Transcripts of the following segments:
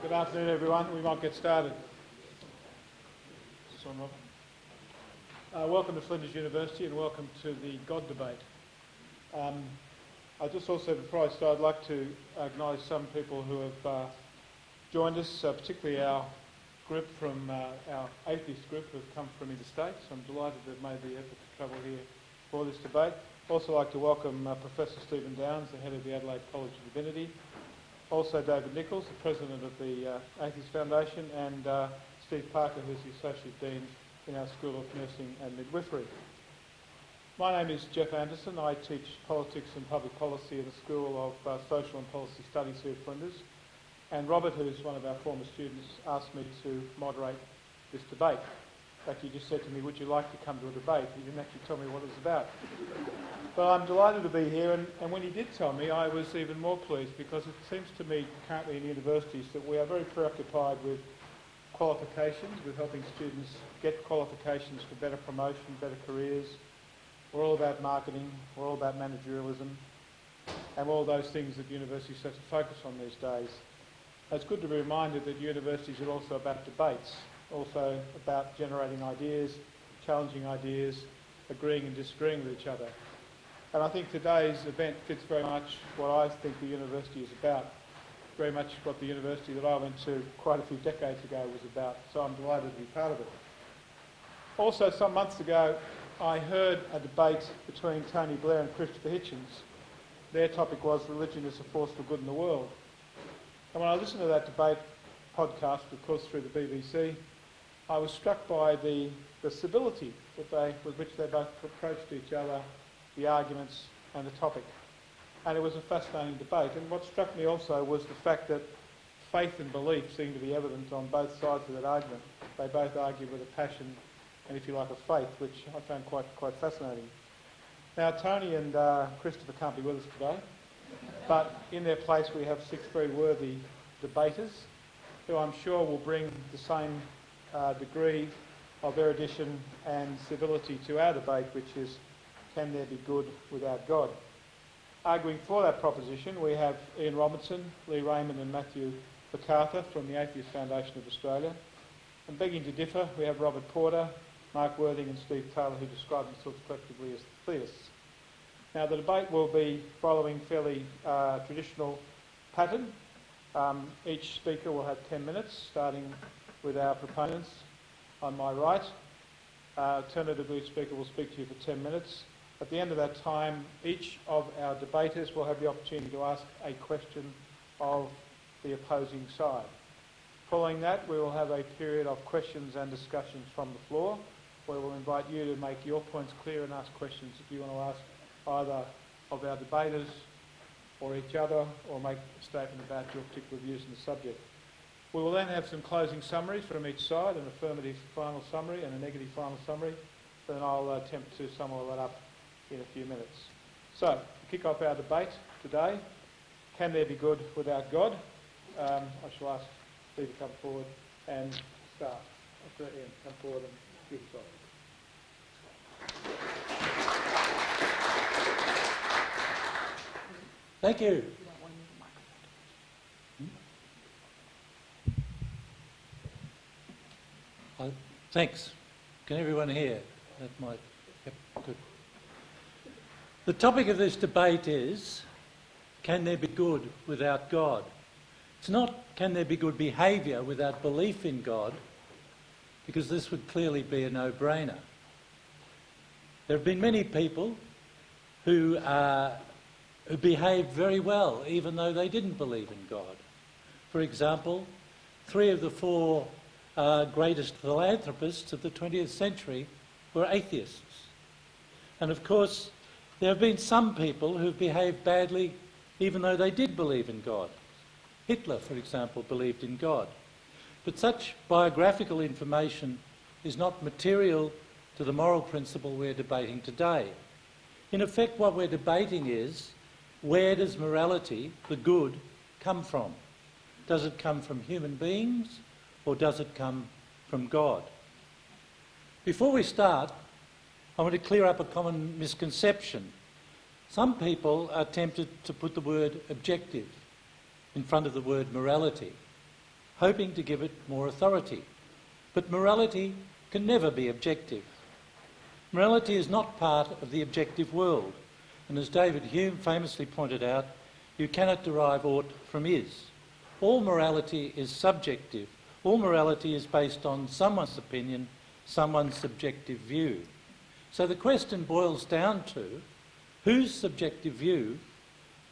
Good afternoon, everyone. We might get started. Welcome to Flinders University and welcome to the God debate. I just also, before I start, I'd like to acknowledge some people who have joined us, particularly our group from our atheist group who have come from interstate. So I'm delighted they've made the effort to travel here for this debate. Also like to welcome Professor Stephen Downes, the head of the Adelaide College of Divinity. Also David Nichols, the president of the Atheist Foundation, and Steve Parker, who's the Associate Dean in our School of Nursing and Midwifery. My name is Jeff Anderson. I teach politics and public policy at the School of Social and Policy Studies here at Flinders. And Robert, who's one of our former students, asked me to moderate this debate. In fact, he just said to me, would you like to come to a debate? He didn't actually tell me what it was about. But I'm delighted to be here, and when he did tell me, I was even more pleased, because it seems to me currently in universities that we are very preoccupied with qualifications, with helping students get qualifications for better promotion, better careers. We're all about marketing, we're all about managerialism, and all those things that universities have to focus on these days. It's good to be reminded that universities are also about debates, also about generating ideas, challenging ideas, agreeing and disagreeing with each other. And I think today's event fits very much what I think the university is about, very much what the university that I went to quite a few decades ago was about, so I'm delighted to be part of it. Also, some months ago, I heard a debate between Tony Blair and Christopher Hitchens. Their topic was religion is a force for good in the world. And when I listened to that debate podcast, of course through the BBC, I was struck by the civility with which they both approached each other, the arguments and the topic. And it was a fascinating debate. And what struck me also was the fact that faith and belief seemed to be evident on both sides of that argument. They both argued with a passion and, if you like, a faith, which I found quite fascinating. Now, Tony and Christopher can't be with us today, but in their place we have 6 very worthy debaters who I'm sure will bring the same degree of erudition and civility to our debate, which is, can there be good without God? Arguing for that proposition, we have Ian Robinson, Lee Raymond and Matthew MacArthur from the Atheist Foundation of Australia. And begging to differ, we have Robert Porter, Mark Worthing and Steve Taylor, who describe themselves collectively as theists. Now, the debate will be following fairly traditional pattern. Each speaker will have 10 minutes, starting with our proponents on my right. Alternatively, each speaker will speak to you for 10 minutes. At the end of that time, each of our debaters will have the opportunity to ask a question of the opposing side. Following that, we will have a period of questions and discussions from the floor, where we'll invite you to make your points clear and ask questions if you want to ask either of our debaters or each other, or make a statement about your particular views on the subject. We will then have some closing summaries from each side, an affirmative final summary and a negative final summary. Then I'll attempt to sum all that up in a few minutes. So, to kick off our debate today, can there be good without God? I shall ask Steve to come forward and start. After Ian, come forward and give us off. Thank you. Thanks. Can everyone hear? That might... Yep, good. The topic of this debate is, can there be good without God? It's not, can there be good behaviour without belief in God, because this would clearly be a no-brainer. There have been many people who behaved very well, even though they didn't believe in God. For example, 3 of the 4 greatest philanthropists of the 20th century were atheists. And of course, there have been some people who've behaved badly even though they did believe in God. Hitler, for example, believed in God. But such biographical information is not material to the moral principle we're debating today. In effect, what we're debating is, where does morality, the good, come from? Does it come from human beings, or does it come from God? Before we start, I want to clear up a common misconception. Some people are tempted to put the word objective in front of the word morality. hoping to give it more authority. But morality can never be objective. Morality is not part of the objective world, and as David Hume famously pointed out, you cannot derive aught from is. All morality is subjective. All morality is based on someone's opinion, someone's subjective view. So the question boils down to whose subjective view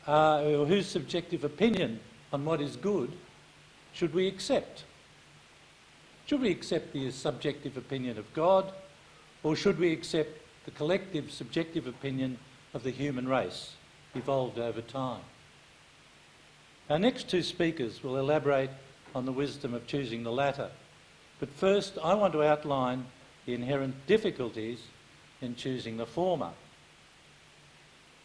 or whose subjective opinion on what is good should we accept? Should we accept the subjective opinion of God, or should we accept the collective subjective opinion of the human race, evolved over time? Our next two speakers will elaborate on the wisdom of choosing the latter. But first, I want to outline the inherent difficulties in choosing the former.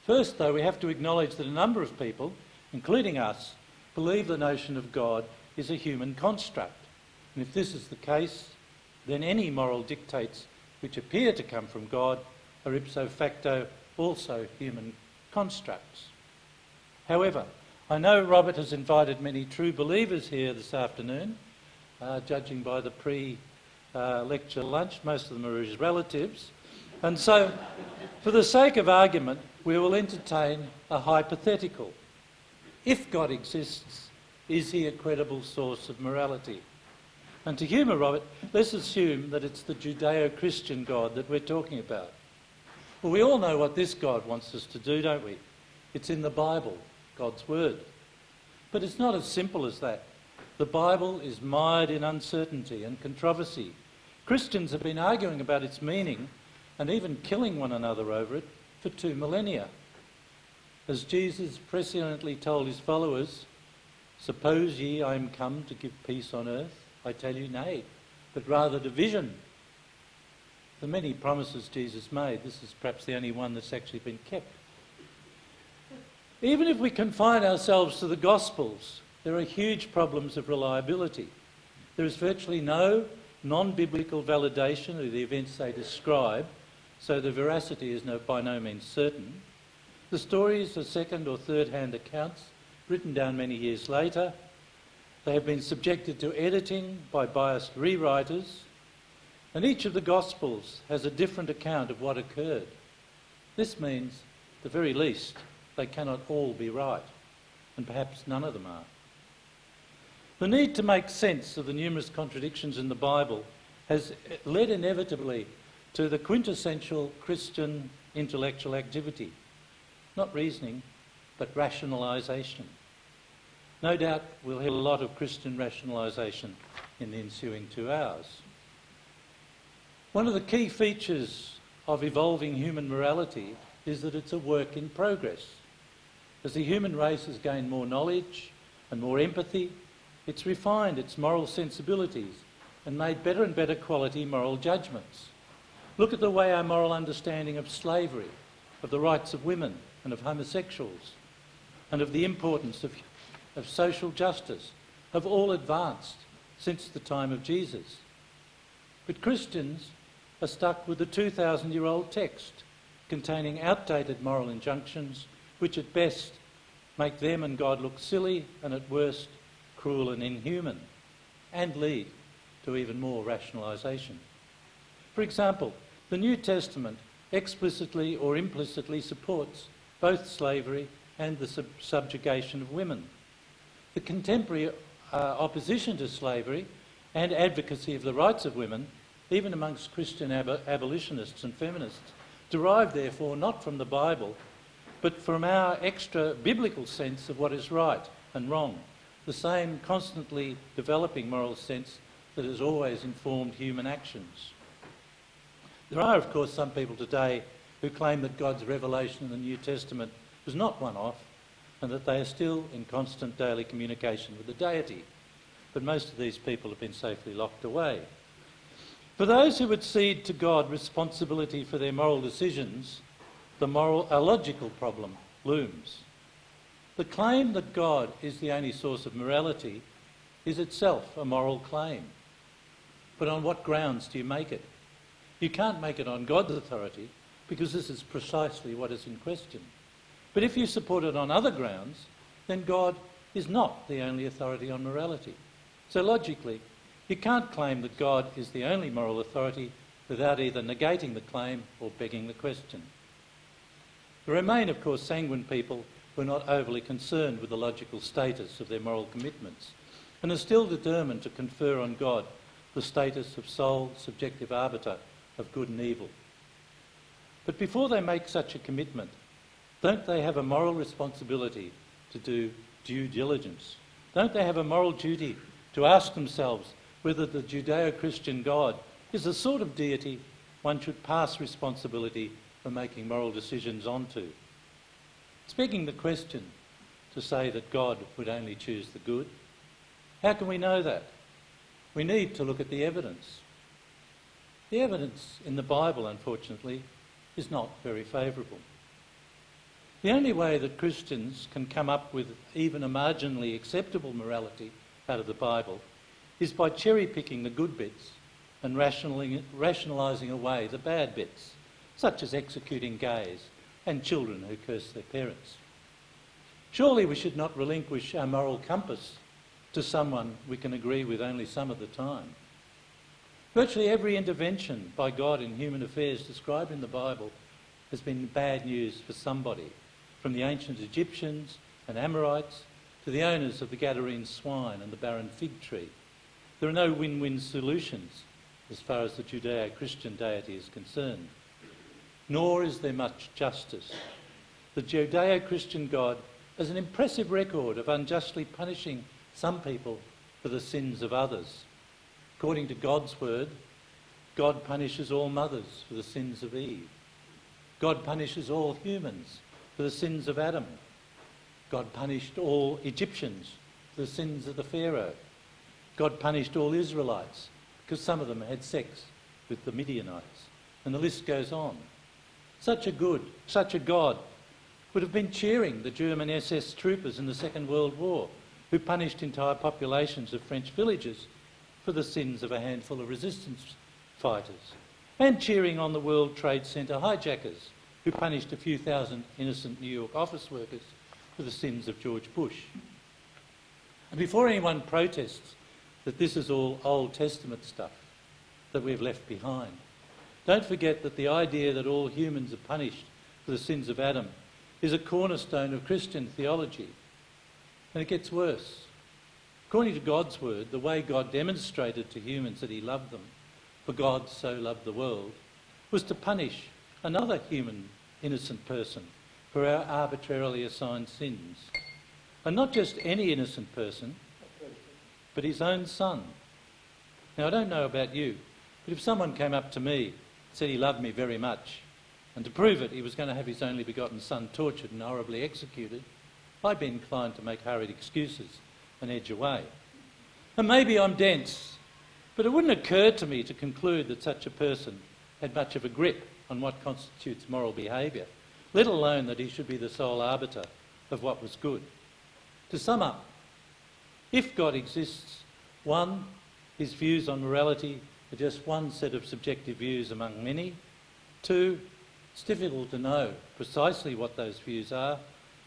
First, though, we have to acknowledge that a number of people, including us, believe the notion of God is a human construct. And if this is the case, then any moral dictates which appear to come from God are ipso facto also human constructs. However, I know Robert has invited many true believers here this afternoon, judging by the pre-lecture lunch. Most of them are his relatives. And so, for the sake of argument, we will entertain a hypothetical. If God exists, is he a credible source of morality? And to humour Robert, let's assume that it's the Judeo-Christian God that we're talking about. Well, we all know what this God wants us to do, don't we? It's in the Bible, God's word. But it's not as simple as that. The Bible is mired in uncertainty and controversy. Christians have been arguing about its meaning and even killing one another over it for 2 millennia. As Jesus presciently told his followers, "Suppose ye I am come to give peace on earth? I tell you, nay, but rather division." The many promises Jesus made, this is perhaps the only one that's actually been kept. Even if we confine ourselves to the Gospels, there are huge problems of reliability. There is virtually no non-biblical validation of the events they describe, so the veracity is by no means certain. The stories are second or third-hand accounts, written down many years later. They have been subjected to editing by biased rewriters, and each of the Gospels has a different account of what occurred. This means, at the very least, they cannot all be right, and perhaps none of them are. The need to make sense of the numerous contradictions in the Bible has led inevitably to the quintessential Christian intellectual activity. Not reasoning, but rationalisation. No doubt we'll hear a lot of Christian rationalisation in the ensuing 2 hours. One of the key features of evolving human morality is that it's a work in progress. As the human race has gained more knowledge and more empathy, it's refined its moral sensibilities and made better and better quality moral judgments. Look at the way our moral understanding of slavery, of the rights of women and of homosexuals, and of the importance of social justice have all advanced since the time of Jesus. But Christians are stuck with a 2,000-year-old text containing outdated moral injunctions which at best make them and God look silly and at worst cruel and inhuman, and lead to even more rationalisation. For example, the New Testament explicitly or implicitly supports both slavery and the subjugation of women. The contemporary opposition to slavery and advocacy of the rights of women, even amongst Christian abolitionists and feminists, derive therefore not from the Bible, but from our extra-biblical sense of what is right and wrong, the same constantly developing moral sense that has always informed human actions. There are, of course, some people today who claim that God's revelation in the New Testament was not one-off and that they are still in constant daily communication with the deity. But most of these people have been safely locked away. For those who would cede to God responsibility for their moral decisions, a logical problem looms. The claim that God is the only source of morality is itself a moral claim. But on what grounds do you make it? You can't make it on God's authority, because this is precisely what is in question. But if you support it on other grounds, then God is not the only authority on morality. So logically, you can't claim that God is the only moral authority without either negating the claim or begging the question. There remain, of course, sanguine people who are not overly concerned with the logical status of their moral commitments and are still determined to confer on God the status of sole subjective arbiter of good and evil. But before they make such a commitment, don't they have a moral responsibility to do due diligence? Don't they have a moral duty to ask themselves whether the Judeo-Christian God is the sort of deity one should pass responsibility for making moral decisions onto? It's begging the question to say that God would only choose the good. How can we know that? We need to look at the evidence. The evidence in the Bible, unfortunately, is not very favourable. The only way that Christians can come up with even a marginally acceptable morality out of the Bible is by cherry-picking the good bits and rationalising away the bad bits, such as executing gays and children who curse their parents. Surely we should not relinquish our moral compass to someone we can agree with only some of the time. Virtually every intervention by God in human affairs described in the Bible has been bad news for somebody, from the ancient Egyptians and Amorites to the owners of the Gadarene swine and the barren fig tree. There are no win-win solutions as far as the Judeo-Christian deity is concerned, nor is there much justice. The Judeo-Christian God has an impressive record of unjustly punishing some people for the sins of others. According to God's word, God punishes all mothers for the sins of Eve. God punishes all humans for the sins of Adam. God punished all Egyptians for the sins of the Pharaoh. God punished all Israelites because some of them had sex with the Midianites. And the list goes on. Such a God would have been cheering the German SS troopers in the Second World War who punished entire populations of French villages for the sins of a handful of resistance fighters, and cheering on the World Trade Center hijackers who punished a few thousand innocent New York office workers for the sins of George Bush. And before anyone protests that this is all Old Testament stuff that we've left behind, don't forget that the idea that all humans are punished for the sins of Adam is a cornerstone of Christian theology. And it gets worse. According to God's word, the way God demonstrated to humans that he loved them, for God so loved the world, was to punish another human innocent person for our arbitrarily assigned sins. And not just any innocent person, but his own son. Now, I don't know about you, but if someone came up to me and said he loved me very much, and to prove it he was going to have his only begotten son tortured and horribly executed, I'd be inclined to make hurried excuses and edge away. And maybe I'm dense, but it wouldn't occur to me to conclude that such a person had much of a grip on what constitutes moral behaviour, let alone that he should be the sole arbiter of what was good. To sum up, if God exists, 1, his views on morality are just one set of subjective views among many. 2, it's difficult to know precisely what those views are.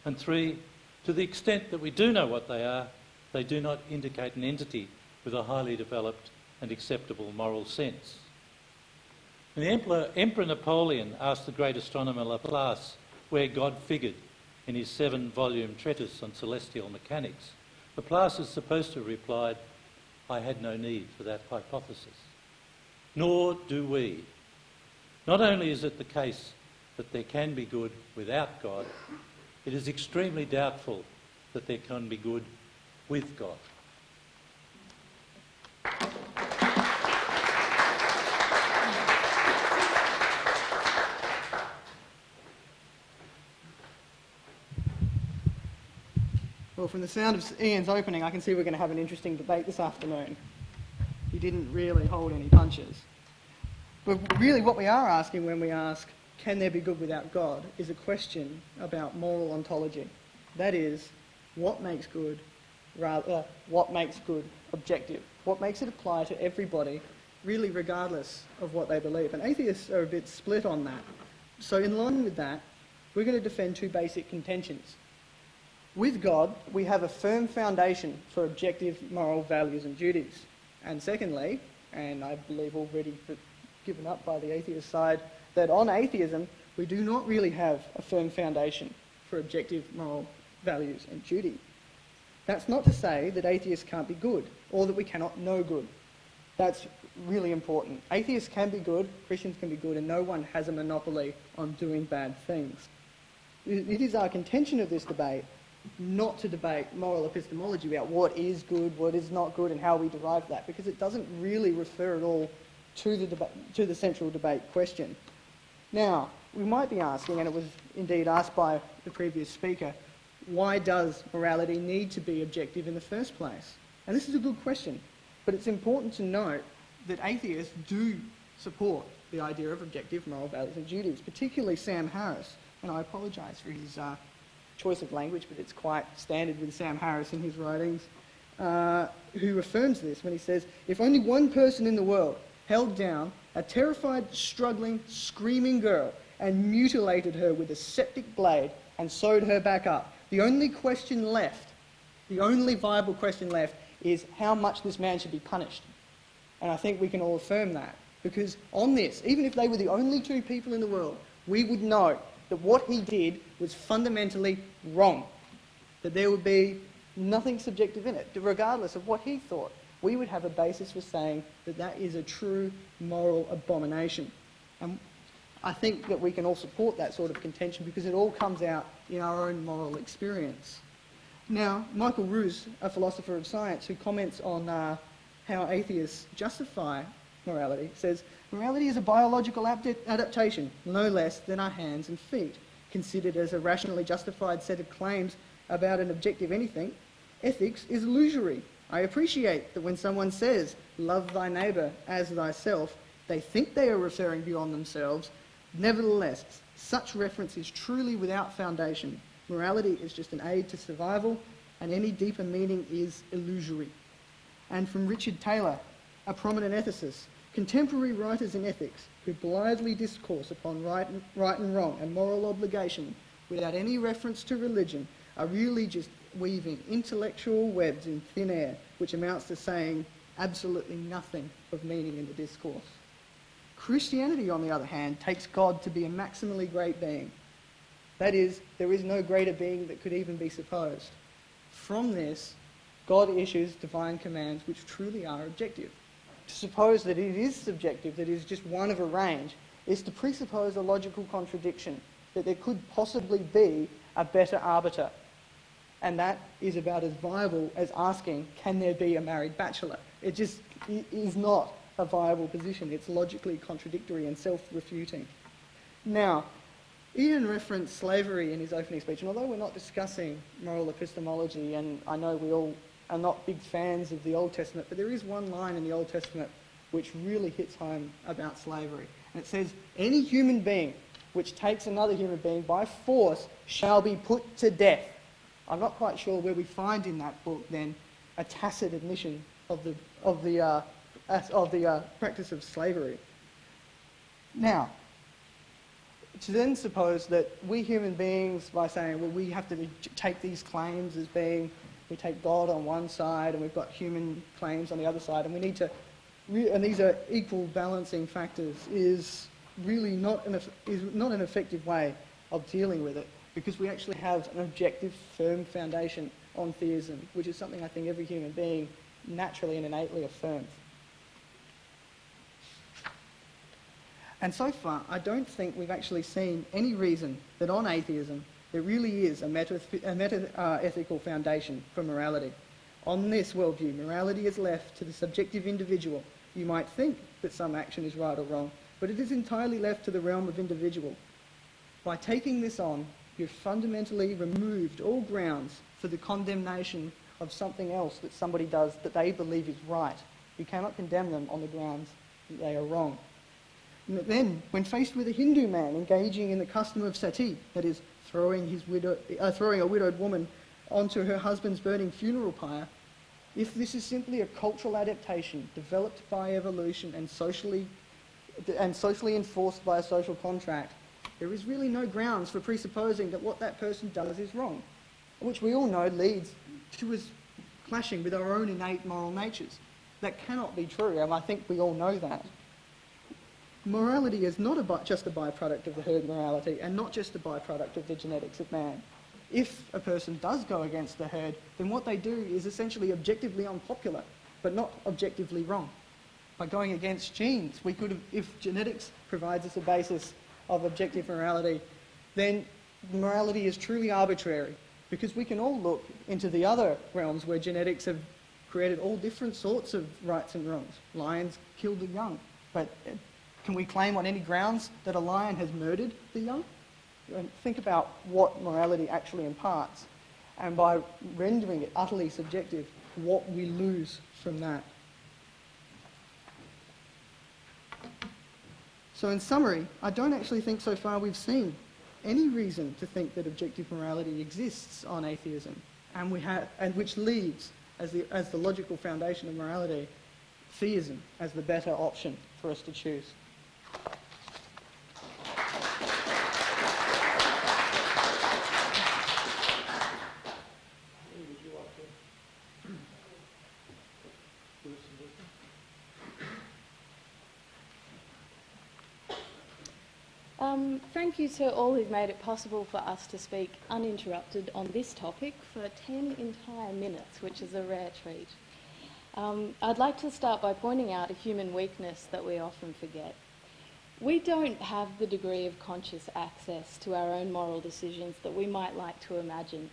And 3, to the extent that we do know what they are, they do not indicate an entity with a highly developed and acceptable moral sense. And the Emperor Napoleon asked the great astronomer Laplace where God figured in his 7-volume treatise on celestial mechanics. Laplace is supposed to have replied, "I had no need for that hypothesis." Nor do we. Not only is it the case that there can be good without God, it is extremely doubtful that there can be good with God. Well, from the sound of Ian's opening, I can see we're going to have an interesting debate this afternoon. He didn't really hold any punches. But really what we are asking when we ask, can there be good without God, is a question about moral ontology. That is, what makes good objective? What makes it apply to everybody, really regardless of what they believe? And atheists are a bit split on that. So in line with that, we're going to defend 2 basic contentions. With God, we have a firm foundation for objective moral values and duties. And secondly, and I believe already given up by the atheist side, that on atheism, we do not really have a firm foundation for objective moral values and duty. That's not to say that atheists can't be good, or that we cannot know good. That's really important. Atheists can be good, Christians can be good, and no one has a monopoly on doing bad things. It is our contention of this debate not to debate moral epistemology about what is good, what is not good, and how we derive that, because it doesn't really refer at all to the central debate question. Now, we might be asking, and it was indeed asked by the previous speaker, why does morality need to be objective in the first place? And this is a good question, but it's important to note that atheists do support the idea of objective moral values and duties, particularly Sam Harris, and I apologise for his choice of language, but it's quite standard with Sam Harris in his writings, who affirms this when he says, if only one person in the world held down a terrified, struggling, screaming girl and mutilated her with a septic blade and sewed her back up, the only question left, the only viable question left, is how much this man should be punished. And I think we can all affirm that, because on this, even if they were the only two people in the world, we would know that what he did was fundamentally wrong, that there would be nothing subjective in it, regardless of what he thought. We would have a basis for saying that that is a true moral abomination. And I think that we can all support that sort of contention because it all comes out in our own moral experience. Now, Michael Ruse, a philosopher of science who comments on how atheists justify morality, says, morality is a biological adaptation, no less than our hands and feet. Considered as a rationally justified set of claims about an objective anything, ethics is illusory. I appreciate that when someone says, love thy neighbour as thyself, they think they are referring beyond themselves. Nevertheless, such reference is truly without foundation. Morality is just an aid to survival, and any deeper meaning is illusory. And from Richard Taylor, a prominent ethicist, contemporary writers in ethics who blithely discourse upon right and wrong and moral obligation without any reference to religion are really just weaving intellectual webs in thin air, which amounts to saying absolutely nothing of meaning in the discourse. Christianity, on the other hand, takes God to be a maximally great being. That is, there is no greater being that could even be supposed. From this, God issues divine commands which truly are objective. To suppose that it is subjective, that it is just one of a range, is to presuppose a logical contradiction, that there could possibly be a better arbiter. And that is about as viable as asking, can there be a married bachelor? It just is not a viable position. It's logically contradictory and self-refuting. Now, Ian referenced slavery in his opening speech, and although we're not discussing moral epistemology, and I know we all are not big fans of the Old Testament, but there is one line in the Old Testament which really hits home about slavery. And it says, any human being which takes another human being by force shall be put to death. I'm not quite sure where we find in that book then a tacit admission of the practice of slavery. Now, to then suppose that we human beings, by saying, well, we have to take these claims as being, we take God on one side and we've got human claims on the other side, and we need to, and these are equal balancing factors, is really not an effective way of dealing with it, because we actually have an objective, firm foundation on theism, which is something I think every human being naturally and innately affirms. And so far, I don't think we've actually seen any reason that on atheism there really is a meta-ethical foundation for morality. On this worldview, morality is left to the subjective individual. You might think that some action is right or wrong, but it is entirely left to the realm of individual. By taking this on, you've fundamentally removed all grounds for the condemnation of something else that somebody does that they believe is right. You cannot condemn them on the grounds that they are wrong. And then, when faced with a Hindu man engaging in the custom of sati, that is, throwing a widowed woman onto her husband's burning funeral pyre, if this is simply a cultural adaptation developed by evolution and socially enforced by a social contract, there is really no grounds for presupposing that what that person does is wrong. which we all know leads to us clashing with our own innate moral natures. That cannot be true, and I think we all know that. Morality is not just a byproduct of the herd morality and not just a byproduct of the genetics of man. If a person does go against the herd, then what they do is essentially objectively unpopular, but not objectively wrong. By going against genes, we could have, if genetics provides us a basis of objective morality, then morality is truly arbitrary, because we can all look into the other realms where genetics have created all different sorts of rights and wrongs. Lions kill the young, but can we claim on any grounds that a lion has murdered the young? And think about what morality actually imparts, and by rendering it utterly subjective, what we lose from that. So in summary, I don't actually think so far we've seen any reason to think that objective morality exists on atheism, and which leaves, as the logical foundation of morality, theism as the better option for us to choose. Thank you to all who've made it possible for us to speak uninterrupted on this topic for 10 entire minutes, which is a rare treat. I'd like to start by pointing out a human weakness that we often forget. We don't have the degree of conscious access to our own moral decisions that we might like to imagine.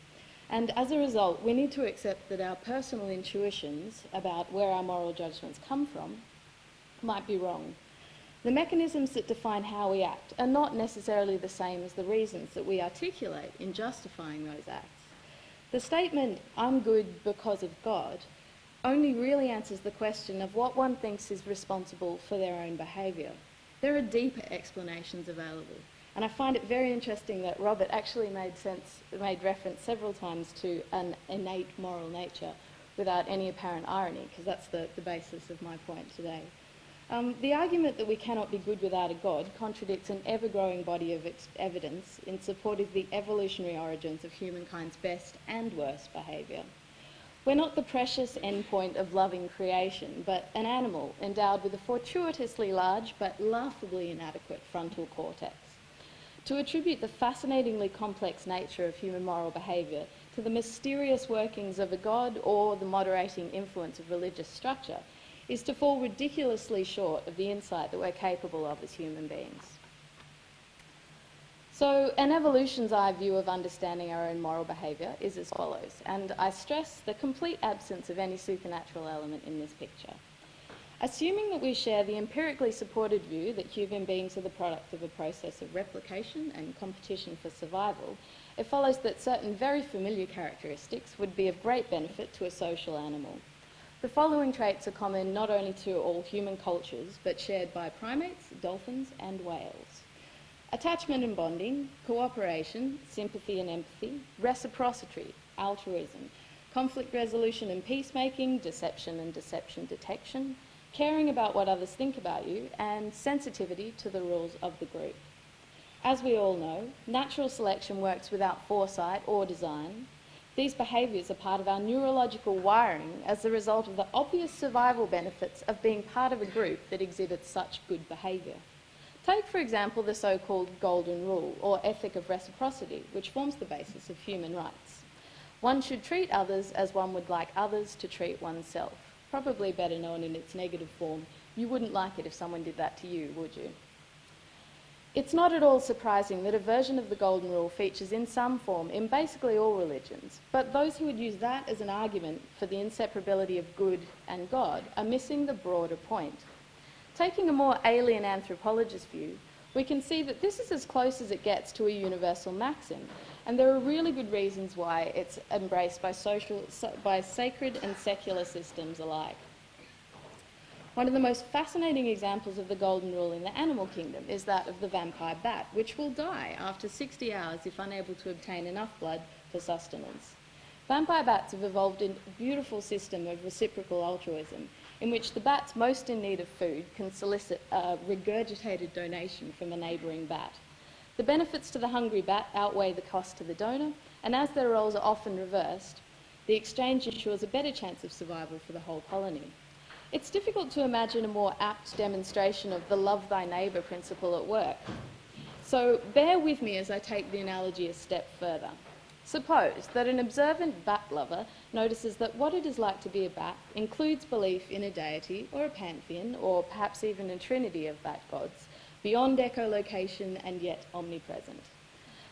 And as a result, we need to accept that our personal intuitions about where our moral judgments come from might be wrong. The mechanisms that define how we act are not necessarily the same as the reasons that we articulate in justifying those acts. The statement, "I'm good because of God," only really answers the question of what one thinks is responsible for their own behaviour. There are deeper explanations available, and I find it very interesting that Robert actually made reference several times to an innate moral nature without any apparent irony, because that's the basis of my point today. The argument that we cannot be good without a God contradicts an ever-growing body of evidence in support of the evolutionary origins of humankind's best and worst behaviour. We're not the precious endpoint of loving creation, but an animal endowed with a fortuitously large but laughably inadequate frontal cortex. To attribute the fascinatingly complex nature of human moral behaviour to the mysterious workings of a God or the moderating influence of religious structure is to fall ridiculously short of the insight that we're capable of as human beings. So an evolution's eye view of understanding our own moral behaviour is as follows, and I stress the complete absence of any supernatural element in this picture. Assuming that we share the empirically supported view that human beings are the product of a process of replication and competition for survival, it follows that certain very familiar characteristics would be of great benefit to a social animal. The following traits are common not only to all human cultures, but shared by primates, dolphins, and whales. Attachment and bonding, cooperation, sympathy and empathy, reciprocity, altruism, conflict resolution and peacemaking, deception and deception detection, caring about what others think about you, and sensitivity to the rules of the group. As we all know, natural selection works without foresight or design. These behaviours are part of our neurological wiring as a result of the obvious survival benefits of being part of a group that exhibits such good behaviour. Take, for example, the so-called golden rule, or ethic of reciprocity, which forms the basis of human rights. One should treat others as one would like others to treat oneself. Probably better known in its negative form. You wouldn't like it if someone did that to you, would you? It's not at all surprising that a version of the Golden Rule features in some form in basically all religions, but those who would use that as an argument for the inseparability of good and God are missing the broader point. Taking a more alien anthropologist view, we can see that this is as close as it gets to a universal maxim, and there are really good reasons why it's embraced by sacred and secular systems alike. One of the most fascinating examples of the Golden Rule in the animal kingdom is that of the vampire bat, which will die after 60 hours if unable to obtain enough blood for sustenance. Vampire bats have evolved a beautiful system of reciprocal altruism, in which the bats most in need of food can solicit a regurgitated donation from a neighbouring bat. The benefits to the hungry bat outweigh the cost to the donor, and as their roles are often reversed, the exchange ensures a better chance of survival for the whole colony. It's difficult to imagine a more apt demonstration of the love thy neighbour principle at work. So bear with me as I take the analogy a step further. Suppose that an observant bat lover notices that what it is like to be a bat includes belief in a deity or a pantheon, or perhaps even a trinity of bat gods, beyond echolocation and yet omnipresent.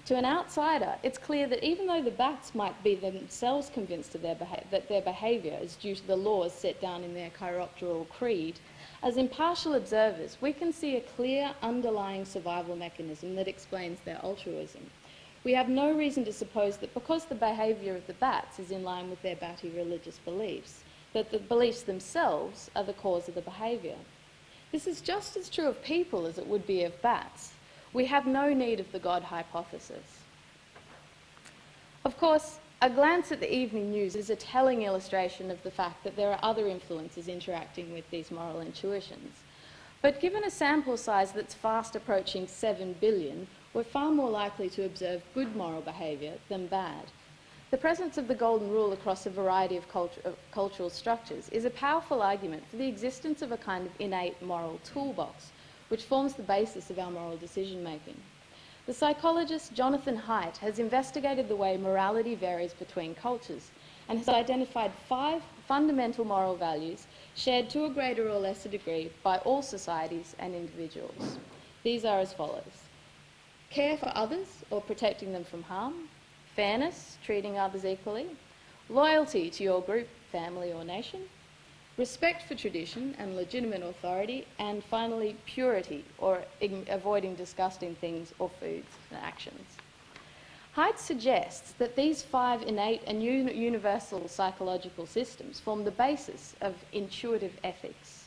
To an outsider, it's clear that even though the bats might be themselves convinced of that their behaviour is due to the laws set down in their chiropteral creed, as impartial observers, we can see a clear underlying survival mechanism that explains their altruism. We have no reason to suppose that because the behaviour of the bats is in line with their batty religious beliefs, that the beliefs themselves are the cause of the behaviour. This is just as true of people as it would be of bats. We have no need of the God hypothesis. Of course, a glance at the evening news is a telling illustration of the fact that there are other influences interacting with these moral intuitions. But given a sample size that's fast approaching 7 billion, we're far more likely to observe good moral behaviour than bad. The presence of the golden rule across a variety of cultural structures is a powerful argument for the existence of a kind of innate moral toolbox, which forms the basis of our moral decision-making. The psychologist Jonathan Haidt has investigated the way morality varies between cultures and has identified 5 fundamental moral values shared to a greater or lesser degree by all societies and individuals. These are as follows: care for others or protecting them from harm, fairness, treating others equally, loyalty to your group, family or nation, respect for tradition and legitimate authority, and finally, purity, or avoiding disgusting things or foods and actions. Haidt suggests that these 5 innate and universal psychological systems form the basis of intuitive ethics.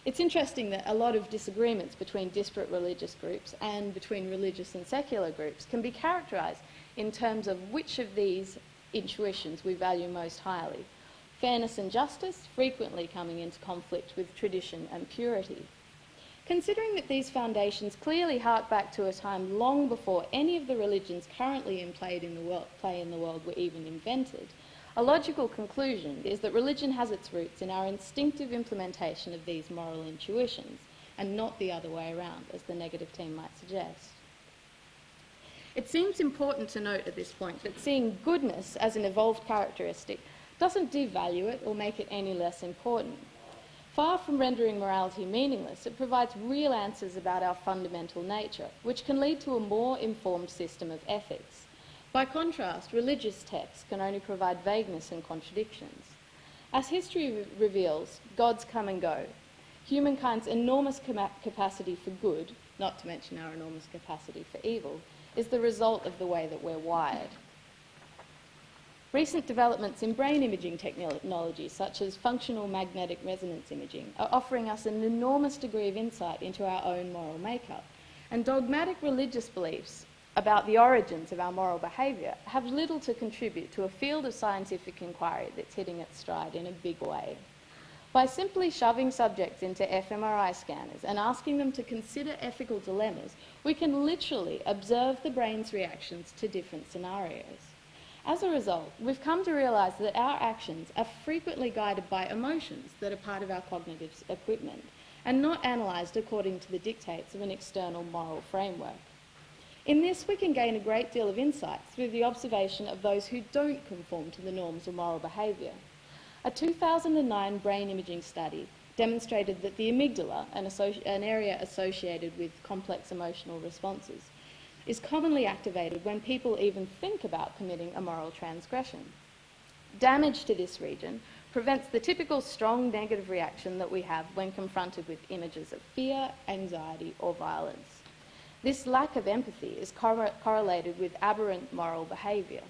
It's interesting that a lot of disagreements between disparate religious groups and between religious and secular groups can be characterised in terms of which of these intuitions we value most highly. Fairness and justice frequently coming into conflict with tradition and purity. Considering that these foundations clearly hark back to a time long before any of the religions currently in play in the world were even invented, a logical conclusion is that religion has its roots in our instinctive implementation of these moral intuitions, and not the other way around, as the negative team might suggest. It seems important to note at this point that seeing goodness as an evolved characteristic doesn't devalue it or make it any less important. Far from rendering morality meaningless, it provides real answers about our fundamental nature, which can lead to a more informed system of ethics. By contrast, religious texts can only provide vagueness and contradictions. As history reveals, gods come and go. Humankind's enormous capacity for good, not to mention our enormous capacity for evil, is the result of the way that we're wired. Recent developments in brain imaging technology, such as functional magnetic resonance imaging, are offering us an enormous degree of insight into our own moral makeup. And dogmatic religious beliefs about the origins of our moral behaviour have little to contribute to a field of scientific inquiry that's hitting its stride in a big way. By simply shoving subjects into fMRI scanners and asking them to consider ethical dilemmas, we can literally observe the brain's reactions to different scenarios. As a result, we've come to realise that our actions are frequently guided by emotions that are part of our cognitive equipment and not analysed according to the dictates of an external moral framework. In this, we can gain a great deal of insight through the observation of those who don't conform to the norms of moral behaviour. A 2009 brain imaging study demonstrated that the amygdala, an area associated with complex emotional responses, is commonly activated when people even think about committing a moral transgression. Damage to this region prevents the typical strong negative reaction that we have when confronted with images of fear, anxiety, or violence. This lack of empathy is correlated with aberrant moral behaviour.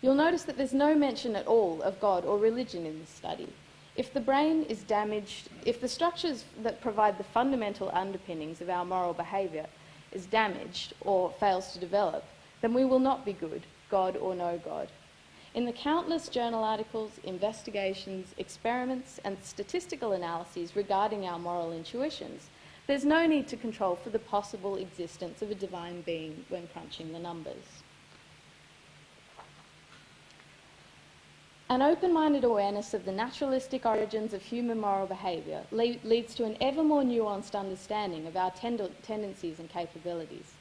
You'll notice that there's no mention at all of God or religion in this study. If the brain is damaged, if the structures that provide the fundamental underpinnings of our moral behaviour is damaged or fails to develop, then we will not be good, God or no God. In the countless journal articles, investigations, experiments, and statistical analyses regarding our moral intuitions, there's no need to control for the possible existence of a divine being when crunching the numbers. An open-minded awareness of the naturalistic origins of human moral behaviour leads to an ever more nuanced understanding of our tendencies and capabilities.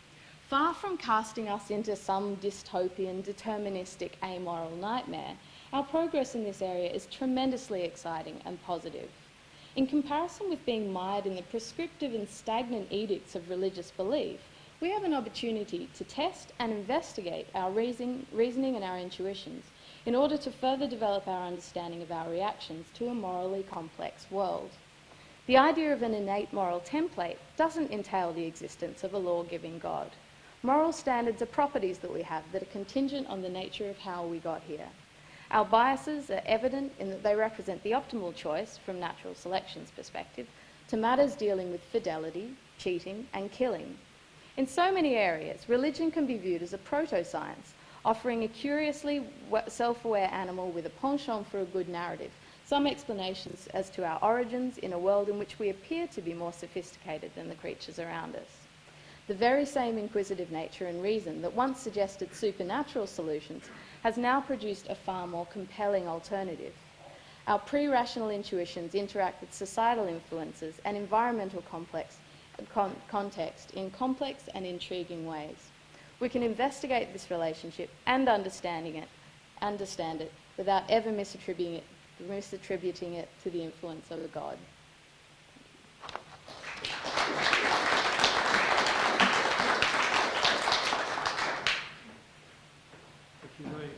Far from casting us into some dystopian, deterministic, amoral nightmare, our progress in this area is tremendously exciting and positive. In comparison with being mired in the prescriptive and stagnant edicts of religious belief, we have an opportunity to test and investigate our reasoning and our intuitions in order to further develop our understanding of our reactions to a morally complex world. The idea of an innate moral template doesn't entail the existence of a law-giving God. Moral standards are properties that we have that are contingent on the nature of how we got here. Our biases are evident in that they represent the optimal choice, from natural selection's perspective, to matters dealing with fidelity, cheating, and killing. In so many areas, religion can be viewed as a proto-science, offering a curiously self-aware animal with a penchant for a good narrative, some explanations as to our origins in a world in which we appear to be more sophisticated than the creatures around us. The very same inquisitive nature and reason that once suggested supernatural solutions has now produced a far more compelling alternative. Our pre-rational intuitions interact with societal influences and environmental context in complex and intriguing ways. We can investigate this relationship and understand it without ever misattributing it to the influence of a God. If you read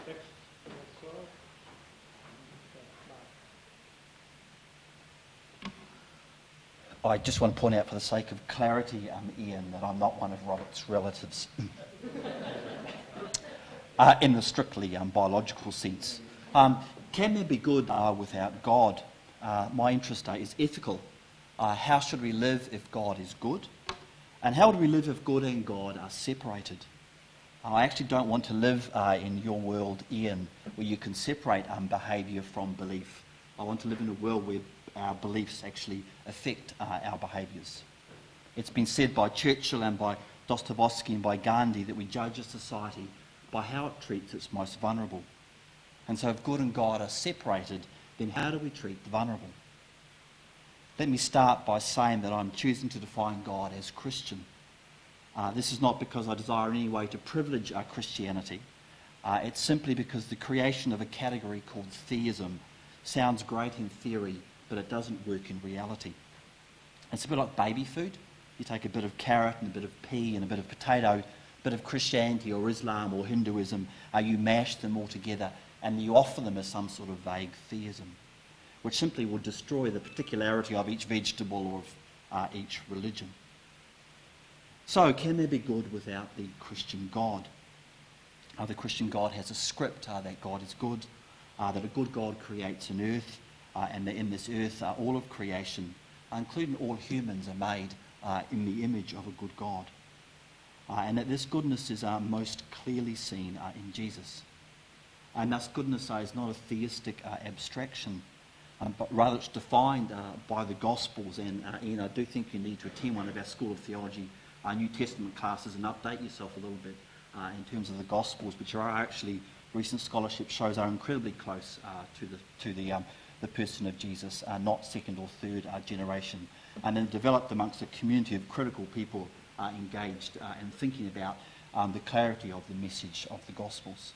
next slide. I just want to point out, for the sake of clarity, Ian, that I'm not one of Robert's relatives in the strictly biological sense. Can there be good without God? My interest is ethical. How should we live if God is good? And how do we live if good and God are separated? I actually don't want to live in your world, Ian, where you can separate behaviour from belief. I want to live in a world where our beliefs actually affect our behaviours. It's been said by Churchill and by Dostoevsky and by Gandhi that we judge a society by how it treats its most vulnerable. And so if good and God are separated, then how do we treat the vulnerable? Let me start by saying that I'm choosing to define God as Christian. This is not because I desire in any way to privilege Christianity. It's simply because the creation of a category called theism sounds great in theory, but it doesn't work in reality. It's a bit like baby food. You take a bit of carrot and a bit of pea and a bit of potato, a bit of Christianity or Islam or Hinduism, you mash them all together and you offer them as some sort of vague theism, which simply will destroy the particularity of each vegetable or of each religion. So, can there be good without the Christian God? The Christian God has a script that God is good, that a good God creates an earth, and that in this earth all of creation, including all humans, are made in the image of a good God. And that this goodness is most clearly seen in Jesus. And thus goodness is not a theistic abstraction, but rather it's defined by the Gospels. And Ian, I do think you need to attend one of our School of Theology New Testament classes and update yourself a little bit in terms of the Gospels, which are actually, recent scholarship shows, are incredibly close to the person of Jesus, not second or third generation, and then developed amongst a community of critical people engaged in thinking about the clarity of the message of the Gospels.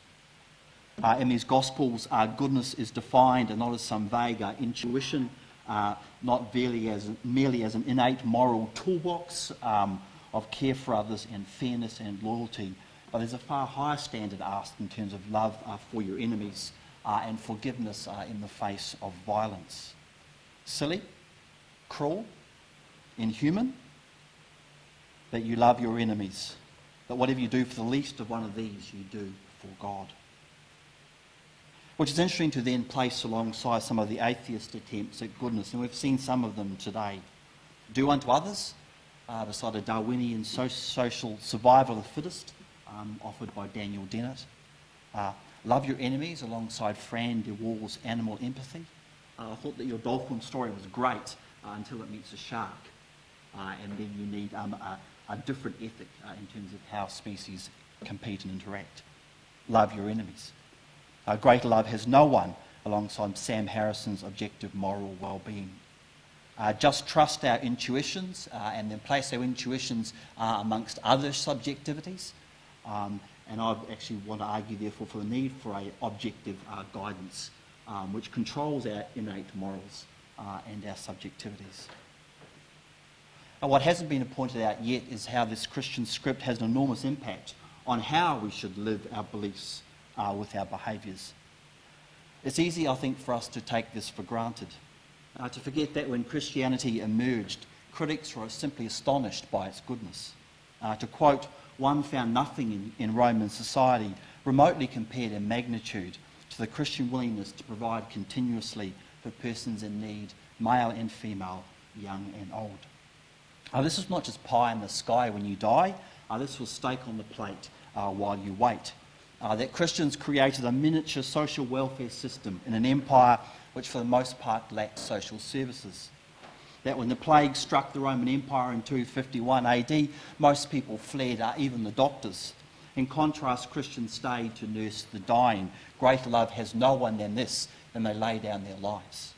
In these Gospels, goodness is defined not as some vague intuition, not merely as an innate moral toolbox of care for others and fairness and loyalty, but there's a far higher standard asked in terms of love for your enemies and forgiveness in the face of violence. Silly, cruel, inhuman, that you love your enemies, that whatever you do for the least of one of these, you do for God. Which is interesting to then place alongside some of the atheist attempts at goodness, and we've seen some of them today. Do unto others, beside a Darwinian social survival of the fittest, offered by Daniel Dennett. Love your enemies, alongside Fran de Waal's animal empathy. I thought that your dolphin story was great until it meets a shark, and then you need a different ethic in terms of how species compete and interact. Love your enemies. Greater love has no one alongside Sam Harrison's objective moral well-being. Just trust our intuitions and then place our intuitions amongst other subjectivities. And I actually want to argue, therefore, for the need for an objective guidance which controls our innate morals and our subjectivities. What hasn't been pointed out yet is how this Christian script has an enormous impact on how we should live our beliefs with our behaviours. It's easy, I think, for us to take this for granted, to forget that when Christianity emerged, critics were simply astonished by its goodness. To quote, one found nothing in Roman society remotely compared in magnitude to the Christian willingness to provide continuously for persons in need, male and female, young and old. This is not just pie in the sky when you die, this was steak on the plate while you wait. That Christians created a miniature social welfare system in an empire which for the most part lacked social services. That when the plague struck the Roman Empire in 251 AD, most people fled, even the doctors. In contrast, Christians stayed to nurse the dying. Greater love has no one than this, and they lay down their lives.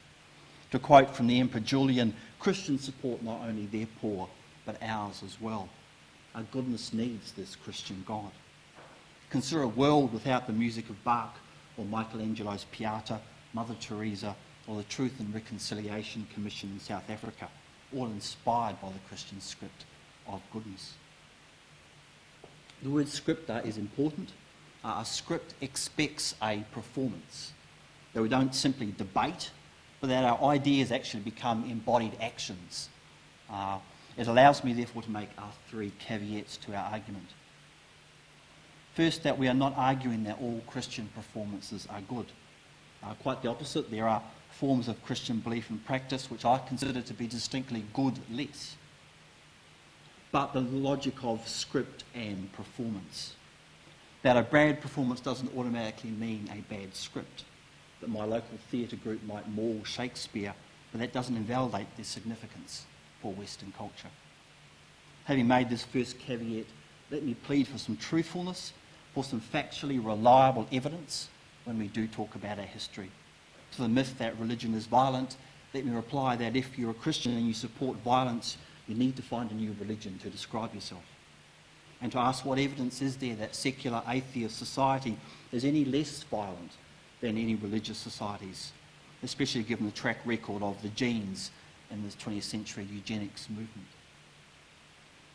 To quote from the Emperor Julian, Christians support not only their poor, but ours as well. Our goodness needs this Christian God. Consider a world without the music of Bach or Michelangelo's Pieta, Mother Teresa, or the Truth and Reconciliation Commission in South Africa, all inspired by the Christian script of goodness. The word script is important. A script expects a performance, that we don't simply debate, but that our ideas actually become embodied actions. It allows me, therefore, to make three caveats to our argument. First, that we are not arguing that all Christian performances are good. Quite the opposite. There are forms of Christian belief and practice which I consider to be distinctly good-less. But the logic of script and performance. That a bad performance doesn't automatically mean a bad script. That my local theatre group might maul Shakespeare, but that doesn't invalidate their significance for Western culture. Having made this first caveat, let me plead for some truthfulness, for some factually reliable evidence when we do talk about our history. To the myth that religion is violent, let me reply that if you're a Christian and you support violence, you need to find a new religion to describe yourself. And to ask what evidence is there that secular atheist society is any less violent than any religious societies, especially given the track record of the genes in this 20th century eugenics movement.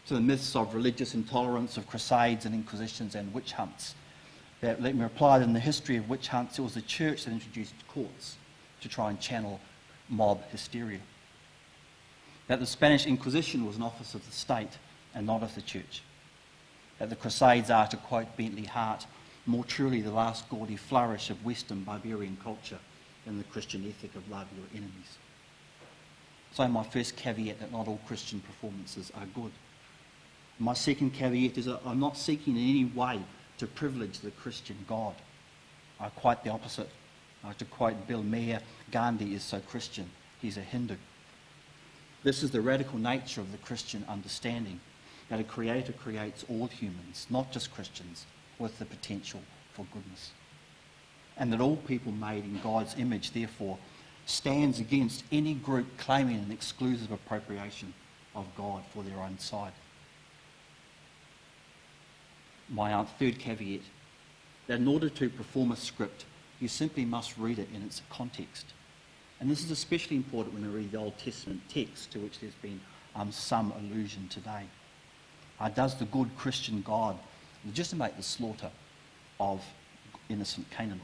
To the myths of religious intolerance, of crusades and inquisitions and witch hunts, that let me reply that in the history of witch hunts, it was the church that introduced courts to try and channel mob hysteria. That the Spanish Inquisition was an office of the state and not of the church. That the Crusades are, to quote Bentley Hart, more truly the last gaudy flourish of Western barbarian culture than the Christian ethic of love your enemies. So my first caveat that not all Christian performances are good. My second caveat is that I'm not seeking in any way to privilege the Christian God. Quite the opposite. To quote Bill Maher, Gandhi is so Christian, he's a Hindu. This is the radical nature of the Christian understanding, that a creator creates all humans, not just Christians, with the potential for goodness. And that all people made in God's image, therefore, stands against any group claiming an exclusive appropriation of God for their own side. My third caveat, that in order to perform a script, you simply must read it in its context. And this is especially important when we read the Old Testament text, to which there's been some allusion today. Does the good Christian God legitimate the slaughter of innocent Canaanites?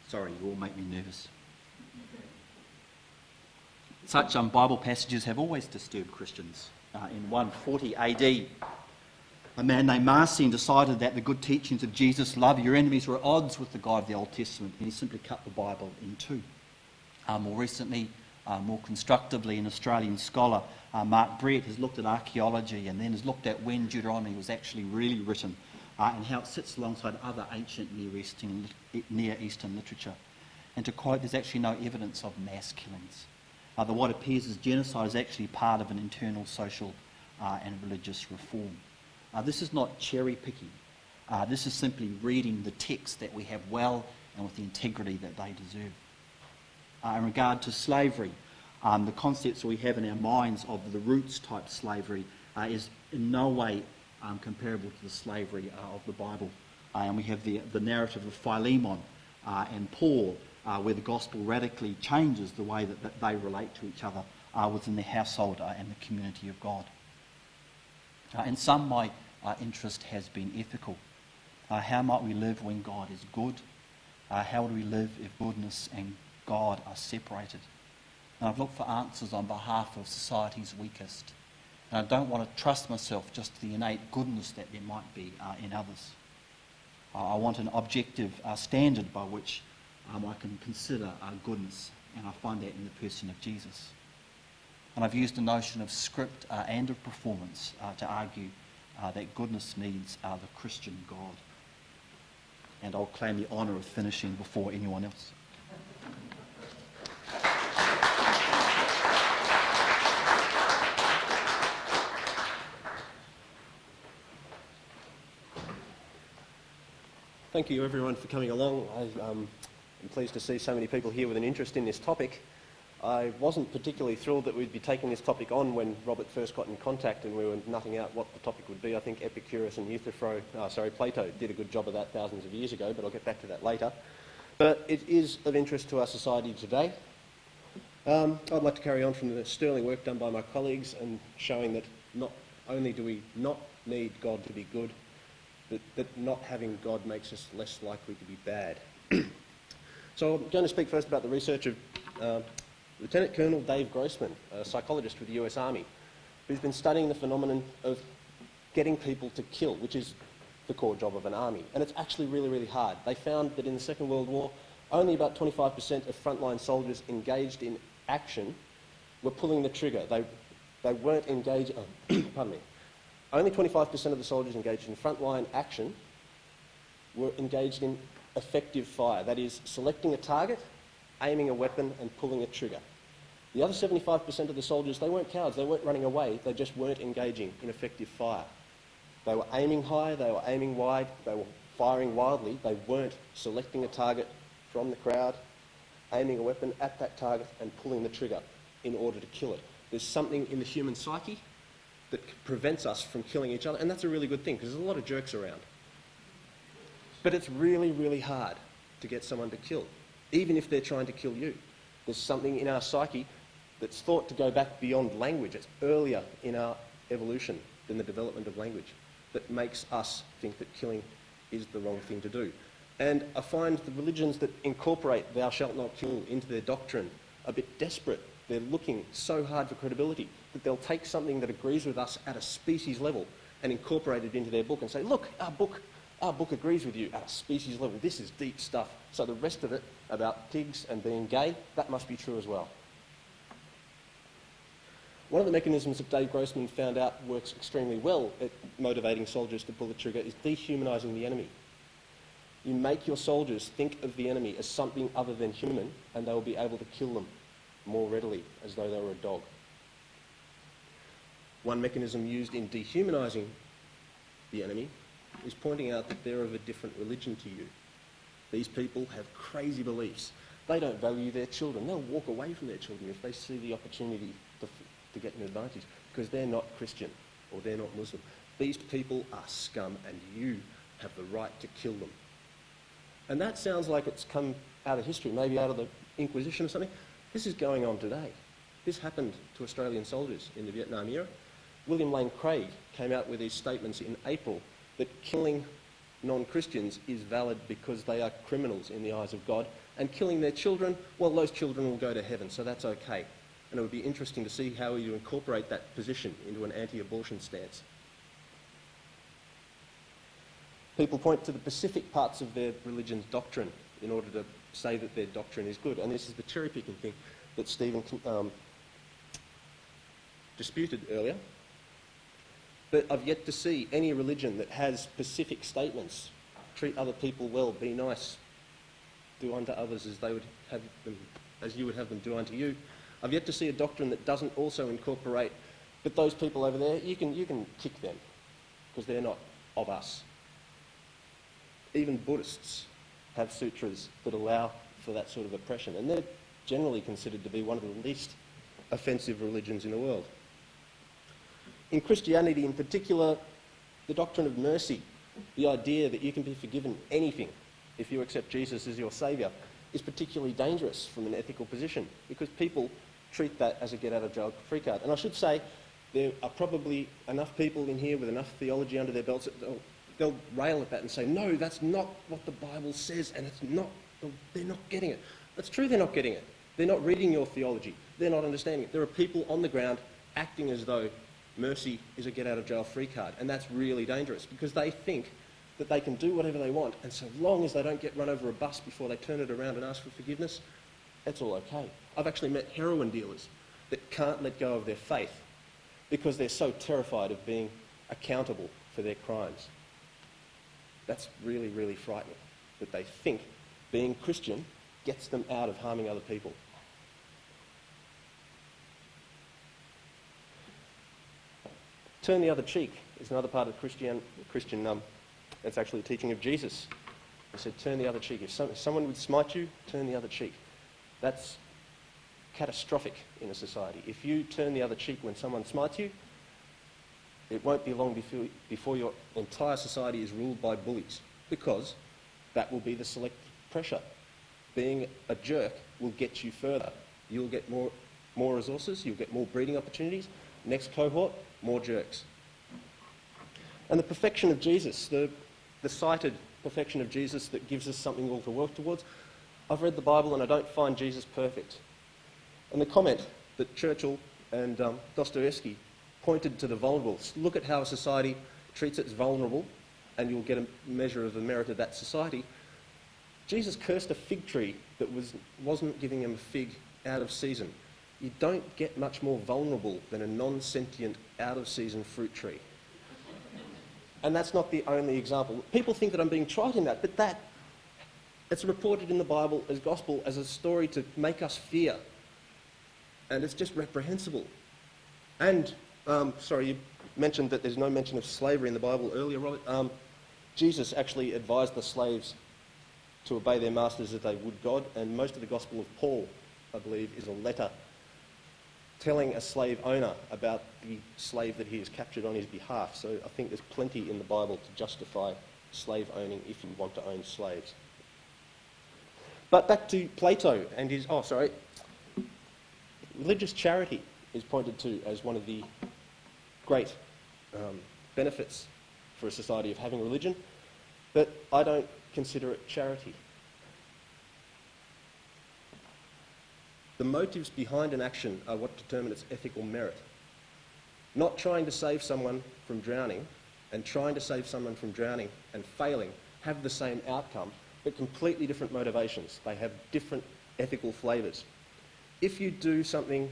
Sorry, you all make me nervous. Such Bible passages have always disturbed Christians. In 140 AD, a man named Marcion decided that the good teachings of Jesus, love your enemies, were at odds with the God of the Old Testament, and he simply cut the Bible in two. More recently, more constructively, an Australian scholar, Mark Brett, has looked at archaeology and then has looked at when Deuteronomy was actually really written and how it sits alongside other ancient Near Eastern literature. And to quote, there's actually no evidence of mass killings. That what appears as genocide is actually part of an internal social and religious reform. This is not cherry picking. This is simply reading the text that we have well and with the integrity that they deserve. In regard to slavery, the concepts we have in our minds of the roots type slavery is in no way comparable to the slavery of the Bible. And we have the narrative of Philemon and Paul, where the gospel radically changes the way that they relate to each other within their household and the community of God. In some, my interest has been ethical. How might we live when God is good? How would we live if goodness and God are separated? And I've looked for answers on behalf of society's weakest. And I don't want to trust myself just to the innate goodness that there might be in others. I want an objective standard by which I can consider goodness, and I find that in the person of Jesus. And I've used the notion of script and of performance to argue that goodness needs the Christian God. And I'll claim the honour of finishing before anyone else. Thank you everyone for coming along. I'm pleased to see so many people here with an interest in this topic. I wasn't particularly thrilled that we'd be taking this topic on when Robert first got in contact and we were nothing out what the topic would be. I think Epicurus and Plato did a good job of that thousands of years ago, but I'll get back to that later. But it is of interest to our society today. I'd like to carry on from the sterling work done by my colleagues and showing that not only do we not need God to be good, that not having God makes us less likely to be bad. So I'm going to speak first about the research of Lieutenant Colonel Dave Grossman, a psychologist with the US Army, who's been studying the phenomenon of getting people to kill, which is the core job of an army. And it's actually really, really hard. They found that in the Second World War, only about 25% of frontline soldiers engaged in action were pulling the trigger. They weren't engaged... pardon me. Only 25% of the soldiers engaged in frontline action were engaged in effective fire. That is, selecting a target, aiming a weapon and pulling a trigger. The other 75% of the soldiers, they weren't cowards, they weren't running away, they just weren't engaging in effective fire. They were aiming high, they were aiming wide, they were firing wildly, they weren't selecting a target from the crowd, aiming a weapon at that target and pulling the trigger in order to kill it. There's something in the human psyche that prevents us from killing each other, and that's a really good thing because there's a lot of jerks around. But it's really, really hard to get someone to kill, even if they're trying to kill you. There's something in our psyche that's thought to go back beyond language. It's earlier in our evolution than the development of language that makes us think that killing is the wrong thing to do. And I find the religions that incorporate thou shalt not kill into their doctrine a bit desperate. They're looking so hard for credibility that they'll take something that agrees with us at a species level and incorporate it into their book and say, look, our book agrees with you at a species level. This is deep stuff. So the rest of it about pigs and being gay, that must be true as well. One of the mechanisms that Dave Grossman found out works extremely well at motivating soldiers to pull the trigger is dehumanising the enemy. You make your soldiers think of the enemy as something other than human and they will be able to kill them more readily as though they were a dog. One mechanism used in dehumanising the enemy is pointing out that they're of a different religion to you. These people have crazy beliefs. They don't value their children. They'll walk away from their children if they see the opportunity to get an advantage because they're not Christian or they're not Muslim. These people are scum and you have the right to kill them. And that sounds like it's come out of history, maybe out of the Inquisition or something. This is going on today. This happened to Australian soldiers in the Vietnam era. William Lane Craig came out with his statements in April that killing non-Christians is valid because they are criminals in the eyes of God, and killing their children, well, those children will go to heaven, so that's okay. And it would be interesting to see how you incorporate that position into an anti-abortion stance. People point to the specific parts of their religion's doctrine in order to say that their doctrine is good, and this is the cherry-picking thing that Stephen disputed earlier. But I've yet to see any religion that has specific statements: treat other people well, be nice, do unto others as they would have them, as you would have them do unto you. I've yet to see a doctrine that doesn't also incorporate But those people over there, you can kick them because they're not of us. Even Buddhists have sutras that allow for that sort of oppression, and they're generally considered to be one of the least offensive religions in the world. In Christianity in particular, the doctrine of mercy, the idea that you can be forgiven anything if you accept Jesus as your saviour, is particularly dangerous from an ethical position because people treat that as a get-out-of-jail-free card. And I should say, there are probably enough people in here with enough theology under their belts that they'll rail at that and say, no, that's not what the Bible says, and they're not getting it. That's true, they're not getting it. They're not reading your theology. They're not understanding it. There are people on the ground acting as though mercy is a get-out-of-jail-free card, and that's really dangerous because they think that they can do whatever they want, and so long as they don't get run over a bus before they turn it around and ask for forgiveness, that's all okay. I've actually met heroin dealers that can't let go of their faith because they're so terrified of being accountable for their crimes. That's really, really frightening, that they think being Christian gets them out of harming other people. Turn the other cheek is another part of Christian. It's actually a teaching of Jesus. He said, turn the other cheek. If someone would smite you, turn the other cheek. That's catastrophic in a society. If you turn the other cheek when someone smites you, it won't be long before your entire society is ruled by bullies, because that will be the select pressure. Being a jerk will get you further. You'll get more resources, you'll get more breeding opportunities. Next cohort, more jerks. And the perfection of Jesus, the cited perfection of Jesus that gives us something all to work towards. I've read the Bible and I don't find Jesus perfect. And the comment that Churchill and Dostoevsky pointed to the vulnerable. Look at how a society treats its vulnerable and you'll get a measure of the merit of that society. Jesus cursed a fig tree that wasn't giving him a fig out of season. You don't get much more vulnerable than a non-sentient, out-of-season fruit tree. And that's not the only example. People think that I'm being trite in that, but it's reported in the Bible as gospel, as a story to make us fear. And it's just reprehensible. And, you mentioned that there's no mention of slavery in the Bible earlier, Robert. Jesus actually advised the slaves to obey their masters as they would God, and most of the Gospel of Paul, I believe, is a letter telling a slave owner about the slave that he has captured on his behalf. So I think there's plenty in the Bible to justify slave owning if you want to own slaves. But back to Plato and his... Religious charity is pointed to as one of the great benefits for a society of having religion, but I don't consider it charity. The motives behind an action are what determine its ethical merit. Not trying to save someone from drowning and trying to save someone from drowning and failing have the same outcome, but completely different motivations. They have different ethical flavours. If you do something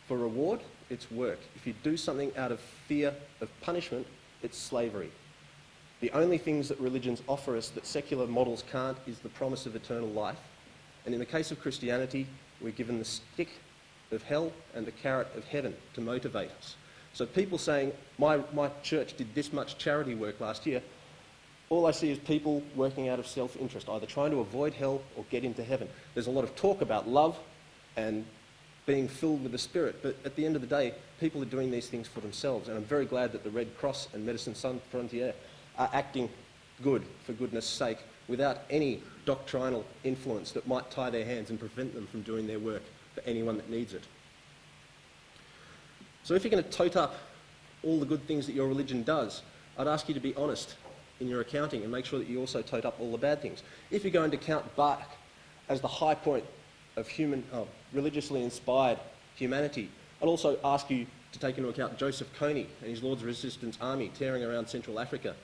for reward, it's work. If you do something out of fear of punishment, it's slavery. The only things that religions offer us that secular models can't is the promise of eternal life. And in the case of Christianity, we're given the stick of hell and the carrot of heaven to motivate us. So people saying, my church did this much charity work last year, all I see is people working out of self-interest, either trying to avoid hell or get into heaven. There's a lot of talk about love and being filled with the Spirit, but at the end of the day, people are doing these things for themselves, and I'm very glad that the Red Cross and Médecins Sans Frontières are acting good for goodness sake, without any doctrinal influence that might tie their hands and prevent them from doing their work for anyone that needs it. So if you're going to tote up all the good things that your religion does, I'd ask you to be honest in your accounting and make sure that you also tote up all the bad things. If you're going to count Bach as the high point of religiously inspired humanity, I'd also ask you to take into account Joseph Kony and his Lord's Resistance Army tearing around Central Africa,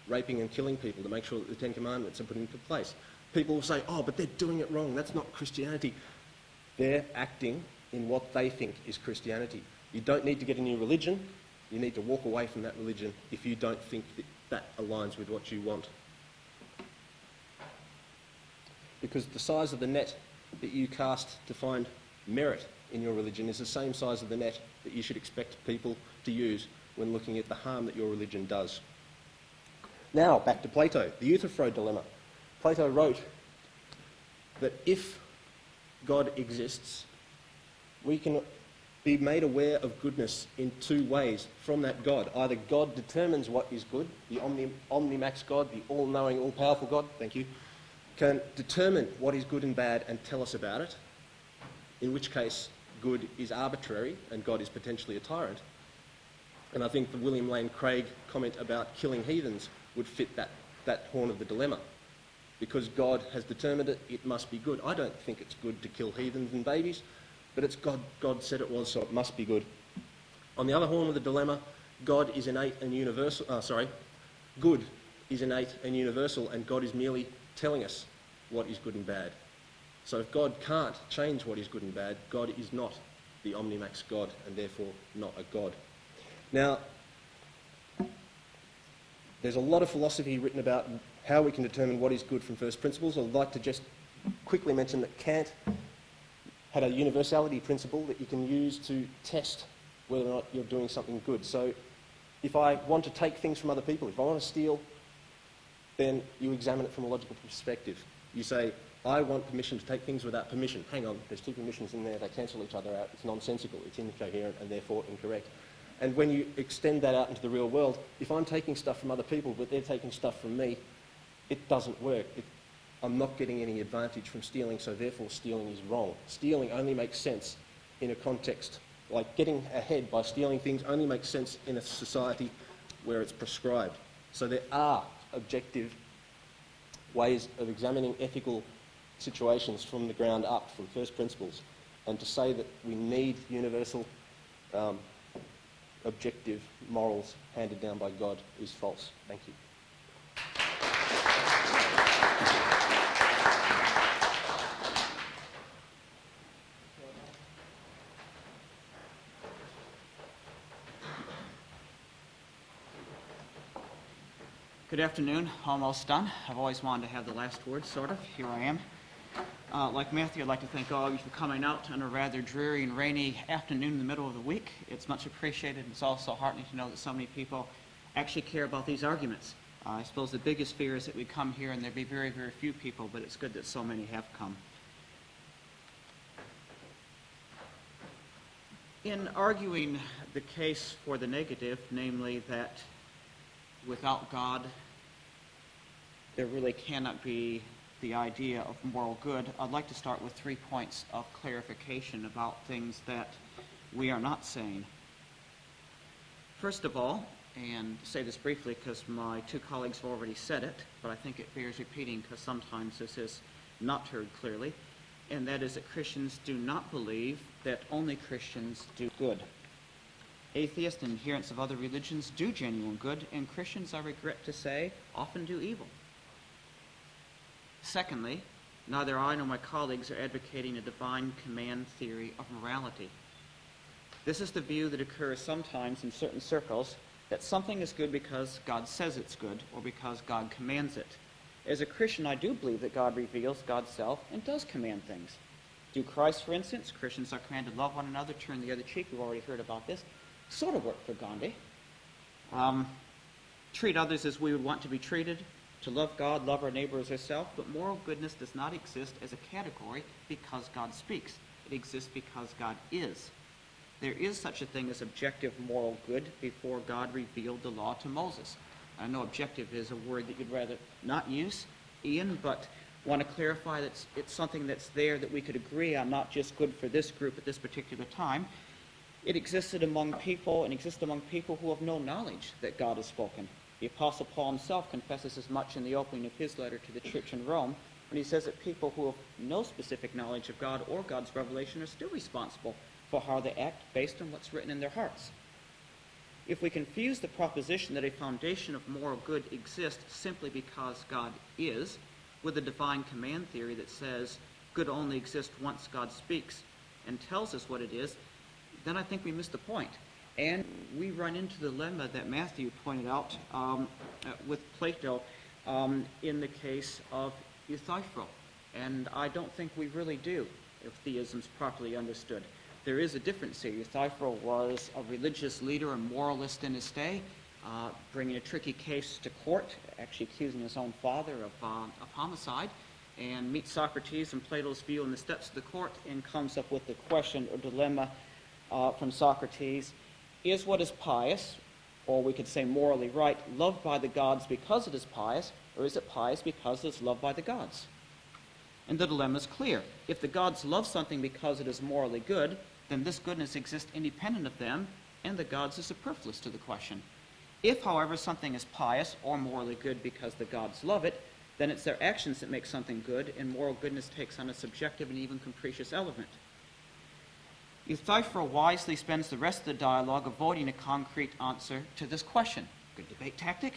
raping and killing people to make sure that the Ten Commandments are put into place. People will say, oh, but they're doing it wrong, that's not Christianity. They're acting in what they think is Christianity. You don't need to get a new religion, you need to walk away from that religion if you don't think that that aligns with what you want. Because the size of the net that you cast to find merit in your religion is the same size of the net that you should expect people to use when looking at the harm that your religion does. Now, back to Plato, the Euthyphro dilemma. Plato wrote that if God exists, we can be made aware of goodness in two ways from that God. Either God determines what is good, the omnimax God, the all-knowing, all-powerful God, thank you, can determine what is good and bad and tell us about it, in which case good is arbitrary and God is potentially a tyrant. And I think the William Lane Craig comment about killing heathens would fit that horn of the dilemma. Because God has determined it, it must be good. I don't think it's good to kill heathens and babies, but it's God said it was, so it must be good. On the other horn of the dilemma, God is innate and universal. Good is innate and universal, and God is merely telling us what is good and bad. So if God can't change what is good and bad, God is not the omnimax God, and therefore not a God. Now, there's a lot of philosophy written about how we can determine what is good from first principles. I'd like to just quickly mention that Kant had a universality principle that you can use to test whether or not you're doing something good. So if I want to take things from other people, if I want to steal, then you examine it from a logical perspective. You say, I want permission to take things without permission. Hang on, there's two permissions in there, they cancel each other out, it's nonsensical, it's incoherent and therefore incorrect. And when you extend that out into the real world, if I'm taking stuff from other people but they're taking stuff from me, it doesn't work. I'm not getting any advantage from stealing, so therefore stealing is wrong. Stealing only makes sense in a context, like getting ahead by stealing things only makes sense in a society where it's prescribed. So there are objective ways of examining ethical situations from the ground up, from first principles. And to say that we need universal objective morals handed down by God is false. Thank you. Good afternoon. Almost done. I've always wanted to have the last word, sort of. Here I am. Like Matthew, I'd like to thank all of you for coming out on a rather dreary and rainy afternoon in the middle of the week. It's much appreciated. It's also heartening to know that so many people actually care about these arguments. I suppose the biggest fear is that we come here and there'd be very, very few people, but it's good that so many have come. In arguing the case for the negative, namely that without God, there really cannot be the idea of moral good, I'd like to start with 3 points of clarification about things that we are not saying. First of all, and say this briefly because my two colleagues have already said it, but I think it bears repeating because sometimes this is not heard clearly, and that is that Christians do not believe that only Christians do good. Atheists and adherents of other religions do genuine good, and Christians, I regret to say, often do evil. Secondly, neither I nor my colleagues are advocating a divine command theory of morality. This is the view that occurs sometimes in certain circles, that something is good because God says it's good, or because God commands it. As a Christian, I do believe that God reveals God's self and does command things. Through Christ, for instance, Christians are commanded to love one another, turn the other cheek. We've already heard about this. Sort of worked for Gandhi. Treat others as we would want to be treated, to love God, love our neighbor as ourselves, but moral goodness does not exist as a category because God speaks. It exists because God is. There is such a thing as objective moral good before God revealed the law to Moses. I know objective is a word that you'd rather not use, Ian, but want to clarify that it's something that's there that we could agree on, not just good for this group at this particular time. It existed among people and exists among people who have no knowledge that God has spoken. The Apostle Paul himself confesses as much in the opening of his letter to the church in Rome when he says that people who have no specific knowledge of God or God's revelation are still responsible for how they act based on what's written in their hearts. If we confuse the proposition that a foundation of moral good exists simply because God is with a divine command theory that says good only exists once God speaks and tells us what it is, then I think we miss the point. And we run into the dilemma that Matthew pointed out with Plato in the case of Euthyphro. And I don't think we really do if theism's properly understood. there is a difference here. Euthyphro was a religious leader and moralist in his day, bringing a tricky case to court, actually accusing his own father of homicide, and meets Socrates and Plato's view in the steps of the court and comes up with the question or dilemma from Socrates: is what is pious, or we could say morally right, loved by the gods because it is pious, or is it pious because it is loved by the gods? And the dilemma is clear. If the gods love something because it is morally good, then this goodness exists independent of them, and the gods are superfluous to the question. If, however, something is pious or morally good because the gods love it, then it's their actions that make something good, and moral goodness takes on a subjective and even capricious element. Euthyphro wisely spends the rest of the dialogue avoiding a concrete answer to this question. Good debate tactic.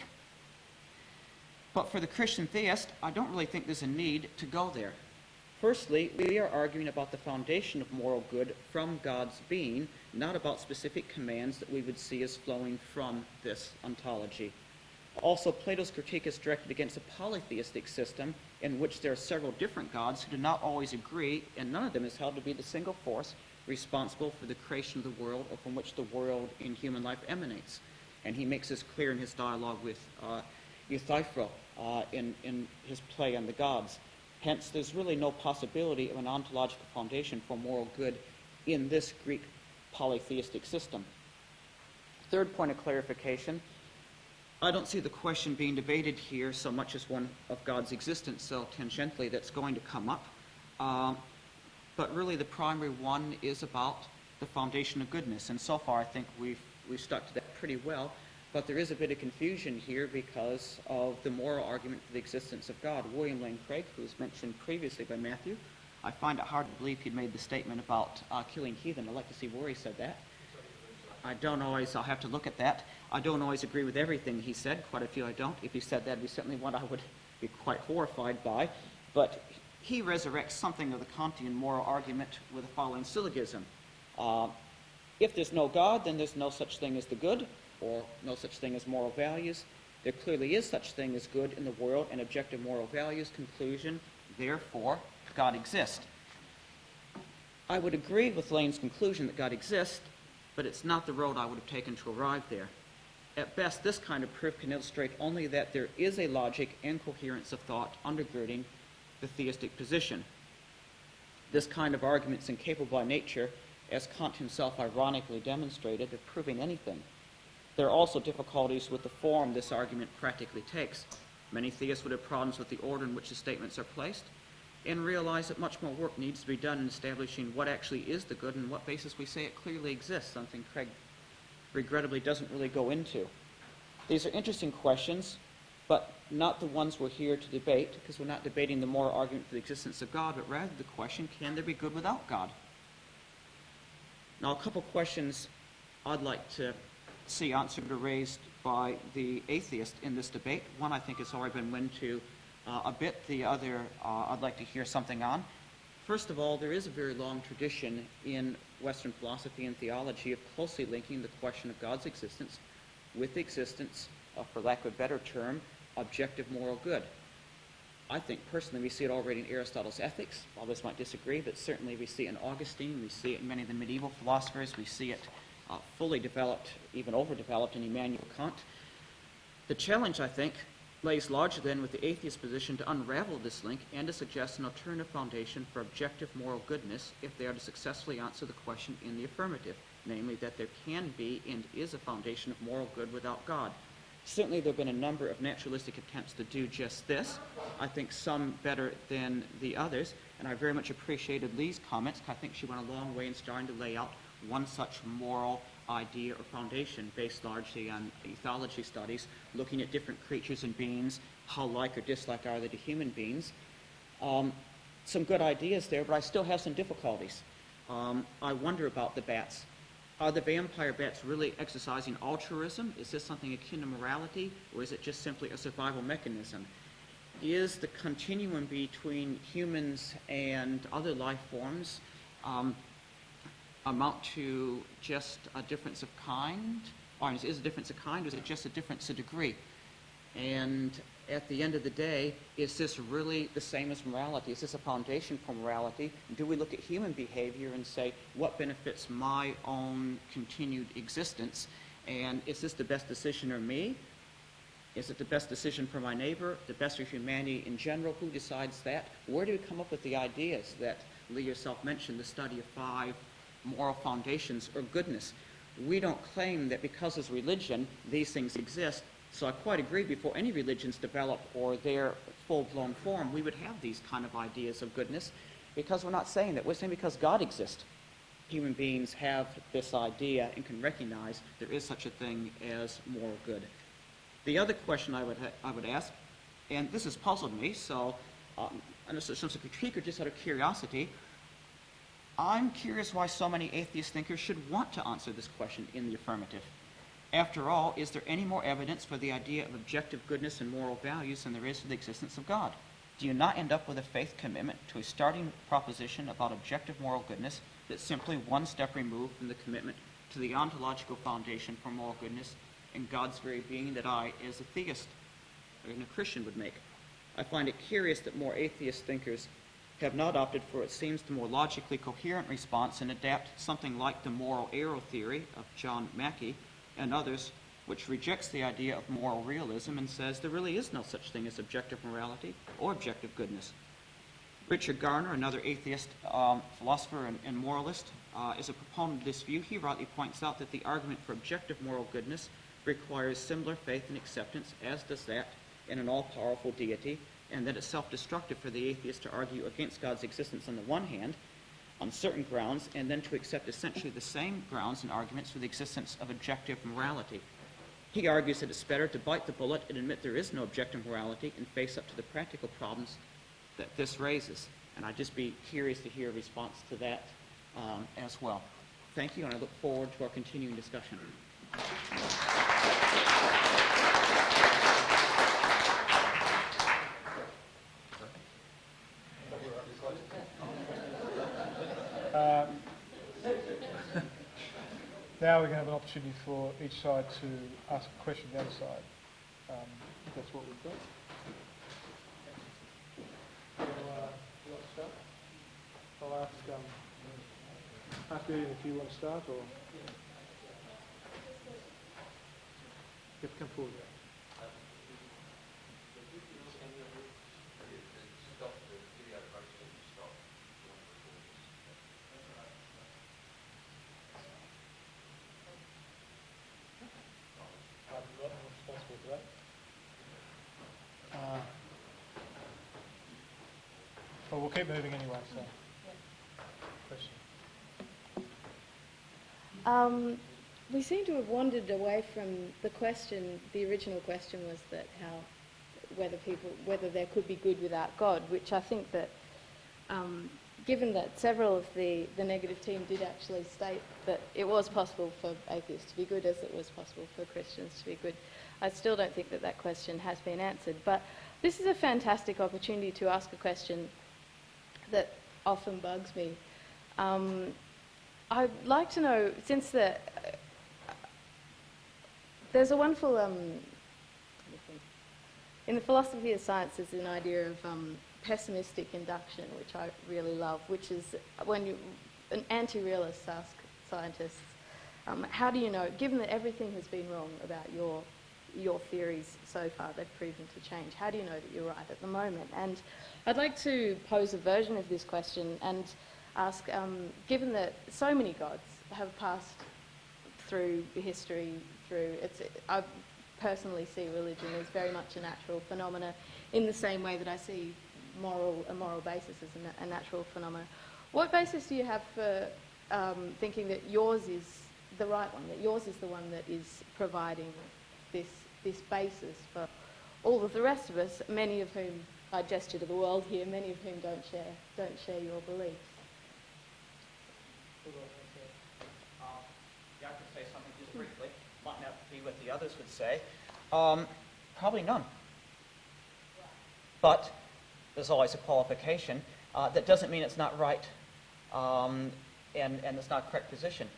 But for the Christian theist, I don't really think there's a need to go there. Firstly, we are arguing about the foundation of moral good from God's being, not about specific commands that we would see as flowing from this ontology. Also, Plato's critique is directed against a polytheistic system in which there are several different gods who do not always agree, and none of them is held to be the single force responsible for the creation of the world or from which the world in human life emanates. And he makes this clear in his dialogue with Euthyphro in his play on the gods. Hence, there's really no possibility of an ontological foundation for moral good in this Greek polytheistic system. Third point of clarification: I don't see the question being debated here so much as one of God's existence, so tangentially that's going to come up. But really the primary one is about the foundation of goodness, and so far I think we've stuck to that pretty well. But there is a bit of confusion here because of the moral argument for the existence of God. William Lane Craig, who was mentioned previously by Matthew, I find it hard to believe he'd made the statement about killing heathen. I'd like to see where he said that. I'll have to look at that. I don't always agree with everything he said. Quite a few I don't. If he said that, it'd be certainly one I would be quite horrified by. But he resurrects something of the Kantian moral argument with the following syllogism. If there's no God, then there's no such thing as the good, or no such thing as moral values. There clearly is such thing as good in the world and objective moral values. Conclusion, therefore, God exists. I would agree with Lane's conclusion that God exists, but it's not the road I would have taken to arrive there. At best, this kind of proof can illustrate only that there is a logic and coherence of thought undergirding the theistic position. This kind of argument is incapable by nature, as Kant himself ironically demonstrated, of proving anything. There are also difficulties with the form this argument practically takes. Many theists would have problems with the order in which the statements are placed, and realize that much more work needs to be done in establishing what actually is the good and what basis we say it clearly exists, something Craig regrettably doesn't really go into. These are interesting questions, but not the ones we're here to debate, because we're not debating the moral argument for the existence of God, but rather the question, can there be good without God? Now, a couple questions I'd like to see answered or raised by the atheist in this debate. One I think has already been went to a bit. The other I'd like to hear something on. First of all, there is a very long tradition in Western philosophy and theology of closely linking the question of God's existence with the existence of, for lack of a better term, objective moral good. I think personally we see it already in Aristotle's Ethics. Others might disagree, but certainly we see it in Augustine, we see it in many of the medieval philosophers, we see it fully developed, even overdeveloped in Immanuel Kant. The challenge, I think, lays largely then with the atheist position to unravel this link and to suggest an alternative foundation for objective moral goodness if they are to successfully answer the question in the affirmative, namely that there can be and is a foundation of moral good without God. Certainly there have been a number of naturalistic attempts to do just this. I think some better than the others, and I very much appreciated Lee's comments. I think she went a long way in starting to lay out one such moral idea or foundation based largely on ethology studies, looking at different creatures and beings, how like or dislike are they to human beings. Some good ideas there, but I still have some difficulties. I wonder about the bats. Are the vampire bats really exercising altruism? Is this something akin to morality, or is it just simply a survival mechanism? Is the continuum between humans and other life forms amount to just a difference of kind? Or is it a difference of kind, or is it just a difference of degree? And at the end of the day, is this really the same as morality? Is this a foundation for morality? Do we look at human behavior and say, what benefits my own continued existence? And is this the best decision for me? Is it the best decision for my neighbor? The best for humanity in general? Who decides that? Where do we come up with the ideas that Lee yourself mentioned, the study of 5 moral foundations or goodness? We don't claim that because as religion, these things exist. So I quite agree, before any religions develop or their full-blown form, we would have these kind of ideas of goodness, because we're not saying that. We're saying because God exists, human beings have this idea and can recognize there is such a thing as moral good. The other question I would ask, and this has puzzled me, so in a sense of critique or just out of curiosity, I'm curious why so many atheist thinkers should want to answer this question in the affirmative. After all, is there any more evidence for the idea of objective goodness and moral values than there is for the existence of God? Do you not end up with a faith commitment to a starting proposition about objective moral goodness that's simply one step removed from the commitment to the ontological foundation for moral goodness and God's very being that I, as a theist and a Christian, would make? I find it curious that more atheist thinkers have not opted for what seems the more logically coherent response and adapt something like the moral arrow theory of John Mackey and others, which rejects the idea of moral realism and says there really is no such thing as objective morality or objective goodness. Richard Garner, another atheist philosopher and moralist, is a proponent of this view. He rightly points out that the argument for objective moral goodness requires similar faith and acceptance, as does that in an all-powerful deity, and that it's self-destructive for the atheist to argue against God's existence on the one hand, on certain grounds, and then to accept essentially the same grounds and arguments for the existence of objective morality. He argues that it's better to bite the bullet and admit there is no objective morality and face up to the practical problems that this raises. And I'd just be curious to hear a response to that as well. Thank you, and I look forward to our continuing discussion. Now we're going to have an opportunity for each side to ask a question to the other side. If that's what we've got. So, you want to start? I'll ask Ian if you want to start, or you have to come forward. Well, we'll keep moving anyway, so. Question. We seem to have wandered away from the question. The original question was that whether there could be good without God, which I think that, given that several of the negative team did actually state that it was possible for atheists to be good as it was possible for Christians to be good, I still don't think that that question has been answered. But this is a fantastic opportunity to ask a question that often bugs me. I'd like to know, since there's a wonderful, in the philosophy of science there's an idea of pessimistic induction, which I really love, which is when an anti-realist asks scientists, how do you know, given that everything has been wrong about your theories so far, they've proven to change, how do you know that you're right at the moment? And I'd like to pose a version of this question and ask, given that so many gods have passed through history, I personally see religion as very much a natural phenomena in the same way that I see a moral basis as a natural phenomena. What basis do you have for thinking that yours is the right one, that yours is the one that is providing this basis for all of the rest of us, many of whom, I gesture to the world here, many of whom don't share your beliefs? Yeah, I could say something just briefly. Might not be what the others would say. Probably none. But there's always a qualification. That doesn't mean it's not right and it's not a correct position.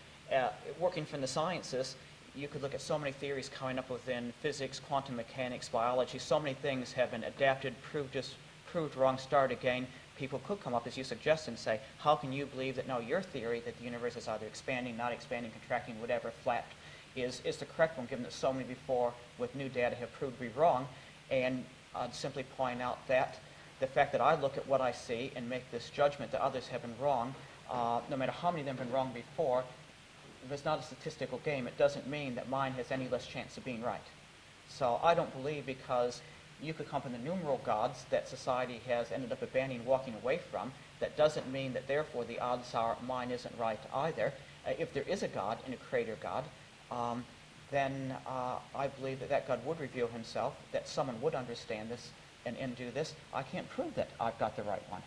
Working from the sciences, you could look at so many theories coming up within physics, quantum mechanics, biology. So many things have been adapted, proved wrong, started again. People could come up, as you suggest, and say, how can you believe that, no, your theory that the universe is either expanding, not expanding, contracting, whatever, flat, is the correct one, given that so many before with new data have proved to be wrong? And I'd simply point out that the fact that I look at what I see and make this judgment that others have been wrong, no matter how many of them have been wrong before, if it's not a statistical game, it doesn't mean that mine has any less chance of being right. So I don't believe because you could come up with the numeral gods that society has ended up abandoning, walking away from, that doesn't mean that therefore the odds are mine isn't right either. If there is a God and a creator God, then I believe that God would reveal himself, that someone would understand this and do this. I can't prove that I've got the right one.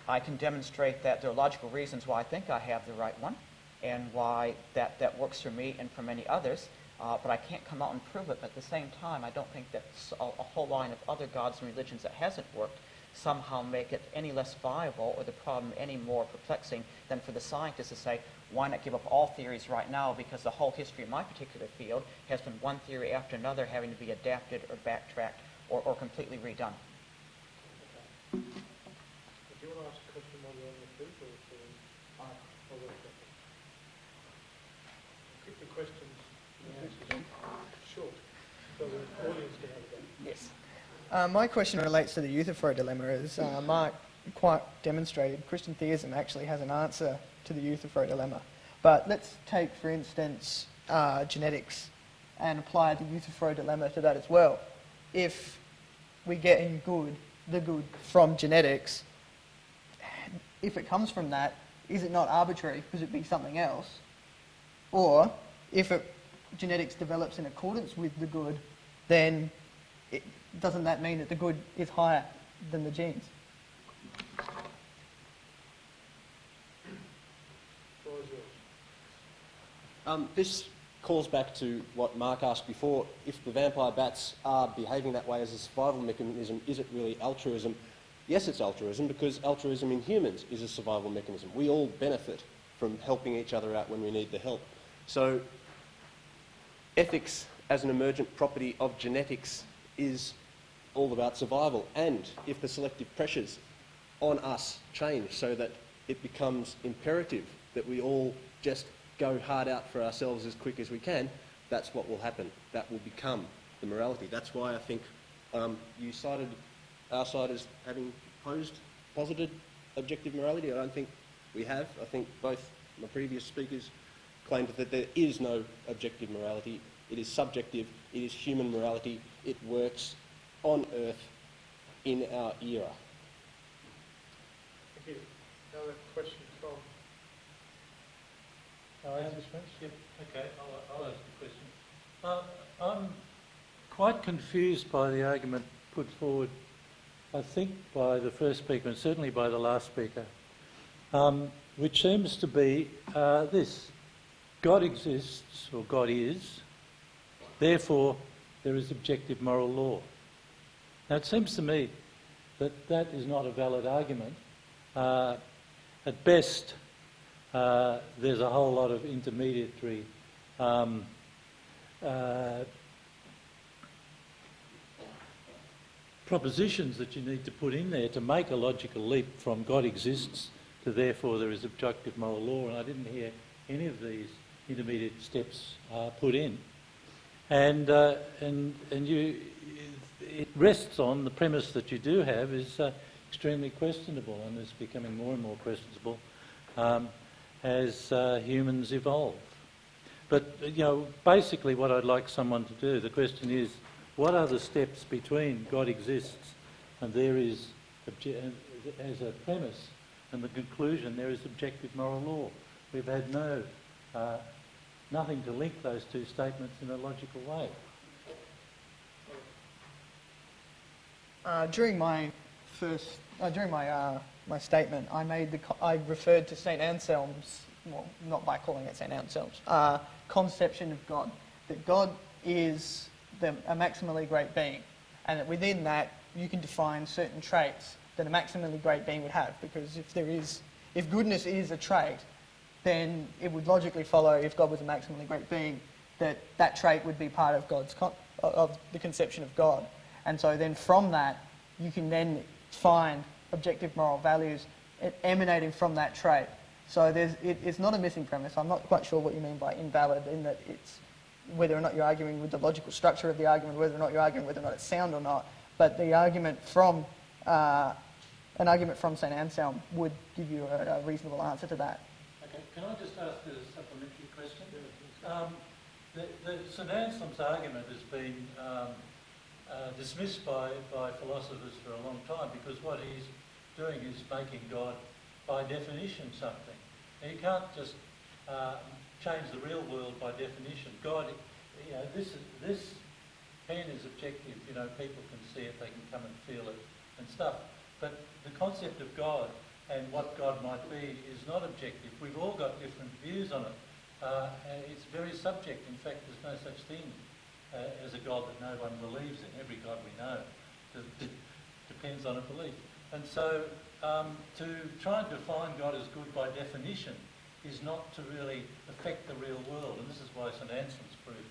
I can demonstrate that there are logical reasons why I think I have the right one and why that works for me and for many others. But I can't come out and prove it. But at the same time, I don't think that a whole line of other gods and religions that hasn't worked somehow make it any less viable or the problem any more perplexing than for the scientists to say, why not give up all theories right now, because the whole history of my particular field has been one theory after another having to be adapted or backtracked or completely redone. Do you want to ask a question while you're on the feet, or keep the questions and the answers short, so the audience can have a go? Yes. My question relates to the Euthyphro dilemma. As Mark quite demonstrated, Christian theism actually has an answer to the Euthyphro dilemma. But let's take, for instance, genetics and apply the Euthyphro dilemma to that as well. If we get in the good from genetics, if it comes from that, is it not arbitrary? Could it be something else? Or if genetics develops in accordance with the good, then doesn't that mean that the good is higher than the genes? This calls back to what Mark asked before. If the vampire bats are behaving that way as a survival mechanism, is it really altruism? Yes, it's altruism, because altruism in humans is a survival mechanism. We all benefit from helping each other out when we need the help. So ethics as an emergent property of genetics is all about survival. And if the selective pressures on us change so that it becomes imperative that we all just go hard out for ourselves as quick as we can, that's what will happen. That will become the morality. That's why I think you cited our side as having posited objective morality. I don't think we have. I think both my previous speakers claimed that there is no objective morality. It is subjective. It is human morality. It works on Earth in our era. Thank you. Another question from... Yep. Okay, I'll ask the question. I'm quite confused by the argument put forward, I think, by the first speaker and certainly by the last speaker, which seems to be this. God exists, or God is, therefore there is objective moral law. Now it seems to me that that is not a valid argument. At best, there's a whole lot of intermediary propositions that you need to put in there to make a logical leap from God exists to therefore there is objective moral law, and I didn't hear any of these intermediate steps put in. And it rests on the premise that you do have is extremely questionable and is becoming more and more questionable as humans evolve. But, basically what I'd like someone to do, the question is, what are the steps between God exists and there is, as a premise, and the conclusion, there is objective moral law? We've had nothing to link those two statements in a logical way. During my statement, I referred to St. Anselm's, well, not by calling it St. Anselm's, conception of God, that God is a maximally great being, and that within that you can define certain traits that a maximally great being would have, because if goodness is a trait, then it would logically follow, if God was a maximally great being, that that trait would be part of of the conception of God. And so then from that, you can then find objective moral values emanating from that trait. So it's not a missing premise. I'm not quite sure what you mean by invalid, in that it's whether or not you're arguing with the logical structure of the argument, whether or not you're arguing whether or not it's sound or not. But the argument from an argument from St. Anselm would give you a reasonable answer to that. Okay, can I just ask a supplementary question? St. Anselm's argument has been dismissed by philosophers for a long time, because what he's doing is making God, by definition, something. And you can't just change the real world by definition. God, this pen is objective. People can see it, they can come and feel it and stuff. But the concept of God and what God might be is not objective. We've all got different views on it. And it's very subject. In fact, there's no such thing as a God that no one believes in. Every God we know depends on a belief. And so to try and define God as good by definition is not to really affect the real world. And this is why St. Anselm's proof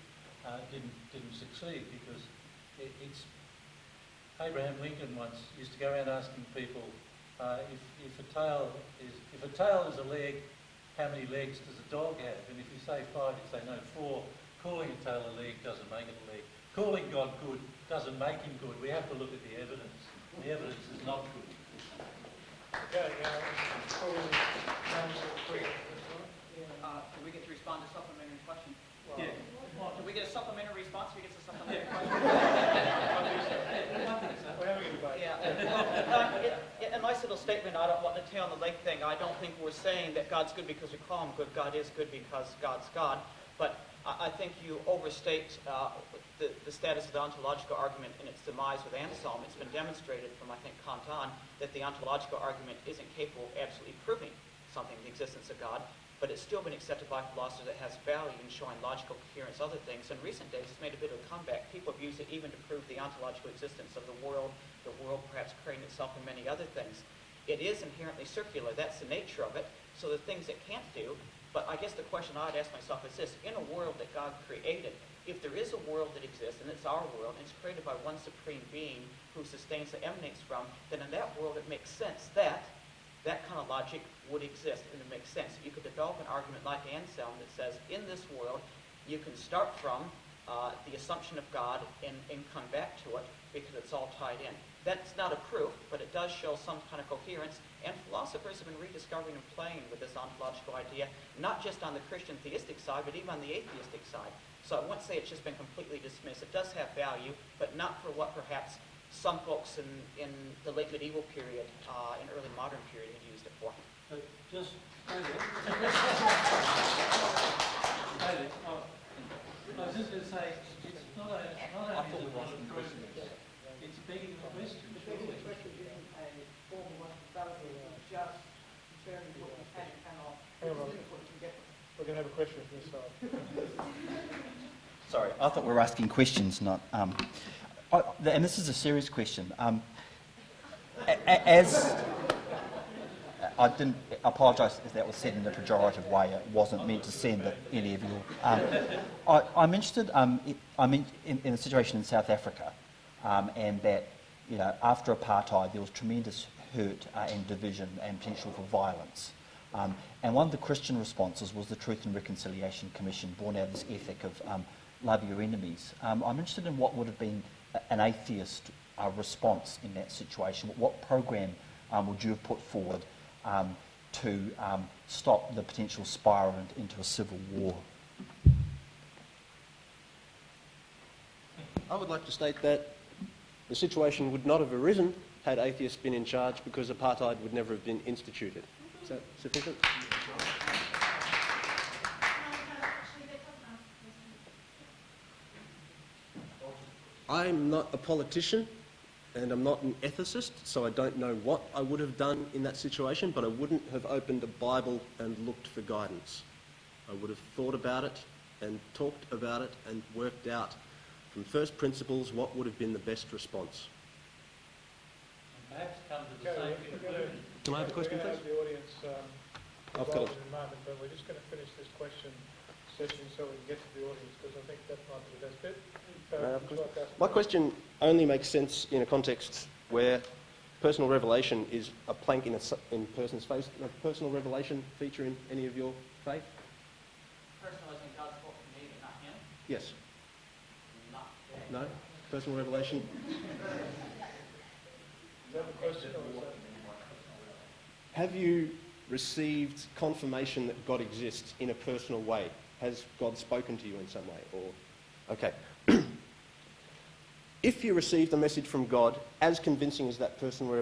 didn't succeed, because it's... Abraham Lincoln once used to go around asking people, if a tail is a leg, how many legs does a dog have? And if you say 5, you say no, 4. Calling a tail a leg doesn't make it a leg. Calling God good doesn't make him good. We have to look at the evidence. The evidence is not good. Okay, Do we get to respond to supplementary question? Yeah. Do we get a supplementary response? We get a supplementary question? we're having a debate. A nice little statement. I don't want the tail on the leg thing. I don't think we're saying that God's good because we call him good. God is good because God's God. But I think you overstate the status of the ontological argument in its demise with Anselm. It's been demonstrated from, I think, Kant on, that the ontological argument isn't capable of absolutely proving something, the existence of God, but it's still been accepted by philosophers that has value in showing logical coherence, other things. In recent days, it's made a bit of a comeback. People have used it even to prove the ontological existence of the world perhaps creating itself and many other things. It is inherently circular. That's the nature of it. So the things it can't do. But I guess the question I'd ask myself is this: in a world that God created, if there is a world that exists, and it's our world, and it's created by one supreme being who sustains and emanates from, then in that world it makes sense that that kind of logic would exist, and it makes sense. You could develop an argument like Anselm that says, in this world, you can start from the assumption of God and come back to it because it's all tied in. That's not a proof, but it does show some kind of coherence, and philosophers have been rediscovering and playing with this ontological idea, not just on the Christian theistic side, but even on the atheistic side. So I wouldn't say it's just been completely dismissed. It does have value, but not for what perhaps some folks in the late medieval period and early modern period had used it for. But just stay there. I was just going to say, it's not only is it not a proof, it's begging the question. Begging the question isn't a formal one, just determining what you can and cannot, what you can get. We're going to have a question from this side. Sorry, I thought we were asking questions, not... and this is a serious question. As I didn't apologise if that was said in a pejorative way. It wasn't meant to send at any of you. I'm interested. In the situation in South Africa, and that after apartheid there was tremendous hurt and division and potential for violence. And one of the Christian responses was the Truth and Reconciliation Commission, born out of this ethic of love your enemies. I'm interested in what would have been an atheist response in that situation. What program would you have put forward to stop the potential spiral into a civil war? I would like to state that the situation would not have arisen had atheists been in charge, because apartheid would never have been instituted. Is that sufficient? I'm not a politician and I'm not an ethicist, so I don't know what I would have done in that situation, but I wouldn't have opened a Bible and looked for guidance. I would have thought about it and talked about it and worked out from first principles what would have been the best response. And perhaps come to the same conclusion. Can I have a question, please? The audience I've got involved in a moment, but we're just going to finish this question session so we can get to the audience, because I think that might be the best bit. So would you like to ask My question only makes sense in a context where personal revelation is a plank in a person's face. Does personal revelation feature in any of your faith? Personalizing God's spoke to me, but not him? Yes. Not yet. No? Personal revelation? Is that the question, or is that... Have you received confirmation that God exists in a personal way? Has God spoken to you in some way? Or okay. If you received a message from God as convincing as that personal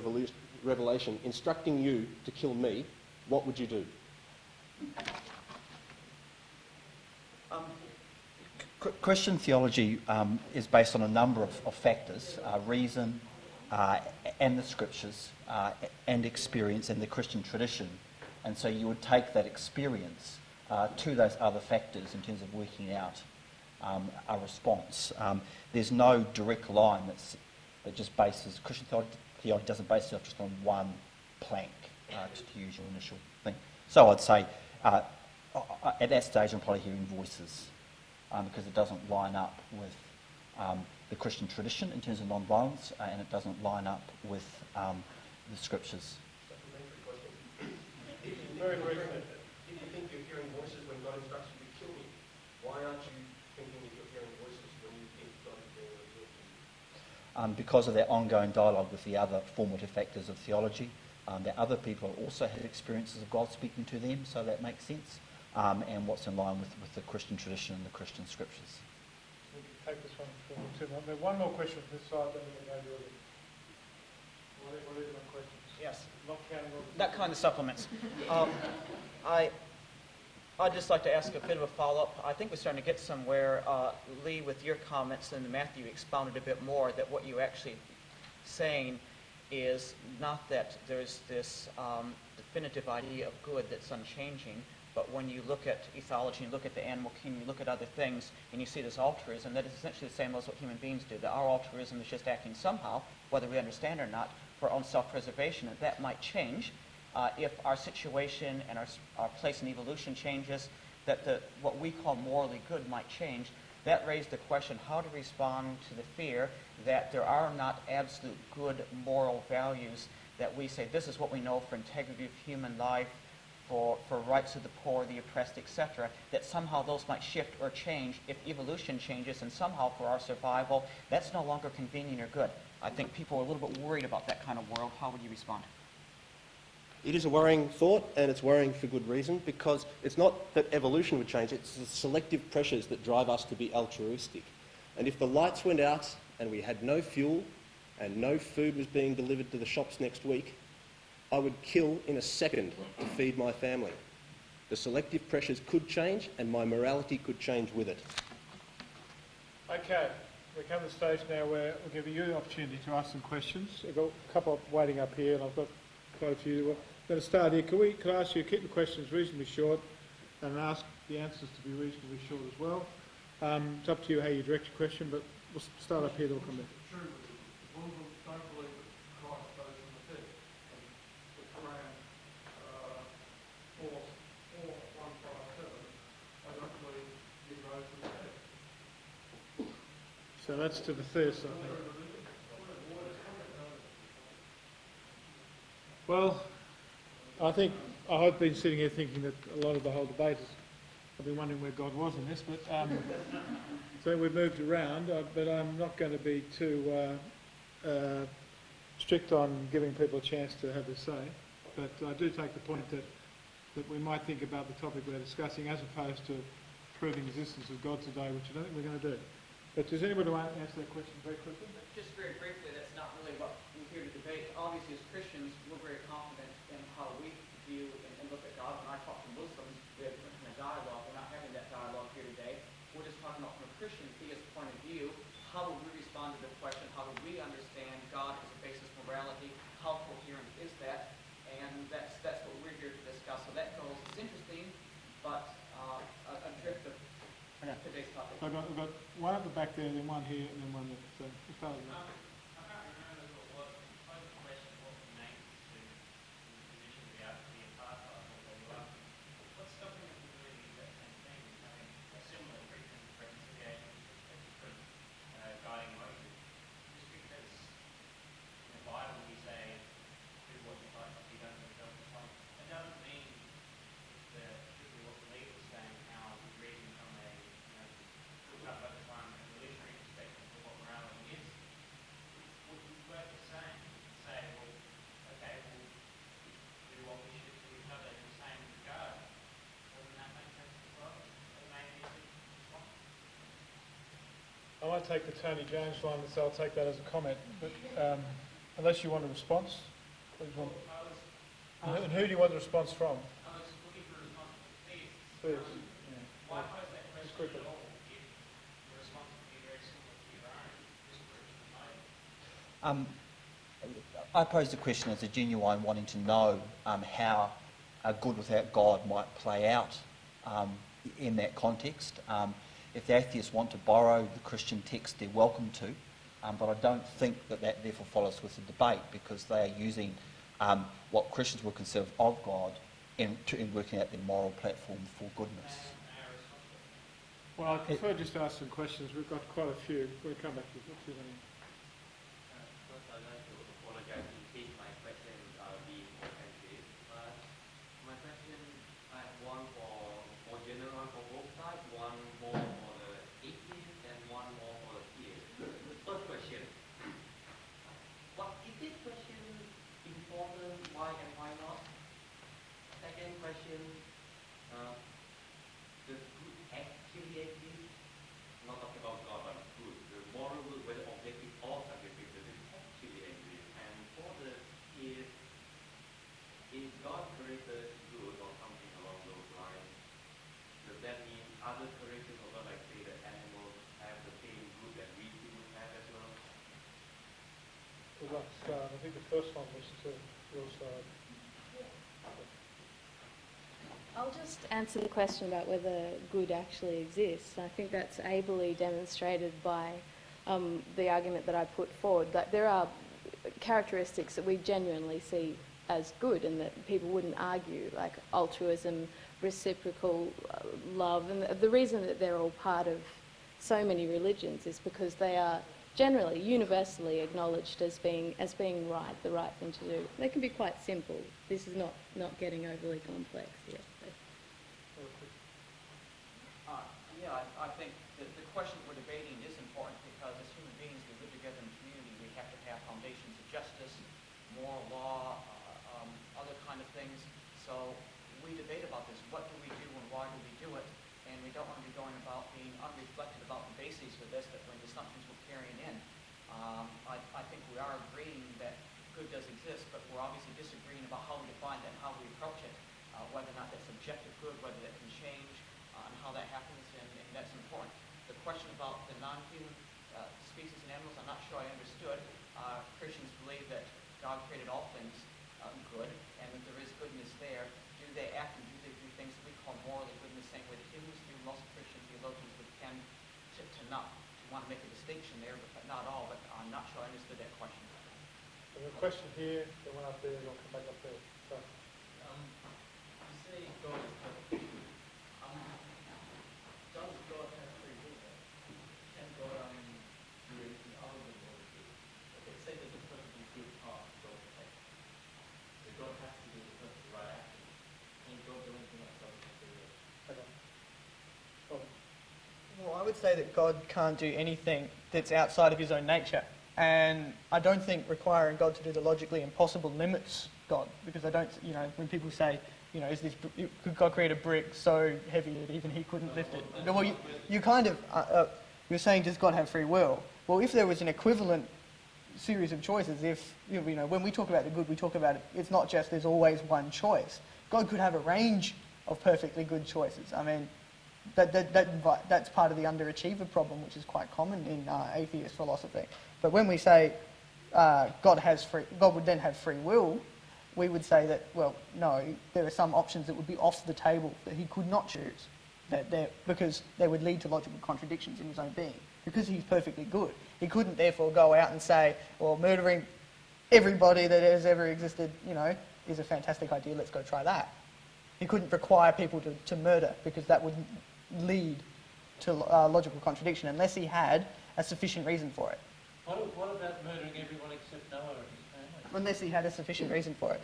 revelation instructing you to kill me, what would you do? Christian theology is based on a number of factors, reason and the scriptures and experience and the Christian tradition. And so you would take that experience to those other factors in terms of working out a response. There's no direct line that just bases, Christian theology doesn't base itself just on one plank, to use your initial thing. So I'd say at that stage I'm probably hearing voices because it doesn't line up with the Christian tradition in terms of non-violence and it doesn't line up with the scriptures. Very briefly. If you think you're hearing voices when God instructs you to kill me, why aren't you thinking that you're hearing voices when you think God is being revealed to you? Because of that ongoing dialogue with the other formative factors of theology, that other people also have experiences of God speaking to them, so that makes sense, and what's in line with the Christian tradition and the Christian scriptures. We can take this one for 2 minutes. One more question from this side, then we can go to the audience. What are your questions? Yes. Not counting all That kind of supplements. I'd just like to ask a bit of a follow-up. I think we're starting to get somewhere. Lee, with your comments, and Matthew expounded a bit more that what you're actually saying is not that there's this definitive idea of good that's unchanging, but when you look at ethology, you look at the animal kingdom, you look at other things, and you see this altruism, that is essentially the same as what human beings do, that our altruism is just acting somehow, whether we understand it or not, for our own self-preservation, and that might change if our situation and our place in evolution changes, that what we call morally good might change. That raised the question how to respond to the fear that there are not absolute good moral values that we say this is what we know for integrity of human life, for rights of the poor, the oppressed, etc., that somehow those might shift or change if evolution changes, and somehow for our survival, that's no longer convenient or good. I think people are a little bit worried about that kind of world. How would you respond? It is a worrying thought, and it's worrying for good reason, because it's not that evolution would change, it's the selective pressures that drive us to be altruistic. And if the lights went out and we had no fuel and no food was being delivered to the shops next week, I would kill in a second to feed my family. The selective pressures could change, and my morality could change with it. Okay, we come to the stage now where we'll give you the opportunity to ask some questions. I've got a couple waiting up here, and I've got quite a few. We're going to start here. Could I ask you to keep the questions reasonably short and ask the answers to be reasonably short as well? It's up to you how you direct your question, but we'll start up here, then we'll come back. True, but one of them don't believe that Christ rose from the dead. The Quran 4157, I don't believe he rose from the dead. So that's to the theists, I think. Well, I think I've been sitting here thinking that a lot of the whole debate is, I've been wondering where God was in this, but so we've moved around, but I'm not going to be too strict on giving people a chance to have their say. But I do take the point that we might think about the topic we're discussing as opposed to proving the existence of God today, which I don't think we're going to do. But does anybody want to answer that question very quickly? Just very briefly, that's not really what we're here to debate. Obviously, as Christians, we're very confident in how we view and look at God. When I talk to Muslims, we have a dialogue. We're not having that dialogue here today. We're just talking about from a Christian theist point of view, how would we respond to the question, how do we understand God as a basis of morality? How coherent is that? And that's what we're here to discuss. So that goes, it's interesting, but a drift of today's topic. So I've got one at the back there, then one here, and then one there. So we'll start with that. I can't remember what the question was related to the position about the apartheid, or you asking might take the Tony Jones one, so I'll take that as a comment. But unless you want a response, please. And who do you want the response from? I was looking for a response from theists. Please. Why pose that question at all if the response would be very similar to your own, just for it to be made? I posed the question as a genuine wanting to know how a good without God might play out in that context. If the atheists want to borrow the Christian text, they're welcome to, but I don't think that therefore follows with the debate, because they are using what Christians would consider of God in working out their moral platform for goodness. Well, I prefer just to ask some questions. We've got quite a few. We'll come back to you. First, I'd like to apologize in case my questions are being offensive. But my question, I have one for general for both sides, one more for the atheists, and one more for the theists. The first question: what is this question important? Why and why not? Second question: does good actually exist? I'm not talking about God, but good. The moral good, whether objective or subjective, does it actually exist? And for the is God created good or something along those lines? Does that mean other creations of God, like say the animals, have the same good that we humans have as well? Good luck. I think the first one was to your side. I'll just answer the question about whether good actually exists. I think that's ably demonstrated by the argument that I put forward, that there are characteristics that we genuinely see as good and that people wouldn't argue, like altruism, reciprocal love. And the reason that they're all part of so many religions is because they are generally, universally acknowledged as being right, the right thing to do. They can be quite simple. This is not getting overly complex yet. I think the question we're debating is important because as human beings we live together in community. We have to have foundations of justice, moral law, other kind of things. So we debate about this. What do we do and why do we do it? And we don't want to be going about being unreflected about the bases for this, that when the assumptions we're carrying in. I think we are agreeing that good does exist, but we're obviously disagreeing about how we define it and how we approach it, whether or not that's subjective good, whether that can change, and how that happens, and that's important. The question about the non-human species and animals, I'm not sure I understood. Christians believe that God created all things good, and that there is goodness there. Do they act and do they do things that we call morally good in the same way that humans do? Most Christian theologians would tend to not want to make a distinction there, but not all. But I'm not sure I understood that question. There's a question here, the one up there, and I'll come back up there. So. You say God is perfect. Does God have free will? Can God do anything other than what it is? Okay, say there's a perfectly good path God can take. So God has to do the perfectly right action. Can God do anything outside of free will? Okay. Well, Well, I would say that God can't do anything that's outside of his own nature. And I don't think requiring God to do the logically impossible limits God, because I don't, when people say, could God create a brick so heavy that even he couldn't lift it? Well, you kind of, you're saying, does God have free will? Well, if there was an equivalent series of choices, when we talk about the good, we talk about it, it's not just there's always one choice. God could have a range of perfectly good choices. I mean, that's part of the underachiever problem, which is quite common in atheist philosophy. But when we say God would then have free will, we would say that, well, no, there are some options that would be off the table that he could not choose, because they would lead to logical contradictions in his own being. Because he's perfectly good, he couldn't therefore go out and say, well, murdering everybody that has ever existed, is a fantastic idea, let's go try that. He couldn't require people to murder, because that would lead to logical contradiction, unless he had a sufficient reason for it. What about murdering everyone except Noah and his family? Unless he had a sufficient reason for it.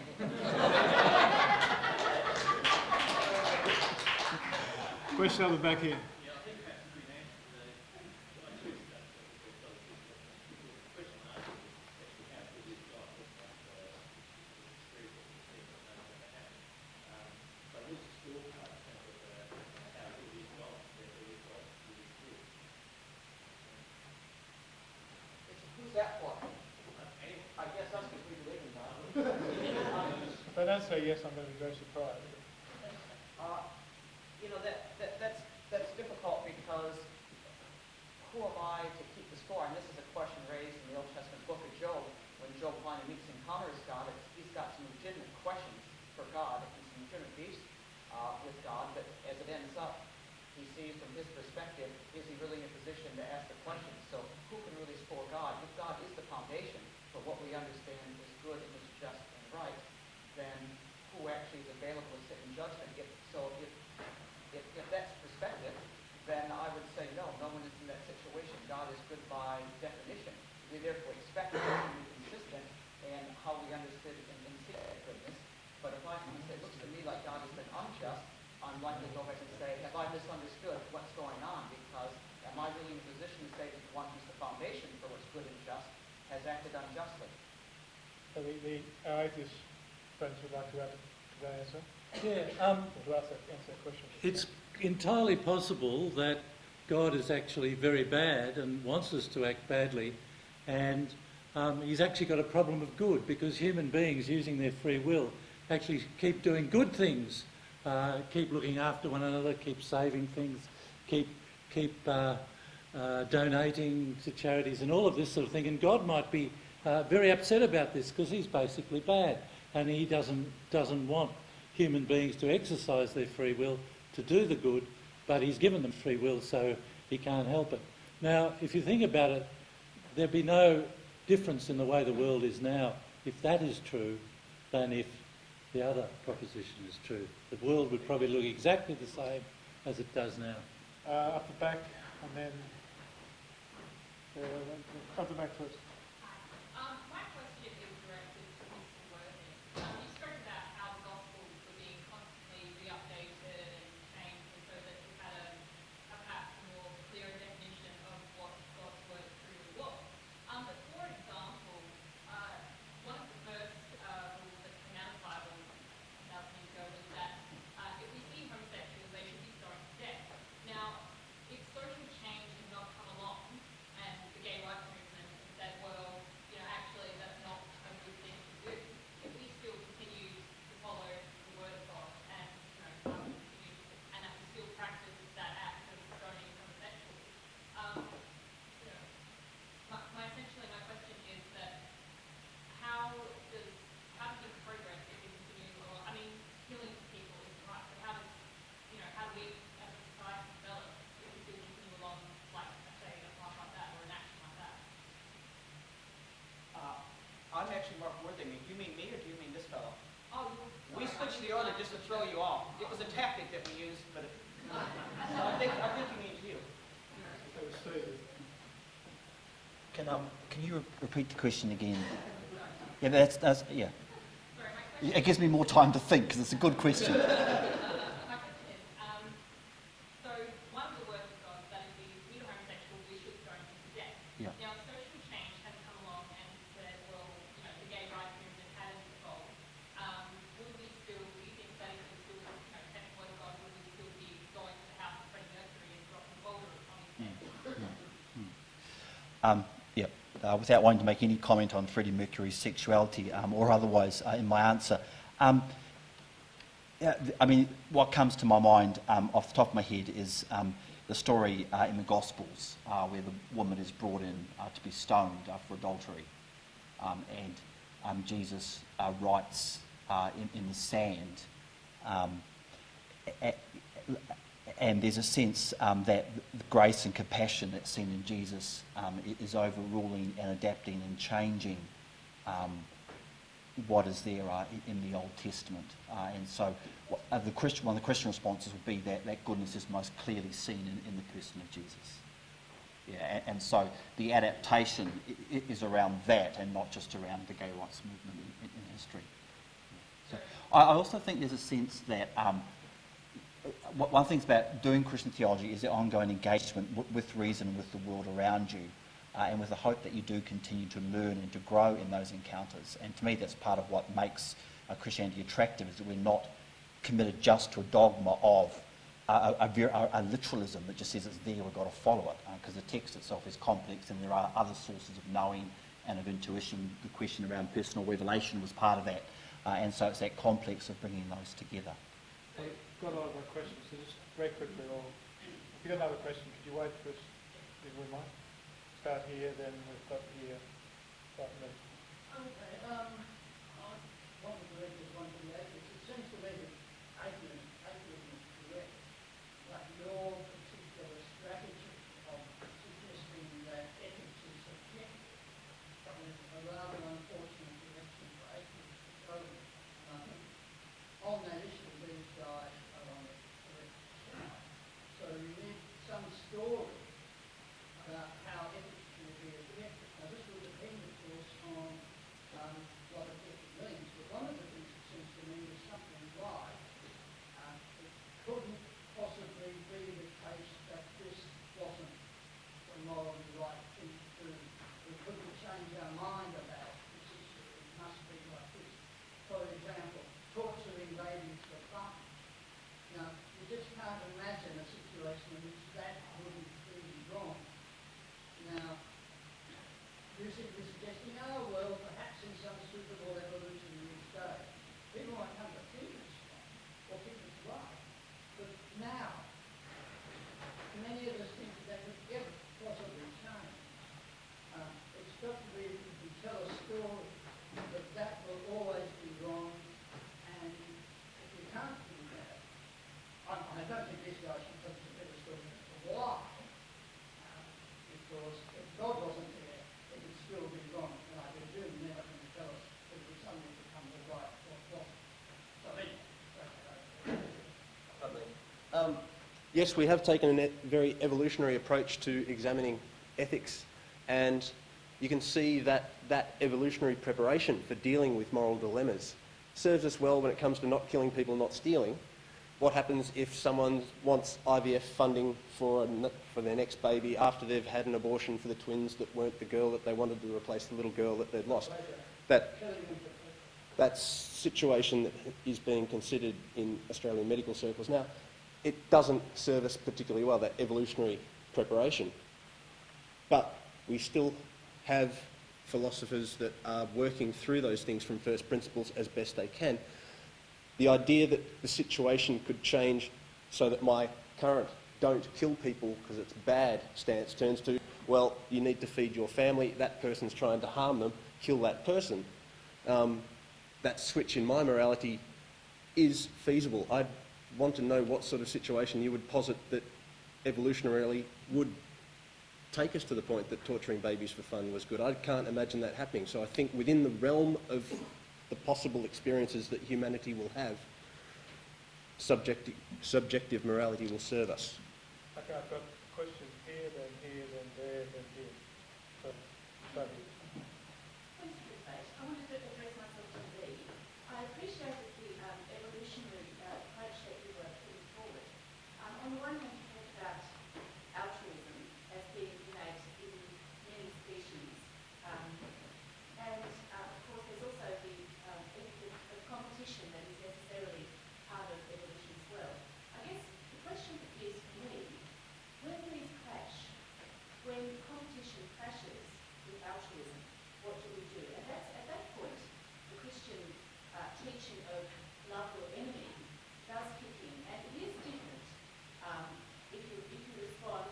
question on the back here. If they don't say yes, I'm going to be very surprised. That's difficult because who am I to keep the score? And this is a question raised in the Old Testament book of Job. When Job finally meets and encounters God, he's got some legitimate questions for God and some legitimate beefs with God, but as it ends up, he sees from his perspective, is he really in a position to ask the question? So who can really score God? If God is the foundation for what we understand is good and is just and right, then who actually is available to sit in judgment? If that's perspective, then I would say no one is in that situation. God is good by definition. We therefore expect it to be consistent in how we understood and see that goodness. But if I say it looks to me like God has been unjust, I'm likely to go back and say, have I misunderstood what's going on? Because am I really in a position to say that the one who's the foundation for what's good and just has acted unjustly? So our atheist friends would like to add to that answer? Yeah, To answer that question. it's entirely possible that God is actually very bad and wants us to act badly, and he's actually got a problem of good, because human beings, using their free will, actually keep doing good things, keep looking after one another, keep saving things, keep donating to charities and all of this sort of thing. And God might be very upset about this because he's basically bad, and he doesn't want human beings to exercise their free will to do the good, but he's given them free will, so he can't help it. Now, if you think about it, there'd be no difference in the way the world is now if that is true than if the other proposition is true. The world would probably look exactly the same as it does now. Up the back, and then up the back first. My question is directed to Mr. Worthing. You spoke about how the Gospels were being constantly re-updated and changed so that you had a perhaps more clear definition of what God's word truly was. But for example, one of the first rules that came out of the Bible 1,000 years ago was that if we see homosexuals, they should be stoned to death. Now, if social change had not come along and the gay rights movement said, well, actually that's not a good thing to do, if we still continue to follow the word of God and that we still practice that act of stoning homosexuals, my question is that how does it progress if we continue along? I mean, killing people is right, but how do we as a society develop if we still continue along like say a path like that or an action like that? I'm actually Mark Worthing. Do you mean me or do you mean this fellow? Oh, we switched the order just to throw you off. It was a tactic that we used, but I think he means you. Can you repeat the question again? Yeah, that's yeah. It gives me more time to think because it's a good question. My question is, so one of the words of God that if we meet a homosexual, we should stone him to death. Yeah. Now, social change has come along and said, well, the gay rights movement has evolved. Would we still, do you think that if we still, kept the word of God, would we still be going to the house of Freddie Mercury and dropping boulder on his head? Without wanting to make any comment on Freddie Mercury's sexuality or otherwise in my answer, what comes to my mind off the top of my head is the story in the Gospels where the woman is brought in to be stoned for adultery, and Jesus writes in the sand, and there's a sense that the grace and compassion that's seen in Jesus is overruling and adapting and changing what is there in the Old Testament. And so one of the Christian responses would be that goodness is most clearly seen in the person of Jesus. Yeah, and so the adaptation is around that and not just around the gay rights movement in history. So I also think there's a sense that one thing about doing Christian theology is the ongoing engagement with reason, with the world around you, and with the hope that you do continue to learn and to grow in those encounters. And to me, that's part of what makes Christianity attractive, is that we're not committed just to a dogma of a literalism that just says it's there, we've got to follow it, because the text itself is complex and there are other sources of knowing and of intuition. The question around personal revelation was part of that. and so it's that complex of bringing those together. We've got a lot of questions, so just very quickly, or if you've got another question, could you wait for us, if we might? Start here, then we've got here, right in the middle. Okay, one of the directors, one of the atheists. It seems to me that atheism is correct, but your particular strategy of suggesting that ethics is subjective is a rather unfortunate direction for atheists to go in. And I think on that issue, these guys are on the correct side. So you need some story about how ethics will be objective. Now this will depend, of course, on what objective means. But one of the things it seems to me is something like it couldn't possibly be the case that this wasn't the morally right thing to do. We couldn't change our mind about this issue. It must be like this. For example, torturing babies for fun. Now, you just can't imagine a situation in which that wouldn't be wrong. Now, you seem to be suggesting, oh, well, perhaps in some suitable evolutionary stage, people might come to think it's wrong, or think it's right. But now, many of us think that would ever possibly change. It's got to be, if you tell a story, that will always be wrong, and if you can't do that, I don't think this guy should tell us a better story as to why. Because if God wasn't there, it would still be wrong. And I presume never going to tell us that it would suddenly become the right or wrong. So yes, we have taken a very evolutionary approach to examining ethics, and you can see that that evolutionary preparation for dealing with moral dilemmas serves us well when it comes to not killing people, not stealing. What happens if someone wants IVF funding for their next baby after they've had an abortion for the twins that weren't the girl that they wanted to replace the little girl that they'd lost? That's situation that is being considered in Australian medical circles. Now, it doesn't serve us particularly well, that evolutionary preparation. But we still have philosophers that are working through those things from first principles as best they can. The idea that the situation could change so that my current don't kill people because it's bad stance turns to, well, you need to feed your family, that person's trying to harm them, kill that person. That switch in my morality is feasible. I'd want to know what sort of situation you would posit that evolutionarily would take us to the point that torturing babies for fun was good. I can't imagine that happening. So I think within the realm of the possible experiences that humanity will have, subjective morality will serve us. Okay, I've got questions here, then there, then here. So, start here. Thanks for the debate. I wanted to address myself to Lee. I appreciated the evolutionary approach that you were putting forward. On the one hand, you talked about altruism as being innate in many species. And of course, there's also the competition that is necessarily part of evolution as well. I guess the question is for me, when these clash, when competition clashes with altruism, what do we do? And that's, at that point, the Christian teaching of love your enemy does kick in. And it is different if you respond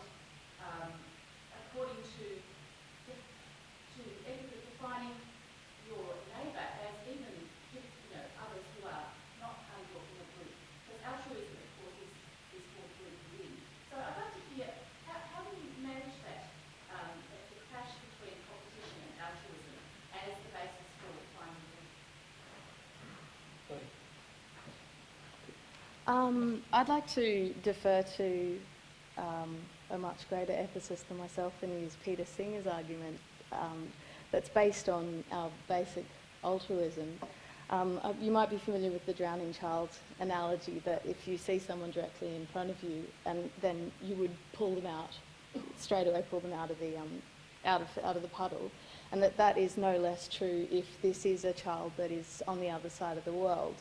according to defining your neighbour as even others who are not part of your group. Because altruism, of course, is for group win. So I'd like to hear, how do you manage that, the clash between competition and altruism as the basis for defining group? I'd like to defer to a much greater ethicist than myself and use Peter Singer's argument that's based on our basic altruism. You might be familiar with the drowning child analogy, that if you see someone directly in front of you, and then you would pull them out, straight away pull them out of the out of the puddle, and that is no less true if this is a child that is on the other side of the world.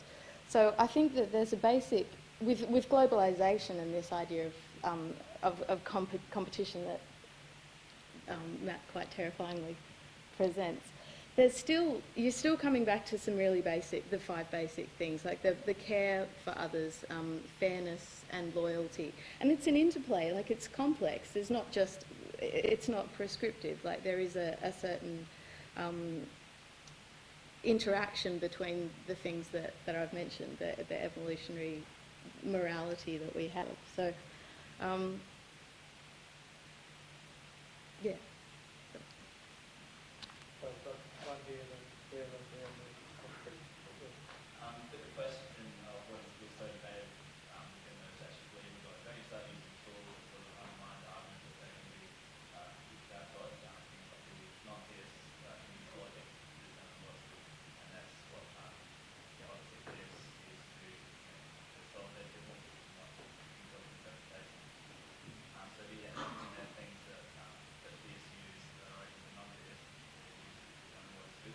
So I think that there's a basic, with globalisation and this idea of competition that Matt quite terrifyingly presents, you're still coming back to some really basic, the 5 basic things, like the care for others, fairness and loyalty. And it's an interplay, like it's complex. There's not just, it's not prescriptive. Like there is a certain interaction between the things that I've mentioned, the evolutionary morality that we have. So, yeah. The question of what is this so debated in those actually believing God, don't you start using tools to sort of undermine the argument that they can be about God, things like the non-theist theologians, and that's what obviously theists is to solve their different interpretation. So yeah, using the things that theists use that are open to non-theists, what is good.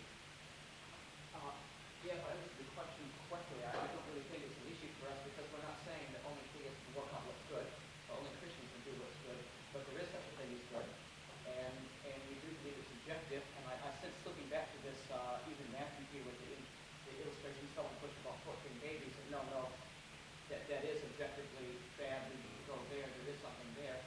Yeah, if I answer the question correctly, I don't really think it's an issue for us because we're not saying that only theists can work out what's good, or only Christians can do what's good, but there is such a thing as good. And we do believe it's objective, and I since looking back to this, even Matthew here with the illustration someone pushed about 14 babies, and no, that is objectively bad, we need to go there is something there.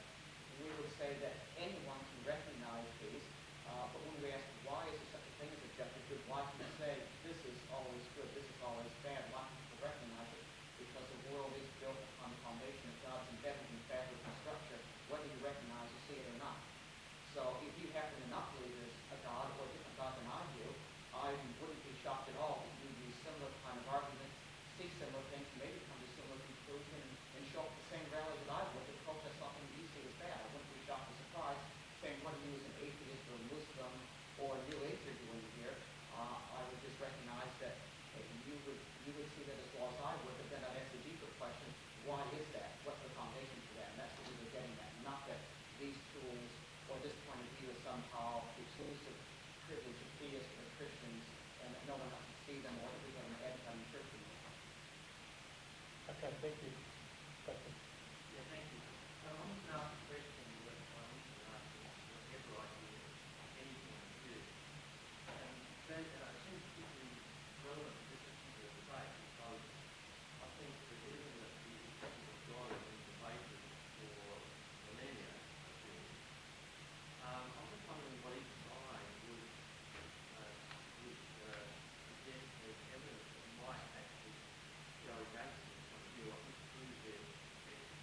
We would say that anyone can recognize these, but when we ask why is there such a thing as objective good, why can we say this is always good, this is always bad, why can people recognize it? Because the world is built upon the foundation of God's embedded in fabric and structure, whether you recognize or see it or not. So if you happen to not believe there's a God or a different God than I do, I wouldn't be shocked at all if you use similar kind of arguments, see similar things, maybe come to similar conclusion, and show up at the same rally that I would to protest something that you see as bad. I wouldn't be shocked or surprised, saying whether you as an atheist or a Muslim or a New Age are doing here. I would just recognize that you would see that as well as I would, but then I'd ask the deeper question, why is that? What's the foundation for that? And that's what we were getting at. Not that these tools or this point of view is somehow the exclusive privilege of theists or Christians and that no one else can see them or that we have an edge on the church anymore. Okay, thank you. Yeah, thank you. I want to ask a question that I want to ask whatever I hear, any point of view. And that seems particularly relevant to this particular debate because I think that given that the existence of God has been debated for millennia, I'm just wondering what each side would suggest as evidence that might actually go against this point of view or disprove their perspective.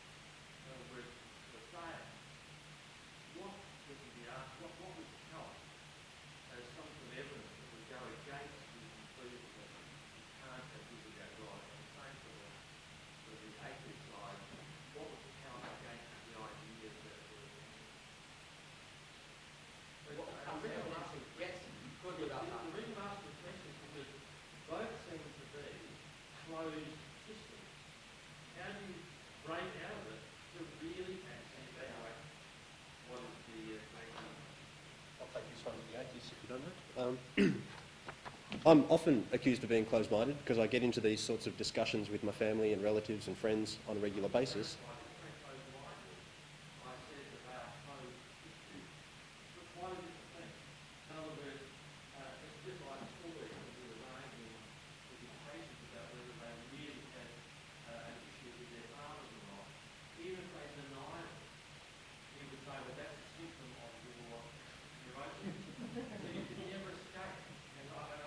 In other words, for sale, what would be asked, what would tell us as some sort of evidence that would go against the conclusion that you can't have good without God, and the same for the atheist side, what would tell us against the idea that I'm really asking, yes, good without God. the reason I'm asking the question is because both seem to be closed systems. How do you break out of it to really actually evaluate what is the I'll take this one with the atheists if you don't know. I'm often accused of being closed-minded because I get into these sorts of discussions with my family and relatives and friends on a regular basis. I said about closed systems. But quite a different thing. In other words, it's just like schools who were arguing with the patients about whether they really had an issue with their fathers or not. Even if they deny it, he would say, well, that's a symptom of your neurosis. So you could never escape. And I was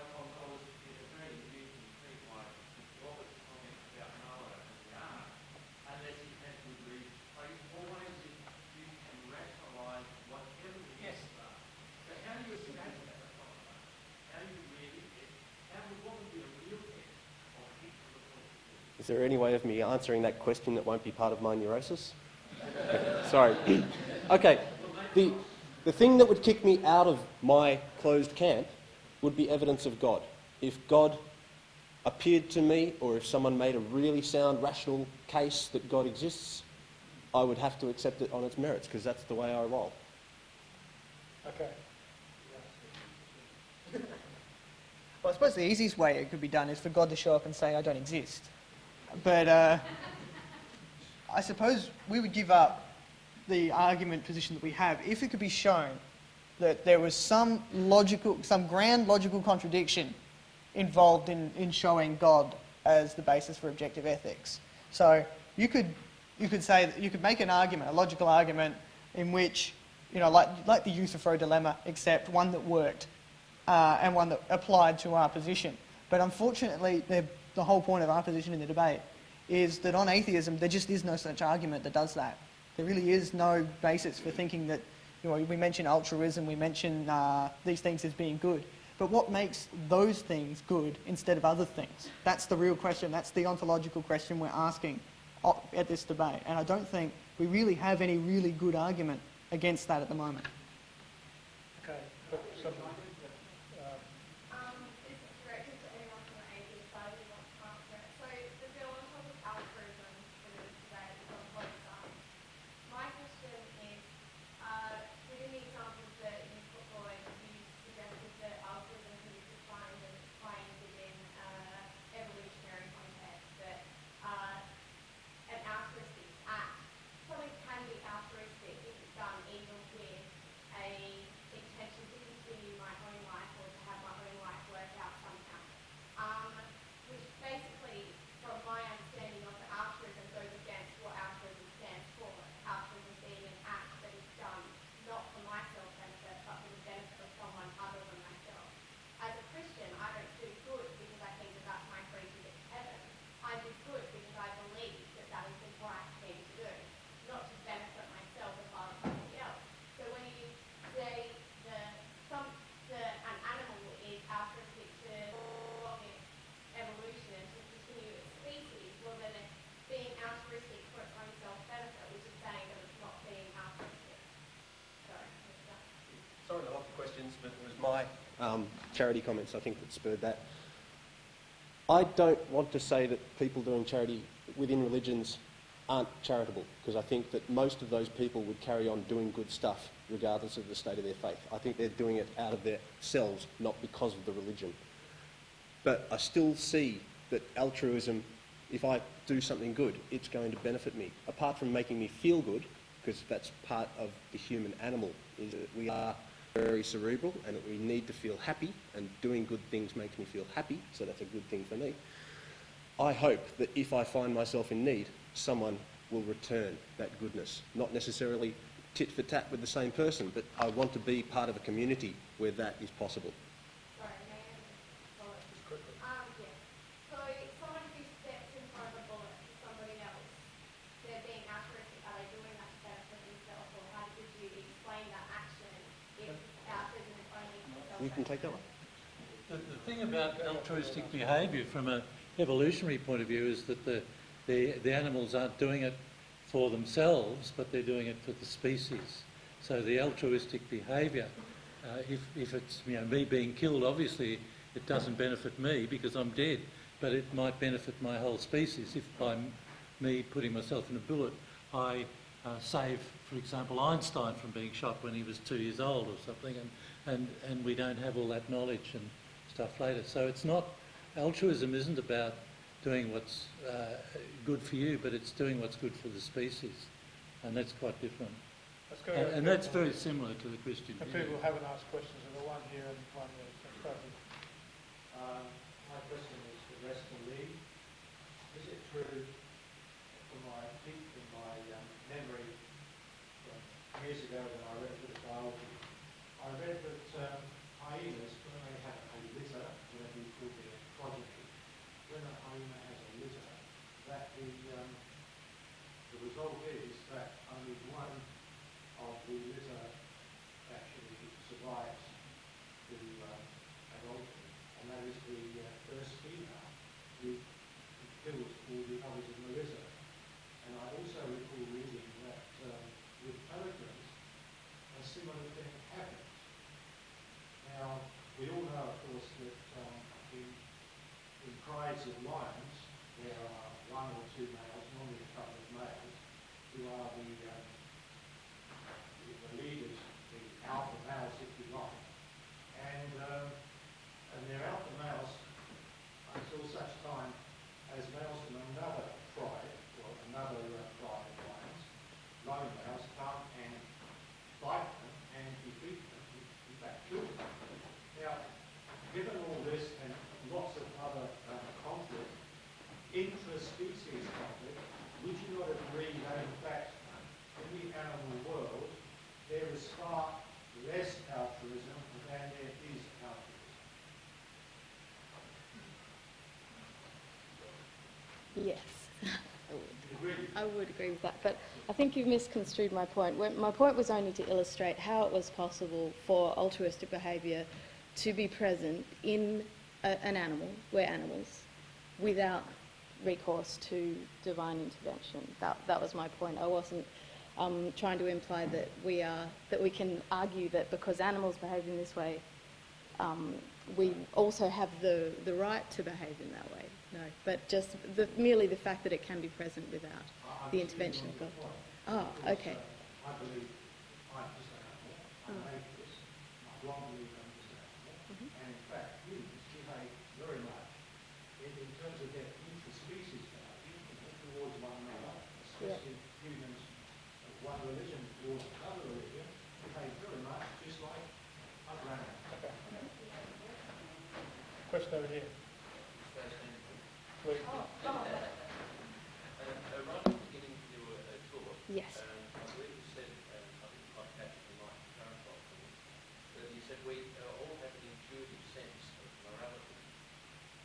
very amused and intrigued by Robert's comment about Noah and the ark, unless he had good reason. But it's always you can rationalise whatever the answers are. So how do you escape that? How do you really get, what would be a real test of each of the points of view? Is there any way of me answering that question that won't be part of my neurosis? Sorry. Okay. The thing that would kick me out of my closed camp would be evidence of God. If God appeared to me or if someone made a really sound, rational case that God exists, I would have to accept it on its merits because that's the way I roll. Okay. Well, I suppose the easiest way it could be done is for God to show up and say, I don't exist. But I suppose we would give up the argument position that we have if it could be shown that there was some grand logical contradiction involved in showing God as the basis for objective ethics. So you could say that you could make an argument, a logical argument, in which, you know, like the Euthyphro dilemma, except one that worked and one that applied to our position. But unfortunately, the whole point of our position in the debate is that on atheism, there just is no such argument that does that. There really is no basis for thinking that, you know, we mention altruism, we mention these things as being good. But what makes those things good instead of other things? That's the real question. That's the ontological question we're asking at this debate. And I don't think we really have any really good argument against that at the moment. Okay. This is directed to anyone from the atheist side who wants to answer it. So the bill on top of altruism for this debate is on both sides. My question is, within the examples that you put forward, you suggested that altruism can be defined as playing within evolutionary context, that an altruistic act, something can be altruistic if it's done even with a intention to continue my own life or to have my own life work out somehow. Which basically, from my understanding of the altruism, goes against what altruism stands for. Altruism being an act that is done not for my self-benefit, but for the benefit of someone other than myself. As a Christian, I don't do good because I think that that's my free ticket to heaven. I do good because I believe that that is the right thing to do, not to benefit myself as well as somebody else. So when you say an animal is altruistic to its evolution and to continue its species, well then it's being altruistic for its own self-benefit, which is saying that it's not being altruistic. Sorry to ask the questions, but it was my charity comments, I think, that spurred that. I don't want to say that people doing charity within religions aren't charitable, because I think that most of those people would carry on doing good stuff regardless of the state of their faith. I think they're doing it out of themselves, not because of the religion. But I still see that altruism, if I do something good, it's going to benefit me. Apart from making me feel good, because that's part of the human animal, is that we are very cerebral and that we need to feel happy, and doing good things makes me feel happy, so that's a good thing for me. I hope that if I find myself in need, someone will return that goodness. Not necessarily tit for tat with the same person, but I want to be part of a community where that is possible. Sorry, may I follow? Just quickly. Yeah. So someone who steps in front of a bullet for somebody else, they're being altruistic, are they doing that to benefit themselves, or how would you explain that action if altruism is only for self-benefit? You can take that one. The thing about altruistic behaviour from an evolutionary point of view is that the animals aren't doing it for themselves, but they're doing it for the species. So the altruistic behaviour, if it's, you know, me being killed, obviously it doesn't benefit me because I'm dead, but it might benefit my whole species if by me putting myself in a bullet I save, for example, Einstein from being shot when he was 2 years old or something, and we don't have all that knowledge and stuff later. So it's not, altruism isn't about doing what's good for you, but it's doing what's good for the species, and that's quite different. Let's go And that's very similar to the Christian And view. people haven't asked questions, and the one here and one there. So, My question is for Reston Lee. Is it true, from my memory from years ago when I read a bit of biology, I read that hyenas, when they have a litter, whatever you call their progeny, when a hyena has a litter, that the result is that only one of the litter actually survives the adultery, and that is the first female who kills all the others in the litter. And I also recall reading that with pelicans, a similar thing happens. Now, we all know, of course, that in prides of lions, there are one or two males, normally a couple of males, who are the leaders, the alpha males, if you like. And they're alpha males until such time as males from another pride, or another pride of lions, lone males, come and fight them and defeat them, Yes, I would agree with that, but I think you've misconstrued my point. My point was only to illustrate how it was possible for altruistic behaviour to be present in an animal, we're animals, without recourse to divine intervention. That was my point. I wasn't trying to imply that we can argue that because animals behave in this way, we also have the right to behave in that way. No, but just merely the fact that it can be present without the intervention of God. Oh, okay. I believe I'm just an animal. I'm an atheist. I don't believe I'm just an animal. And in fact, humans behave very much in terms of their interspecies behaviour towards one another, especially humans of one religion towards another religion, behave very much just like other animals. Okay. Question over here. Please. Right at the beginning of your talk, Yes. I believe you said, I think you might catch it, you might clarify for me, that you said we all have an intuitive sense of morality,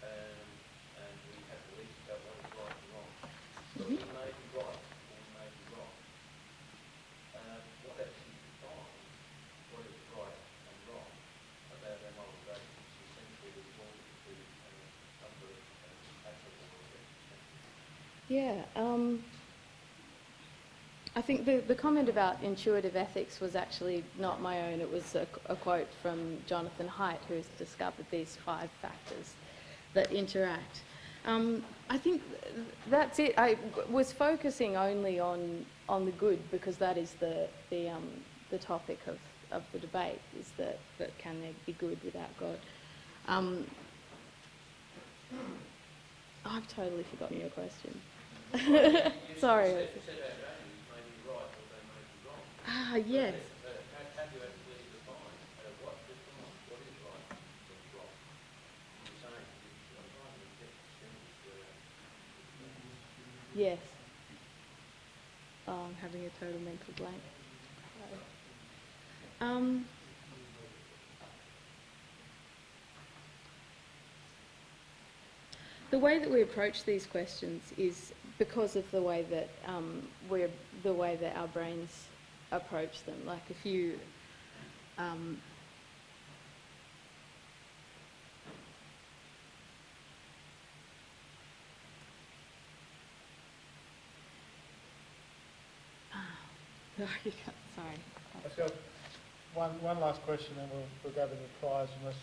and we have beliefs about what is right and wrong. So we may be right or we may be wrong. What actually defines what is right and wrong about our motivations essentially is more to some sort of actual or Yeah, I think the comment about intuitive ethics was actually not my own. It was a quote from Jonathan Haidt, who has discovered these 5 factors that interact. I think that's it. I was focusing only on the good because that is the topic of the debate, is that can there be good without God? I've totally forgotten your question. Sorry. You said our values may be right or they may be wrong. Ah, yes. How do you actually define what is right and wrong? You're saying I'm trying to get Yes. Oh, I'm having a total mental blank. The way that we approach these questions is because of the way that our brains approach them. Like if you sorry. Let's go. One last question, and we'll go to the prize. Unless,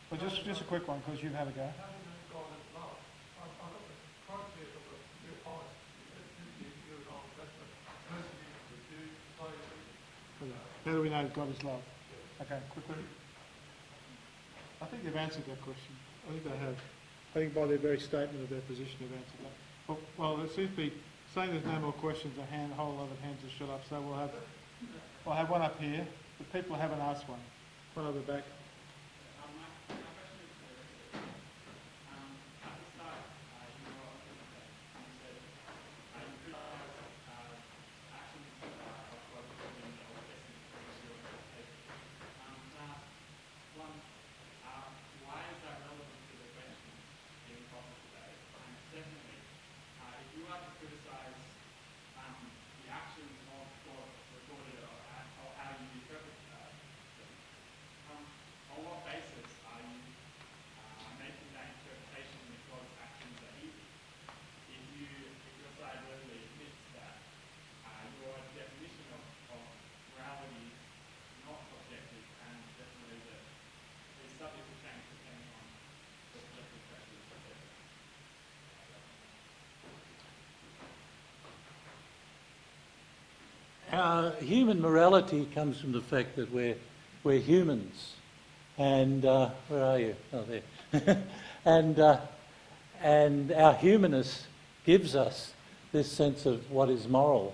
well, just a quick one, because you've had a go. How do you know God is love? I've got the concept of your heart. You're on persecution, slavery. How do we know God is love? Okay, quickly. I think they've answered that question. I think they have. I think by their very statement of their position, they've answered that. Well, it seems to be saying there's no more questions. A whole lot of hands are shut up. So we'll have one up here. The people haven't asked one. One over the back. Our human morality comes from the fact that we're humans, and where are you? Oh, there. and our humanness gives us this sense of what is moral,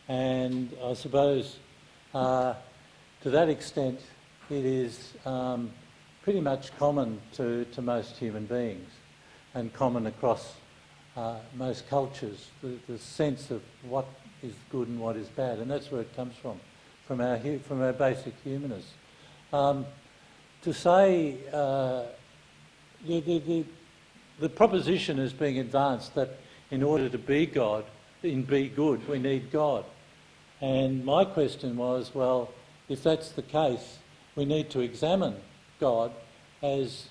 and I suppose to that extent it is pretty much common to most human beings, and common across most cultures. The sense of what is good and what is bad, and that's where it comes from our basic humanness. To say the the proposition is being advanced that in order to be God, be good, we need God. And my question was, well, if that's the case, we need to examine God as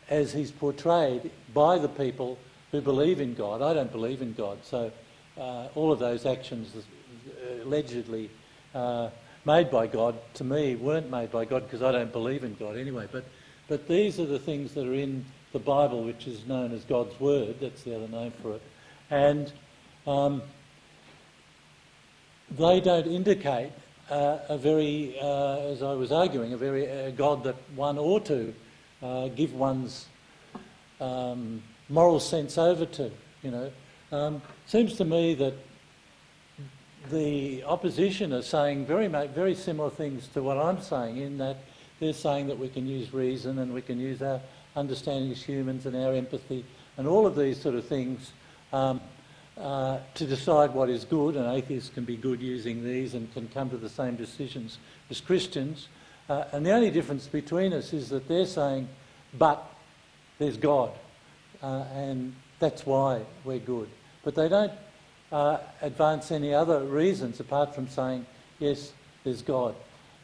he's portrayed by the people who believe in God. I don't believe in God, so all of those actions allegedly made by God, to me, weren't made by God because I don't believe in God anyway. But these are the things that are in the Bible, which is known as God's Word. That's the other name for it. And they don't indicate a very, as I was arguing, a God that one ought to give one's moral sense over to, you know. Seems to me that the opposition are saying very similar things to what I'm saying, in that they're saying that we can use reason and we can use our understanding as humans and our empathy and all of these sort of things to decide what is good, and atheists can be good using these and can come to the same decisions as Christians. And the only difference between us is that they're saying, but there's God, and that's why we're good. But they don't advance any other reasons apart from saying, yes, there's God.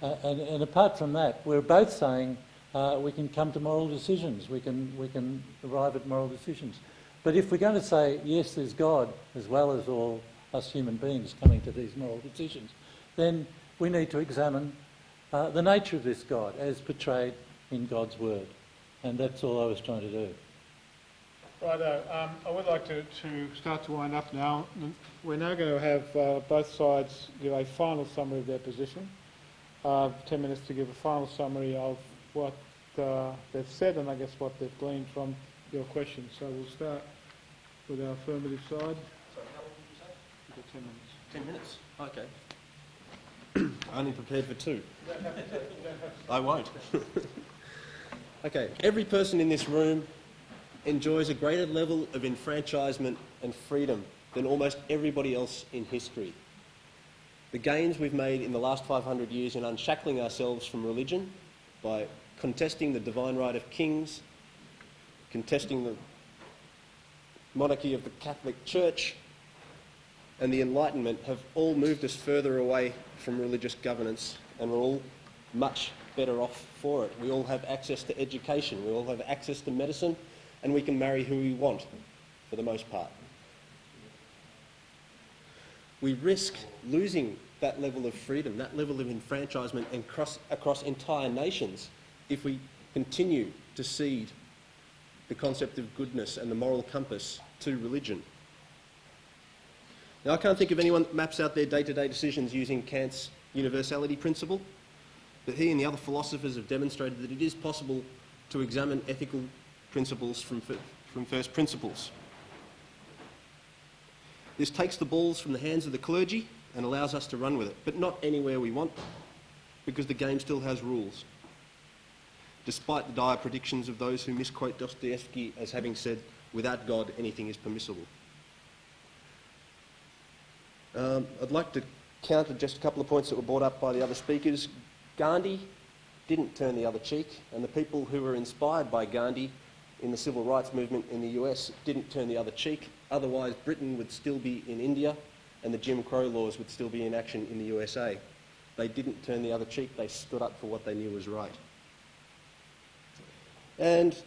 And apart from that, we're both saying we can come to moral decisions, we can arrive at moral decisions. But if we're going to say, yes, there's God, as well as all us human beings coming to these moral decisions, then we need to examine the nature of this God as portrayed in God's Word. And that's all I was trying to do. Righto. I would like to start to wind up now. We're now going to have both sides give a final summary of their position. 10 minutes to give a final summary of what they've said and I guess what they've gleaned from your questions. So we'll start with our affirmative side. Sorry, how long did you say? You've got 10 minutes. 10 minutes? Okay. Only prepared for 2. You don't have to. I won't. Okay. Every person in this room enjoys a greater level of enfranchisement and freedom than almost everybody else in history. The gains we've made in the last 500 years in unshackling ourselves from religion by contesting the divine right of kings, contesting the monarchy of the Catholic Church, and the Enlightenment have all moved us further away from religious governance, and we're all much better off for it. We all have access to education, we all have access to medicine, and we can marry who we want, for the most part. We risk losing that level of freedom, that level of enfranchisement across entire nations if we continue to cede the concept of goodness and the moral compass to religion. Now, I can't think of anyone that maps out their day-to-day decisions using Kant's universality principle, but he and the other philosophers have demonstrated that it is possible to examine ethical principles from first principles. This takes the balls from the hands of the clergy and allows us to run with it, but not anywhere we want, because the game still has rules, despite the dire predictions of those who misquote Dostoevsky as having said, without God, anything is permissible. I'd like to counter just a couple of points that were brought up by the other speakers. Gandhi didn't turn the other cheek, and the people who were inspired by Gandhi in the civil rights movement in the US didn't turn the other cheek. Otherwise, Britain would still be in India and the Jim Crow laws would still be in action in the USA. They didn't turn the other cheek. They stood up for what they knew was right. And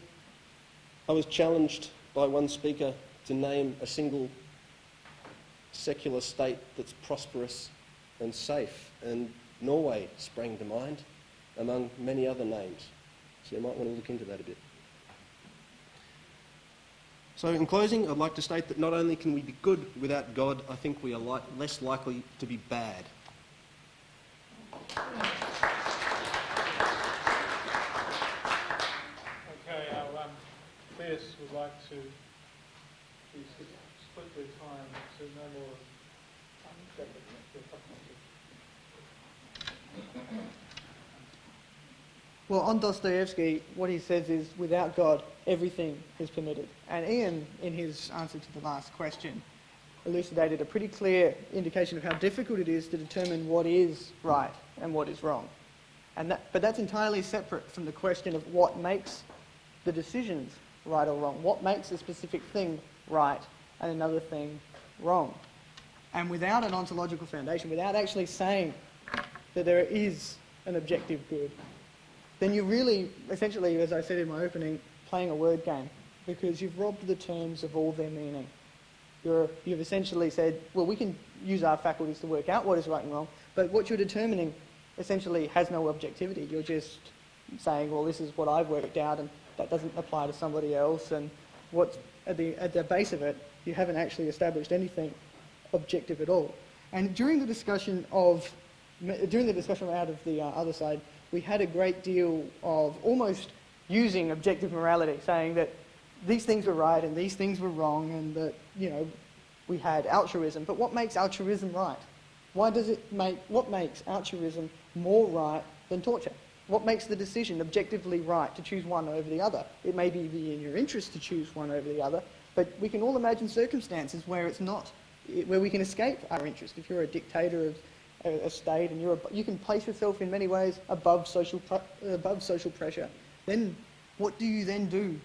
I was challenged by one speaker to name a single secular state that's prosperous and safe, and Norway sprang to mind, among many other names. So you might want to look into that a bit. So in closing, I'd like to state that not only can we be good without God, I think we are less likely to be bad. Okay, our theists would like to split their time to no more than Well, on Dostoevsky, what he says is, without God, everything is permitted. And Ian, in his answer to the last question, elucidated a pretty clear indication of how difficult it is to determine what is right and what is wrong. But that's entirely separate from the question of what makes the decisions right or wrong? What makes a specific thing right and another thing wrong? And without an ontological foundation, without actually saying that there is an objective good, then you're really, essentially, as I said in my opening, playing a word game, because you've robbed the terms of all their meaning. You've essentially said, well, we can use our faculties to work out what is right and wrong, but what you're determining essentially has no objectivity. You're just saying, well, this is what I've worked out, and that doesn't apply to somebody else, and what's at the base of it, you haven't actually established anything objective at all. And during the discussion out of the other side, we had a great deal of almost using objective morality, saying that these things were right and these things were wrong, and that, you know, we had altruism. But what makes altruism right? What makes altruism more right than torture? What makes the decision objectively right to choose one over the other? It may be in your interest to choose one over the other, but we can all imagine circumstances where it's not, where we can escape our interest. If you're a dictator of a state and you can place yourself in many ways above social pressure, then what do you then do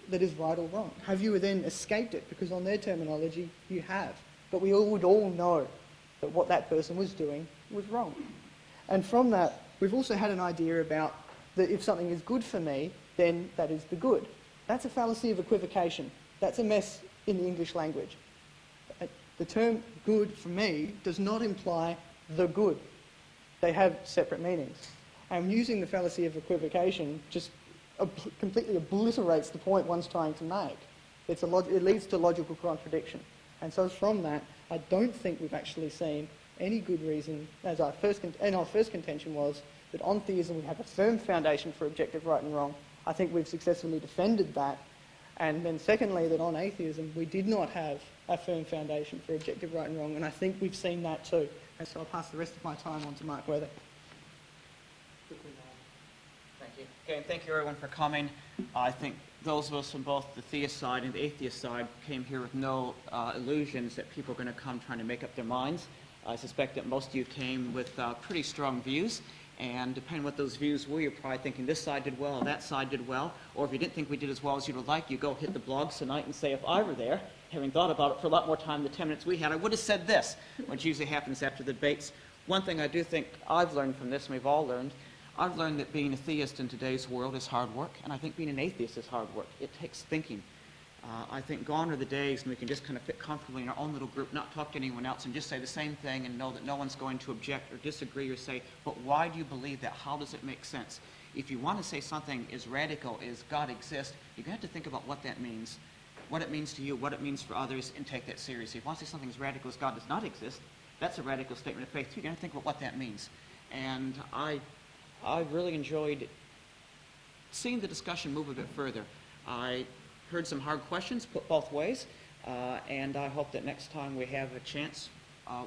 that is right or wrong? Have you then escaped it? Because on their terminology, you have. But we would all know that what that person was doing was wrong. And from that, we've also had an idea about that if something is good for me, then that is the good. That's a fallacy of equivocation. That's a mess in the English language. The term good for me does not imply the good. They have separate meanings. And using the fallacy of equivocation just completely obliterates the point one's trying to make. It leads to logical contradiction. And so from that, I don't think we've actually seen any good reason, and our first contention was that on theism we have a firm foundation for objective right and wrong. I think we've successfully defended that. And then secondly, that on atheism we did not have a firm foundation for objective right and wrong, and I think we've seen that too. And so I'll pass the rest of my time on to Mark Weather. Thank you. Okay, and thank you everyone for coming. I think those of us from both the theist side and the atheist side came here with no illusions that people are going to come trying to make up their minds. I suspect that most of you came with pretty strong views, and depending on what those views were, you're probably thinking this side did well, that side did well, or if you didn't think we did as well as you would like, you go hit the blogs tonight and say, if I were there, having thought about it for a lot more time than the 10 minutes we had, I would have said this, which usually happens after the debates. One thing I do think I've learned from this, and we've all learned, I've learned that being a theist in today's world is hard work, and I think being an atheist is hard work. It takes thinking. I think gone are the days when we can just kind of fit comfortably in our own little group, not talk to anyone else, and just say the same thing and know that no one's going to object or disagree or say, but why do you believe that? How does it make sense? If you want to say something as radical as God exists, you're going to have to think about what that means, what it means to you, what it means for others, and take that seriously. If you want to say something as radical as God does not exist, that's a radical statement of faith. You're going to think about what that means. And I really enjoyed seeing the discussion move a bit further. I heard some hard questions put both ways, and I hope that next time we have a chance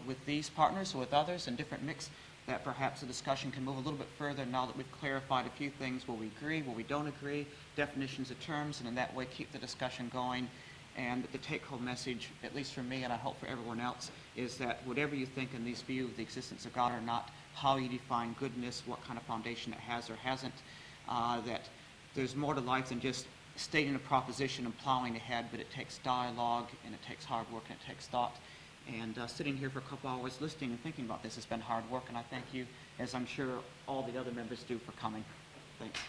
with these partners or with others in different mix, that perhaps the discussion can move a little bit further now that we've clarified a few things where we agree, where we don't agree, definitions of terms, and in that way keep the discussion going. And the take-home message, at least for me and I hope for everyone else, is that whatever you think in this view of the existence of God or not, how you define goodness, what kind of foundation it has or hasn't, that there's more to life than just stating a proposition and plowing ahead, but it takes dialogue and it takes hard work and it takes thought. And sitting here for a couple hours listening and thinking about this has been hard work, and I thank you, as I'm sure all the other members do, for coming. Thanks.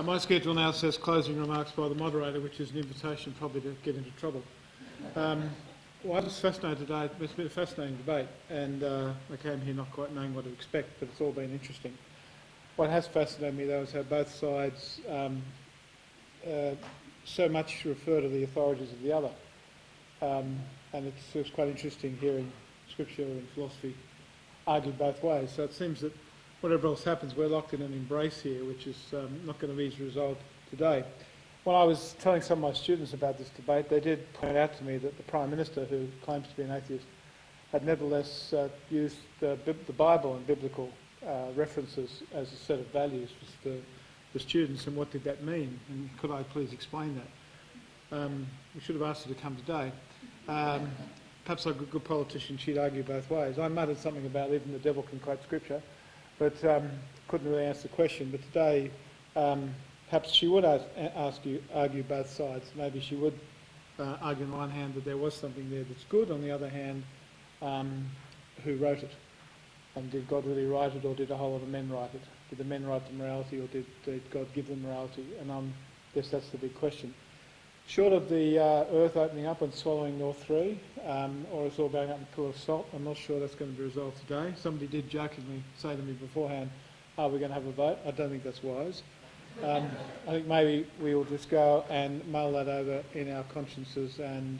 My schedule now says closing remarks by the moderator, which is an invitation probably to get into trouble. Well, I was fascinated today. It's been a fascinating debate, and I came here not quite knowing what to expect, but it's all been interesting. What has fascinated me, though, is how both sides so much refer to the authorities of the other. And it's quite interesting hearing Scripture and philosophy argued both ways. So it seems that whatever else happens, we're locked in an embrace here, which is not going to be resolved today. When I was telling some of my students about this debate, they did point out to me that the Prime Minister, who claims to be an atheist, had nevertheless used the Bible and biblical references as a set of values for the students, and what did that mean? And could I please explain that? We should have asked her to come today. Perhaps like a good politician, she'd argue both ways. I muttered something about even the devil can quote Scripture, but couldn't really answer the question. But today, perhaps she would argue both sides. Maybe she would argue on the one hand that there was something there that's good, on the other hand, who wrote it? And did God really write it, or did a whole lot of men write it? Did the men write the morality, or did God give them morality? And I guess that's the big question. Short of the earth opening up and swallowing North 3, or it's all going up in a pillar of salt, I'm not sure that's going to be resolved today. Somebody did jokingly say to me beforehand, are we going to have a vote? I don't think that's wise. I think maybe we will just go and mull that over in our consciences and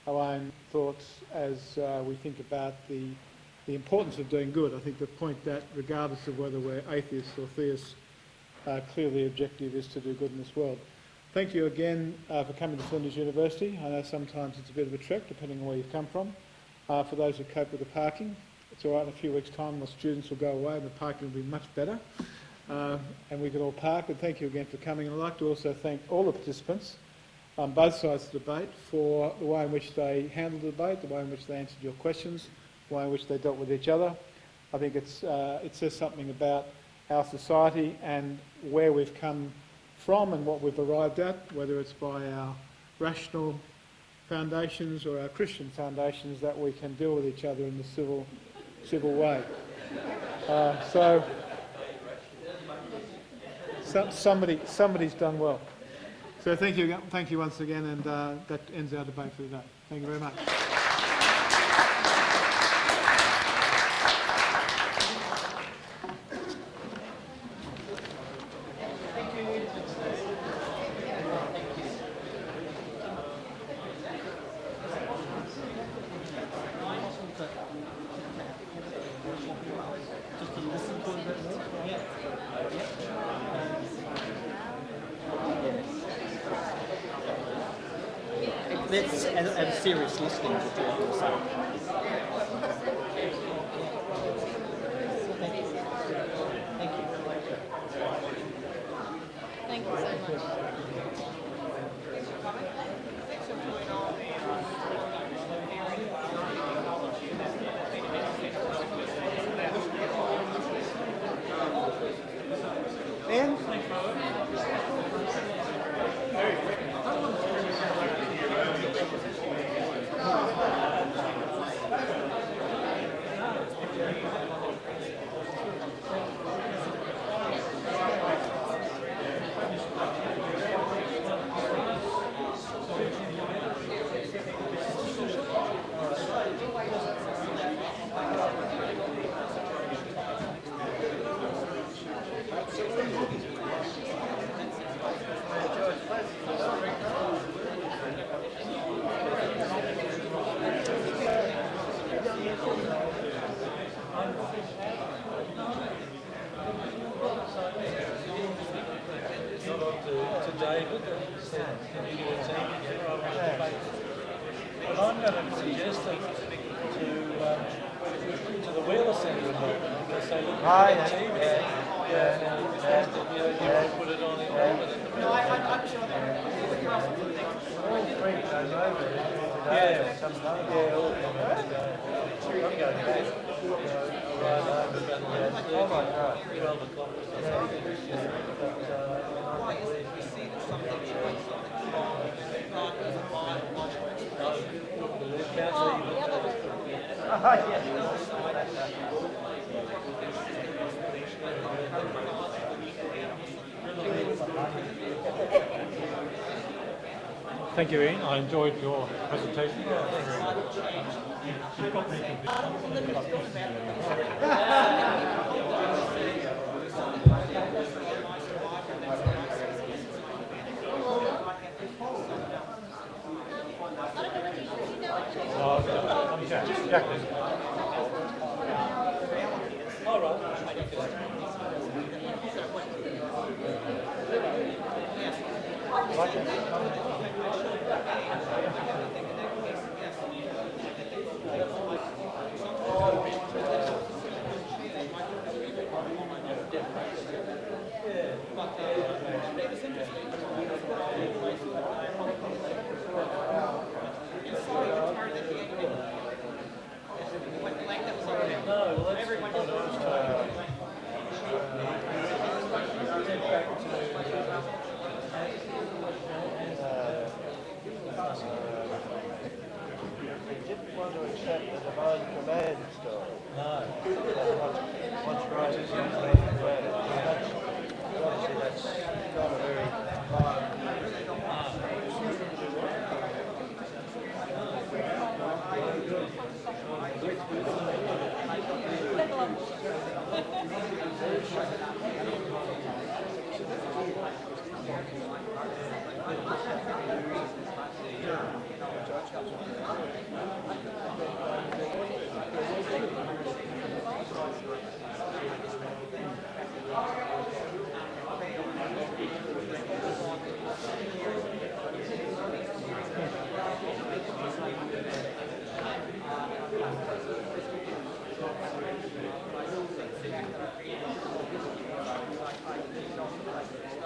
our own thoughts as we think about the importance of doing good. I think the point that, regardless of whether we're atheists or theists, clearly the objective is to do good in this world. Thank you again for coming to Flinders University. I know sometimes it's a bit of a trek, depending on where you've come from. For those who cope with the parking, it's all right, in a few weeks' time the students will go away and the parking will be much better. And we can all park, but thank you again for coming. And I'd like to also thank all the participants on both sides of the debate for the way in which they handled the debate, the way in which they answered your questions, the way in which they dealt with each other. I think it says something about our society and where we've come from and what we've arrived at, whether it's by our rational foundations or our Christian foundations, that we can deal with each other in the civil way. Somebody's done well. So thank you once again, and that ends our debate for today. Thank you very much. Let's have serious listening to what you're saying. Thank you. Thank you so much. Ben? David said, can you do a team together? I want to debate. But I'm going to suggest that to the Wheeler Centre in Melbourne, because they look at the team. And you want to put it on in Melbourne. No, I'm sure that All three goes over there. Yeah, all come out today. I'm going back. Oh my God. 12 o'clock or something. we see that something God doesn't lie or much. Thank you, Ian. I enjoyed your presentation. All right.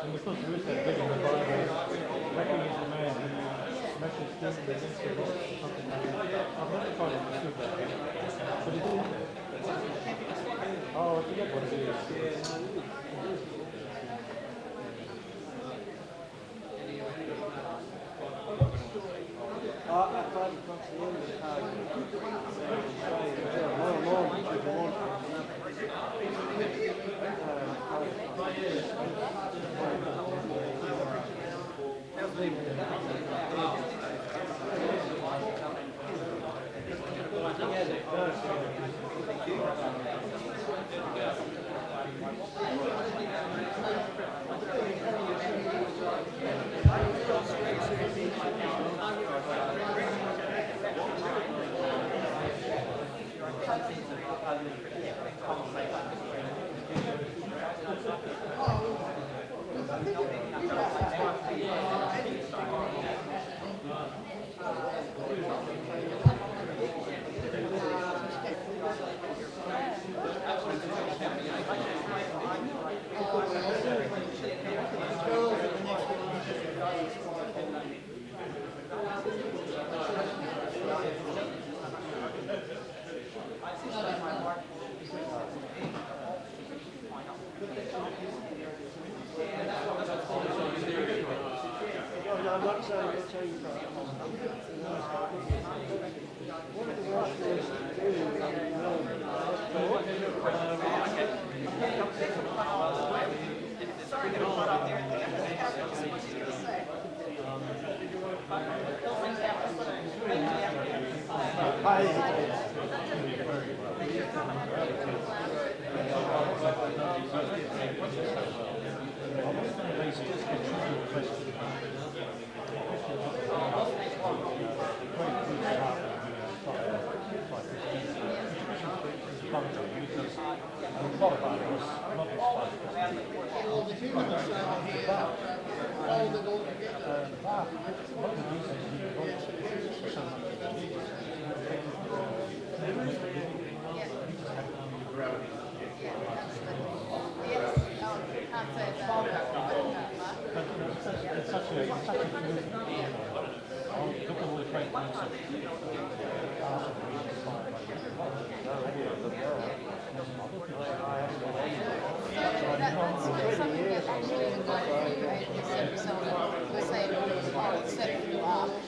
And because there is that bit in the Bible, reckoning is a man who smashes things against the rock or something like that. I've never quite understood that. But it is. Oh, I forget what it is.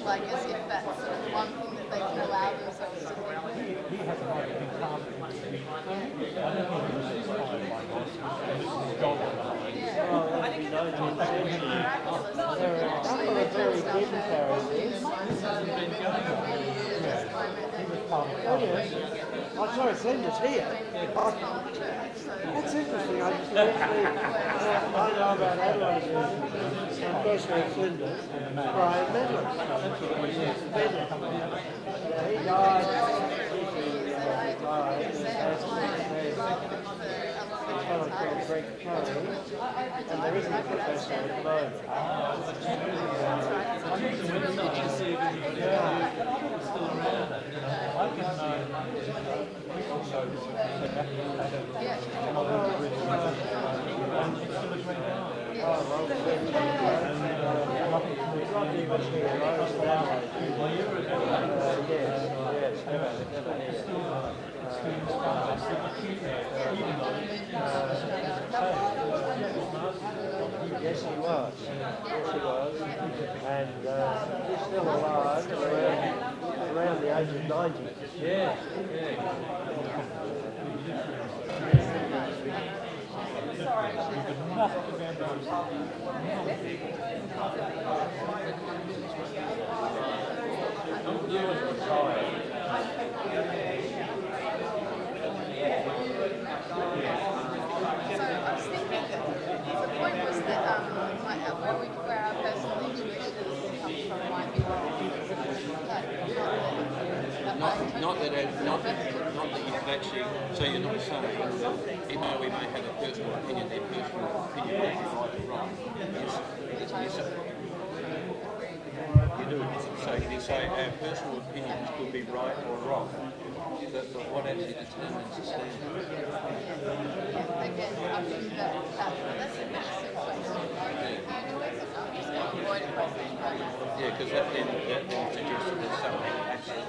Like as if that's one thing that they can allow themselves to think. He has a right to be calm. I don't think he was inspired by this. This is God behind. Well, as we know, there are a couple of very dignitaries. He was part of Oh, yes. Oh, sorry, Flinders here. That's interesting. I just actually, I know about Adelaide and personally Flinders, Brian Medley. He died. Greg Curry, and there isn't a professor at the moment. Yes, he was. Yes, he was. And he's still alive, around the age of 90. Yeah. Where our personal intuition comes from might be wrong. Not that you've actually, so you're not saying, even though we may have a personal opinion, their personal opinion may be right or wrong. You do. So you say our personal opinions could be right or wrong. But what actually determines the standard? Again, I think that's a massive question. I'm just going to avoid a question. Yeah, because that then suggests that there's something actually.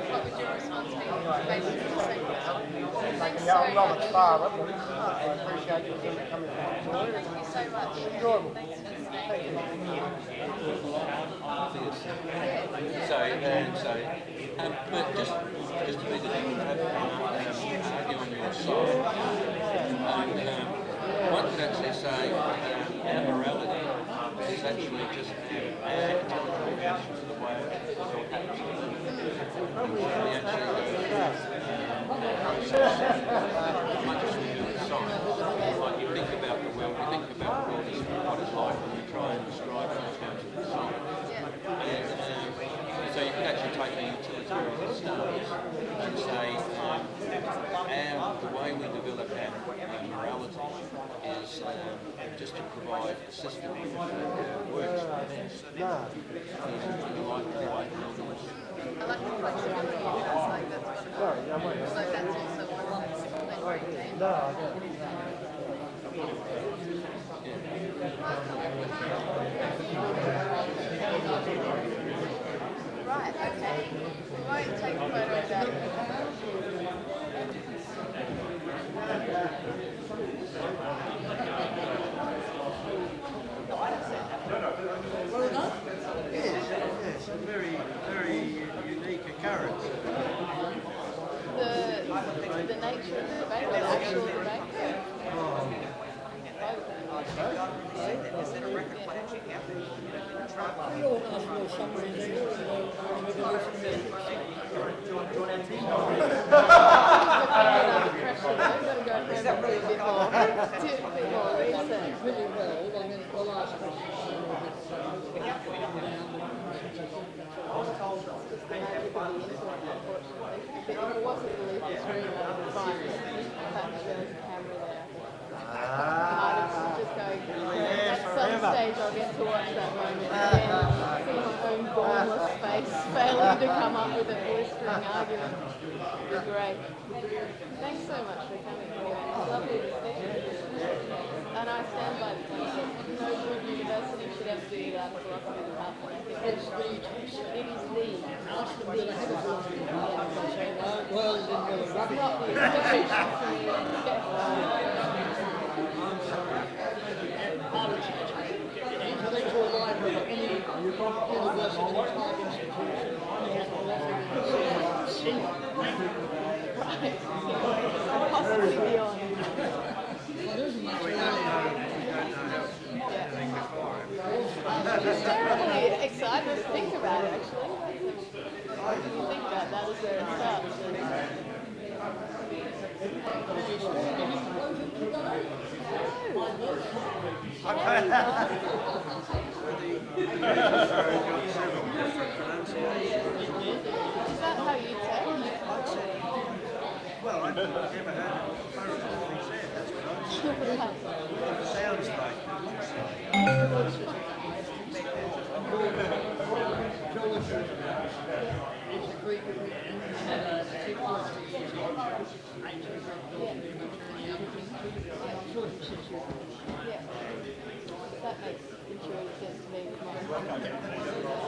What would your response be? Basically the same question. Thanks so I'm much. Robert Barber. I appreciate you coming to my tour. Thank you so much. Enjoyable. Thanks for staying. But just to be the argue on your side, one could actually say our morality is actually just our intellectual reaction to the way it's all happening. We actually much as we do with science, like you think about the world, you think about the world as what it's like when you try and describe it in terms of science. So you could actually take the utilitarian stance and say the way we develop our morality is just to provide a system that works for us. No. I like the flexibility. It's like that's one of Sorry, I'm waiting. So that's also one of those simple and great games. No, I don't. Right, okay. We won't take a photo of that. Yes, a very, very unique occurrence. The nature of the debate, or the actual debate? Is that a record pledge? Yeah. Is that really a bit more? Do a bit more research. Really well. I mean, the last question. If it wasn't the least extreme, I would find the fact that there was a camera there. I'd just go, at some stage I'll get to watch that moment again, see my own gormless face failing to come up with a blistering argument. It was great. Thanks so much for coming anyway. It's lovely to see you. And I stand by the concept. No good university should ever do that in philosophy department. I think it is the. Well, It's not the institution for me to get intellectual library of any university type institution only has philosophy. possibly beyond. I'm just terribly excited to think about it, actually. When you think about that is where it starts. Is that how you take it? Well, I've never heard it thoroughly said, that's what I It sounds like. It's a Greek That makes intuitive sense to me with my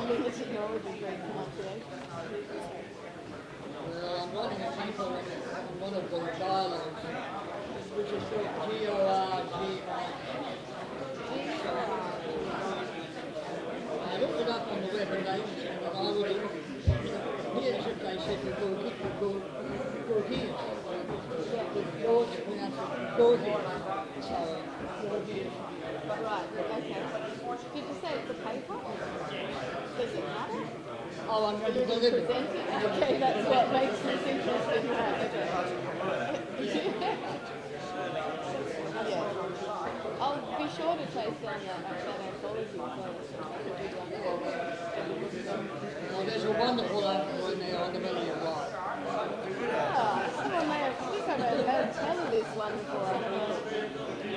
limited knowledge of Greek pronunciation. I'm writing a paper on one of the dialogues, which is called G-O-R-G-I. I looked it up on the web and they said that I would, here's if they said we'll go here. yours is. So, Right, okay. Did you say it's a paper? Does it matter? oh, I'm going to You're just deliver it. presenting? Okay, that's what makes this interesting, right? Okay. Yeah. I'll be sure to chase down that anthology as well. That's a good one. Oh, there's a wonderful article in there on the Melody of Life. Someone may have, I think I may have heard tell of this one before.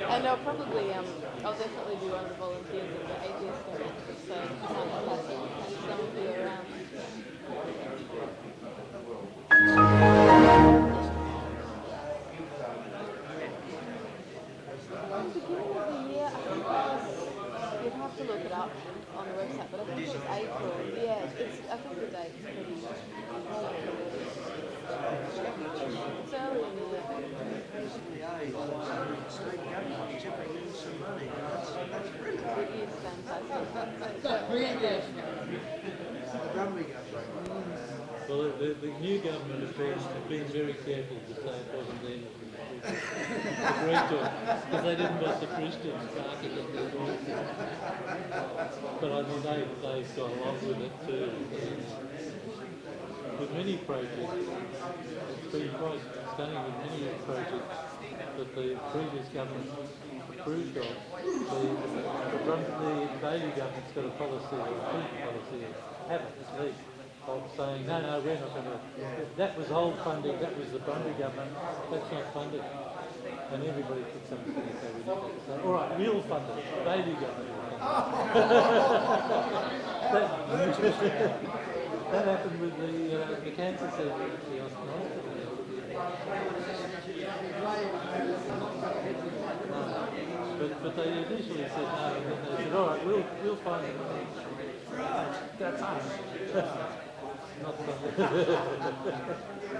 And I'll probably, I'll definitely be one of the volunteers at the atheist event, so catch some of you around. At the beginning of the year, I think it was, you'd have to look it up on the website, but I think it was April. Yeah, I think the date's pretty. It's early in the year. It is fantastic. Well, the new government affairs have been very careful to say it wasn't them who agreed to it, because they didn't want the Christians barking at their door. But I mean, they've gone along with it too. With many projects, it's been quite stunning with many projects that the previous government approved of. The Bailey government's got a policy, or a policy, of saying, no, we're not going to, that was old funding, that was the Brumby government, that's not funded. And everybody puts something to say, we need to say, all right, we'll fund it, Bailey government will fund it. That happened with the cancer centre at the Austin Hospital. But they initially said no, and then they said, all right, we'll find it. Right, that's us. Not funded.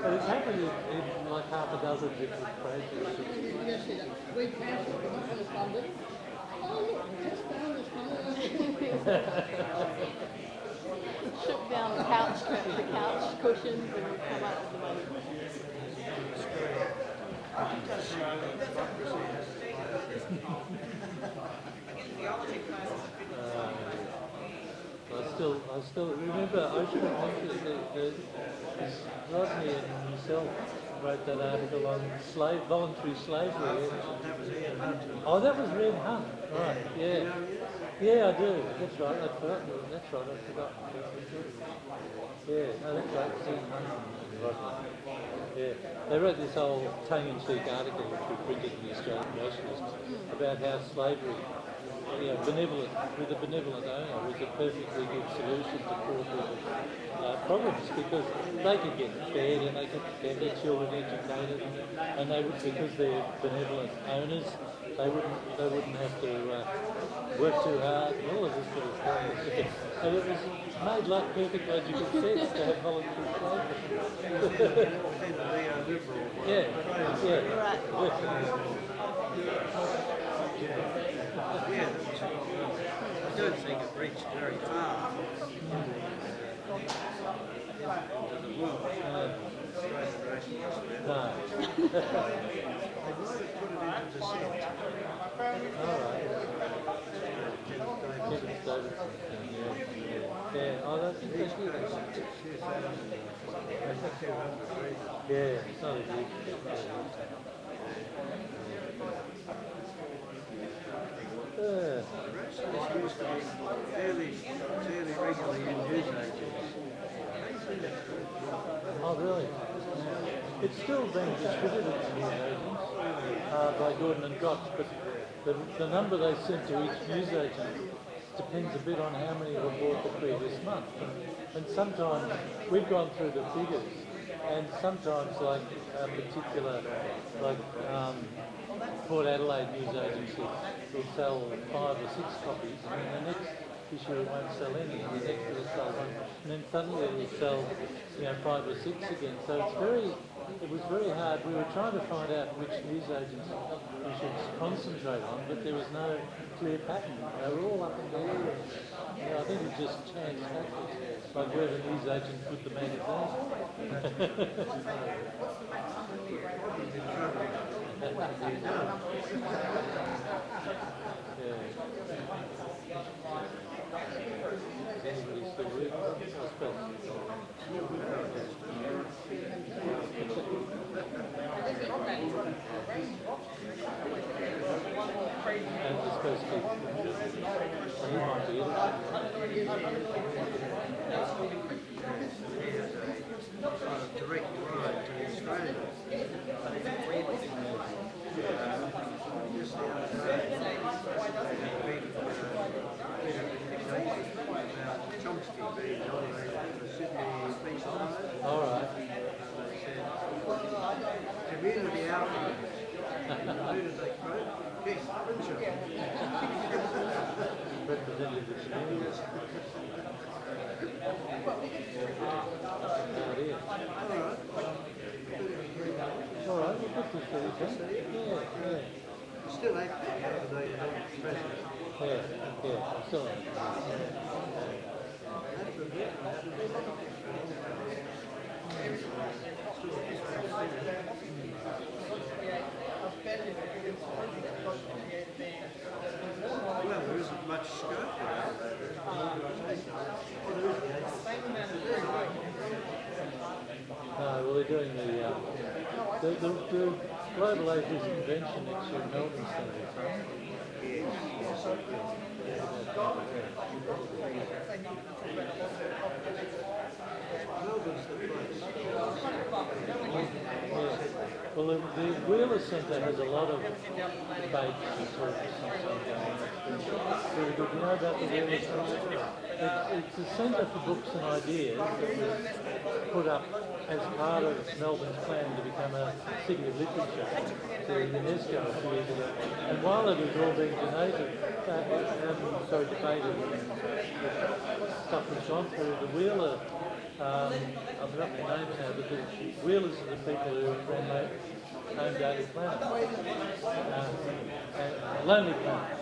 But it's happened in like half a dozen different projects. We cancelled, we're not going to fund it. Oh, look, just found this money. Shook down the couch cushions and we've come up with the money. I still remember Ocean Adventures. Rodney and himself wrote that article on voluntary slavery. Oh, that was Red Hunt, right? Yeah, yeah, I do. That's right. I'd forgotten. That's right. I'd forgotten. Yeah, no, that's right. Red Hunt and Rodney. Yeah, they wrote this whole tongue-in-cheek article which we printed in the Australian Nationalist about how slavery, benevolent, with a benevolent owner, was a perfectly good solution to poor people's problems, because they could get fed and they could get their children educated, and they would, because they're benevolent owners, they wouldn't have to work too hard and all of this sort of stuff. And it was made like perfect logical sense to have voluntary slavery. Yeah. I don't think it reached very far into the world. No. They might have put it into dissent. All right. Yeah, oh, that's interesting. Yeah, it's not a big. This used to be fairly regularly in newsagents. Oh, really? It's still being distributed to newsagents by Gordon and Gotch, but the number they sent to each newsagent depends a bit on how many were bought the previous month. And sometimes, we've gone through the figures, and sometimes like a particular, like Port Adelaide news agency will sell 5 or 6 copies, and then the next issue it won't sell any, and the next it'll sell 1, and then suddenly it'll sell 5 or 6 again. So it was very hard. We were trying to find out which news agents we should concentrate on, but there was no clear pattern. They were all up in the air. I think it just changed tactics, like where the news agent put the magazine. Anybody still reading? I suppose. And it's supposed to be. He might be Direct line to Australia. Just the other day, about Chomsky being nominated for Sydney Peace Prize. all right. They said, community outrage. Who did they quote? Keith Richard. Represented the community. All right, well, good to see you. Yeah. Still active after they elected president. Yeah, still on. Well, there isn't much scope for that. Well, they're doing the Global Atheist Convention next year in Melbourne Centre. Melbourne's the place. Well, the Wheeler Centre has a lot of debates and talks and stuff going on. It's really good. You know about the Wheeler Centre? It's a centre for books and ideas that was put up as part of Melbourne's plan to become a city of literature to UNESCO a few years ago. And while it was all being debated, stuff was gone through, the Wheeler, I've forgotten their names now, but the Wheelers are the people who promote Home Daily Planet, and Lonely Planet.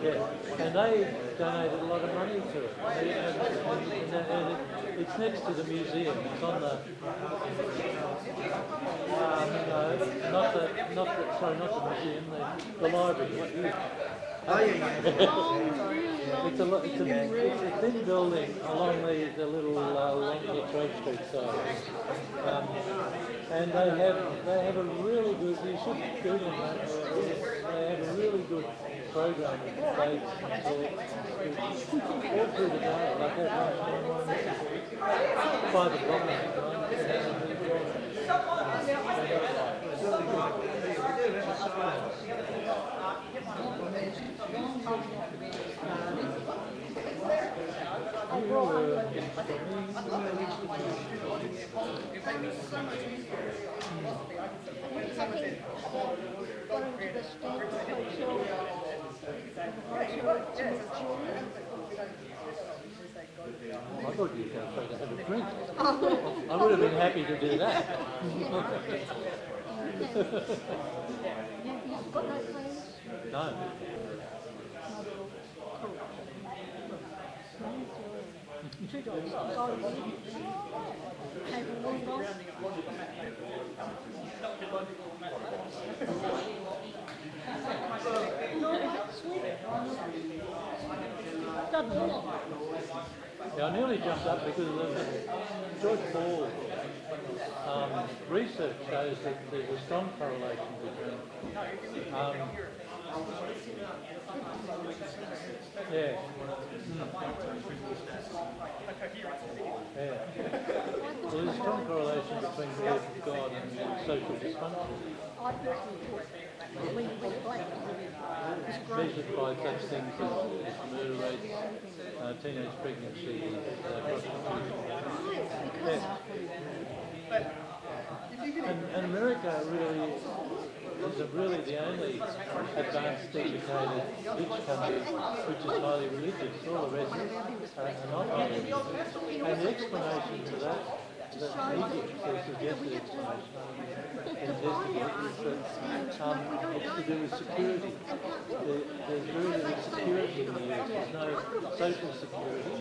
Yeah. And they donated a lot of money to it. And it's next to the museum. It's on the not the museum, the library. It's a thin building along the little Latrobe Street side, and they have a really good. You should Google that. They have a really good program of debates and talks all through the day, like that 5 o'clock. I thought you were going to have a drink. I would have been happy to do that. No. Yeah, I nearly jumped up because George Paul research shows that there's a strong correlation between well, there's a strong correlation between the work of God and social dysfunction. Measured by such things as murder rates, teenage pregnancy, prostitution. And America really is the only advanced, educated, rich country which is highly religious. All the rest are not highly religious. And the explanation for that Egypt, the suggested explanation, it's to do with security. There's very little security in the US. There's no social security,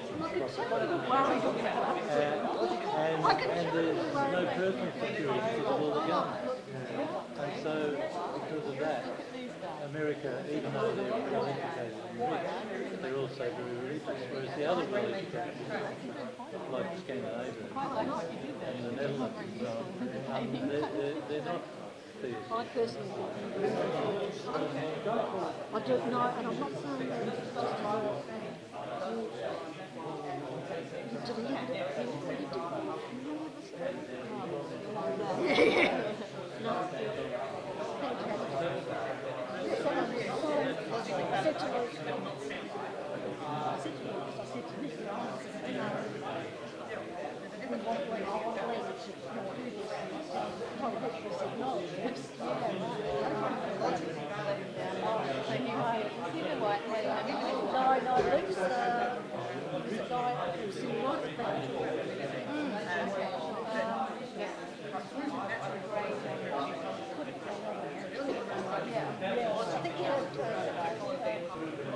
and there's no personal security because of all the guns. And So because of that, America, even though they're well-educated and rich, they're also very religious, whereas the other well-educated people, like Scandinavia and the Netherlands and so on, they're not theists. I personally I don't know, and I'm not saying that it's just a little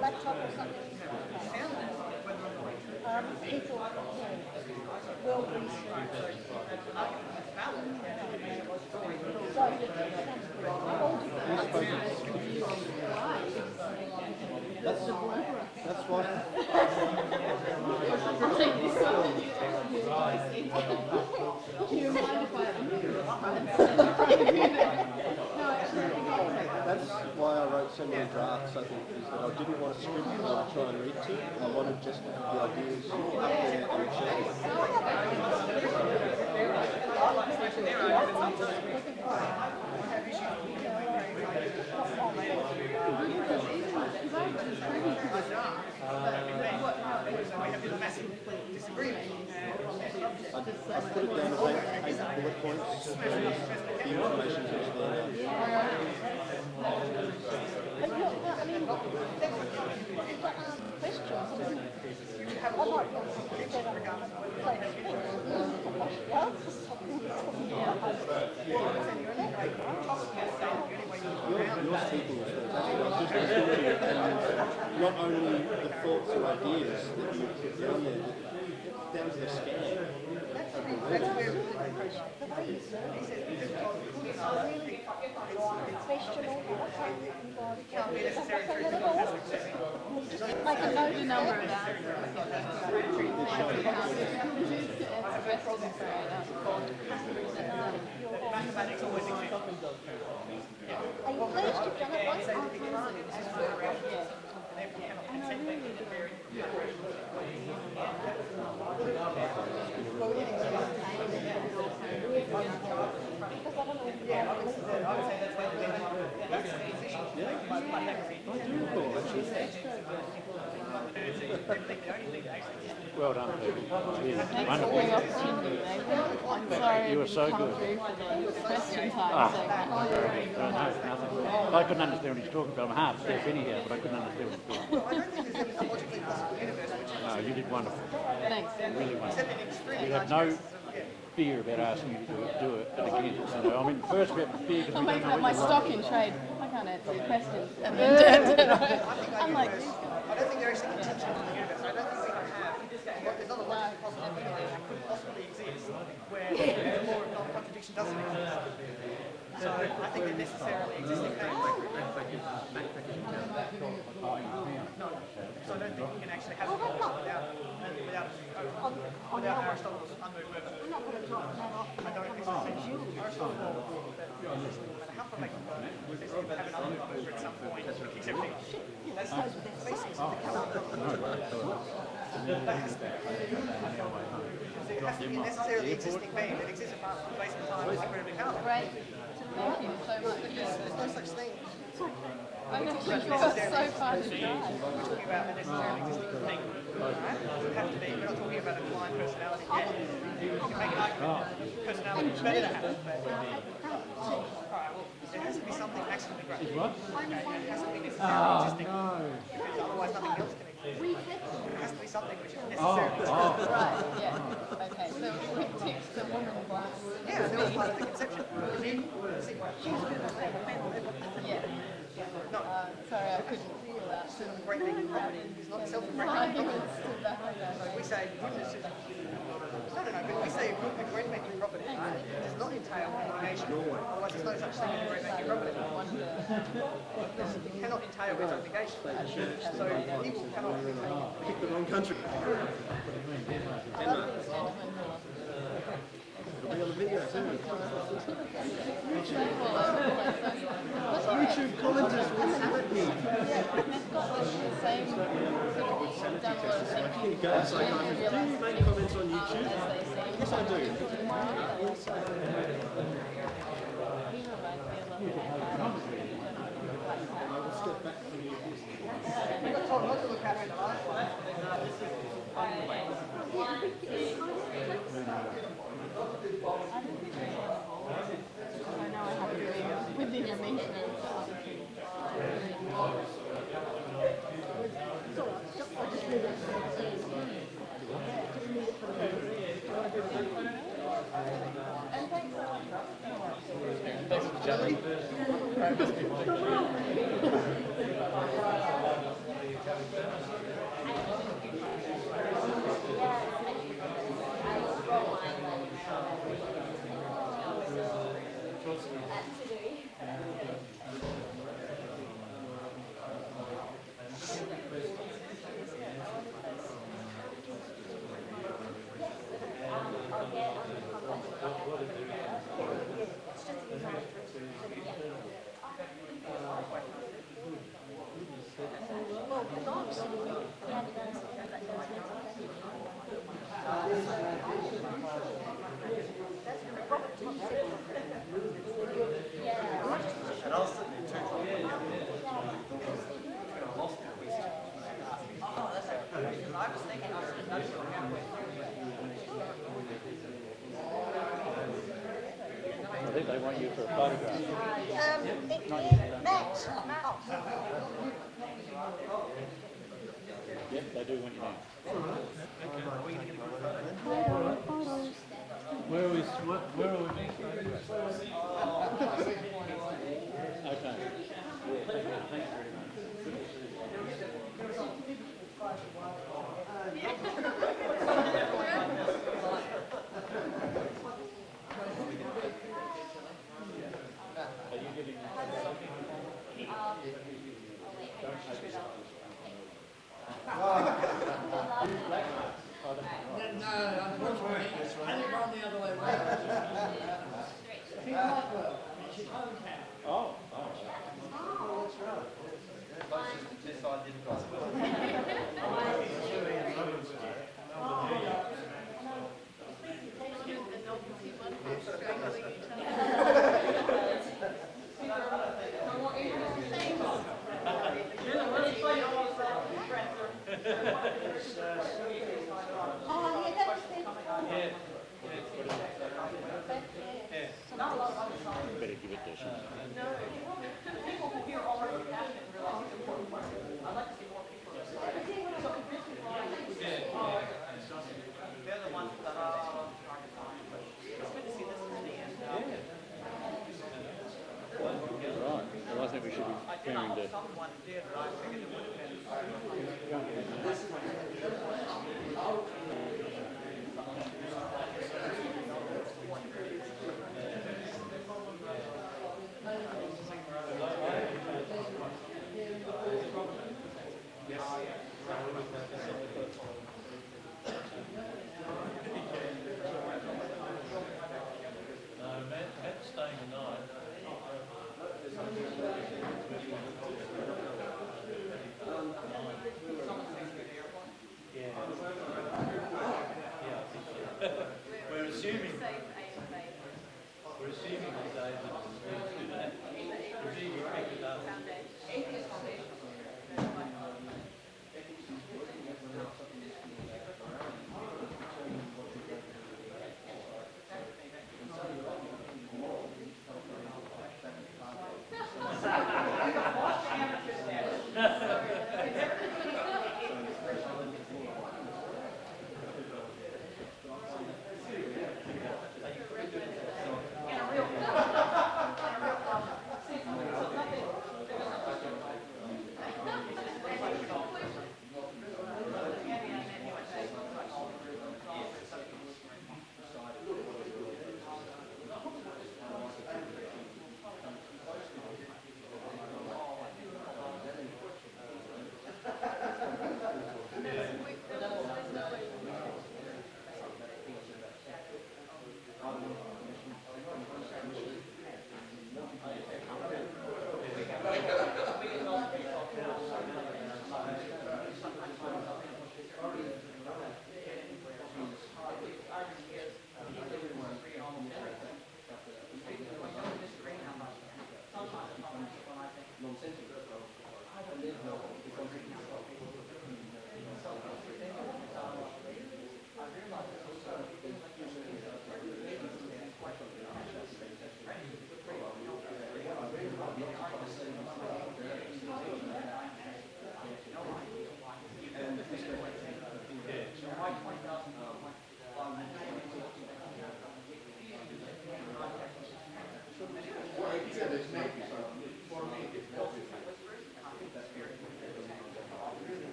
laptop or something. People will research. That's what. That's why I wrote so many drafts, I think, is that I didn't want a script I would try and read to. I wanted just the ideas up there and I put it down as 8 bullet points of the information that was there. Your speaking was fantastic. Just listening to it, and not only the thoughts or ideas that you put down there, but down to the scale. Like a note a number of that. Are you pleased you've done it once? Well done, people. Thanks for the opportunity, David. I'm sorry You were so come good. through for the question time segment. No, nothing. I couldn't understand what he's talking about. I'm half deaf anyhow, but I couldn't understand what he's talking about. No, you did wonderful. Thanks. Really wonderful. We have no fear about asking you to do it again. You know, I mean, first we have fear because I'm we don't making know up my what you stock in trade. I can't answer your questions. And then I'm like, I don't think there is a contention in the universe. I don't think we can have, there's not a logical possibility that could possibly exist where the law of non-contradiction doesn't exist. So I think that necessarily existing things. No. So I don't think we can actually have something without Aristotle's unmoved movement. I'm not going to drop that off. I don't think so. Aristotle, no matter how far back you go, there's going to have an unmoved movement at some point, except that's the basis of the calendar. That has to be a necessarily existing being that exists apart from the base of time like the calendar. great. Thank you so much. There's no such thing. I know you're so far to try. We're talking about a necessarily existing thing. Right? It doesn't have to be. We're not talking about a blind personality yet. You can make an argument that personality is better to have. Alright, well, there has to be something maximally great. Okay, it has to be necessarily existing. Because otherwise nothing else can exist. There has to be something which is necessarily existing. Right, yeah. Okay, so we ticked the woman box. Yeah, that was part of the conception. Yeah. No. Sorry, I couldn't feel that. Great making property is not No, self-reflecting. you stood back like that. We say goodness is... No, but we say a great making property does not entail negation. Otherwise it's there's no such thing as very making Robert if you wonder. It cannot entail his obligation. So evil cannot entail. Pick the wrong country. It'll be on the video too. YouTube commenters will salad me. Do you make comments on YouTube? Yes, I do. Within your meeting. I think they want you for a photograph. Matt. Yep, they do want you now. Where are we next? Okay. Thanks very much. Are you giving No, unfortunately, only gone the other way around. He might well. It's his hometown. Oh, that's right. This side didn't go. better give it to Sean. People who hear already passionate and realize it's important. I'd like to see more people. So convince people they're the ones that are hard to find. It's good to see this in the end. Right. Well, I think we should be preparing to. Someone did, but I figured it would have been. Matt's staying tonight. Someone's taking the airport. Yeah.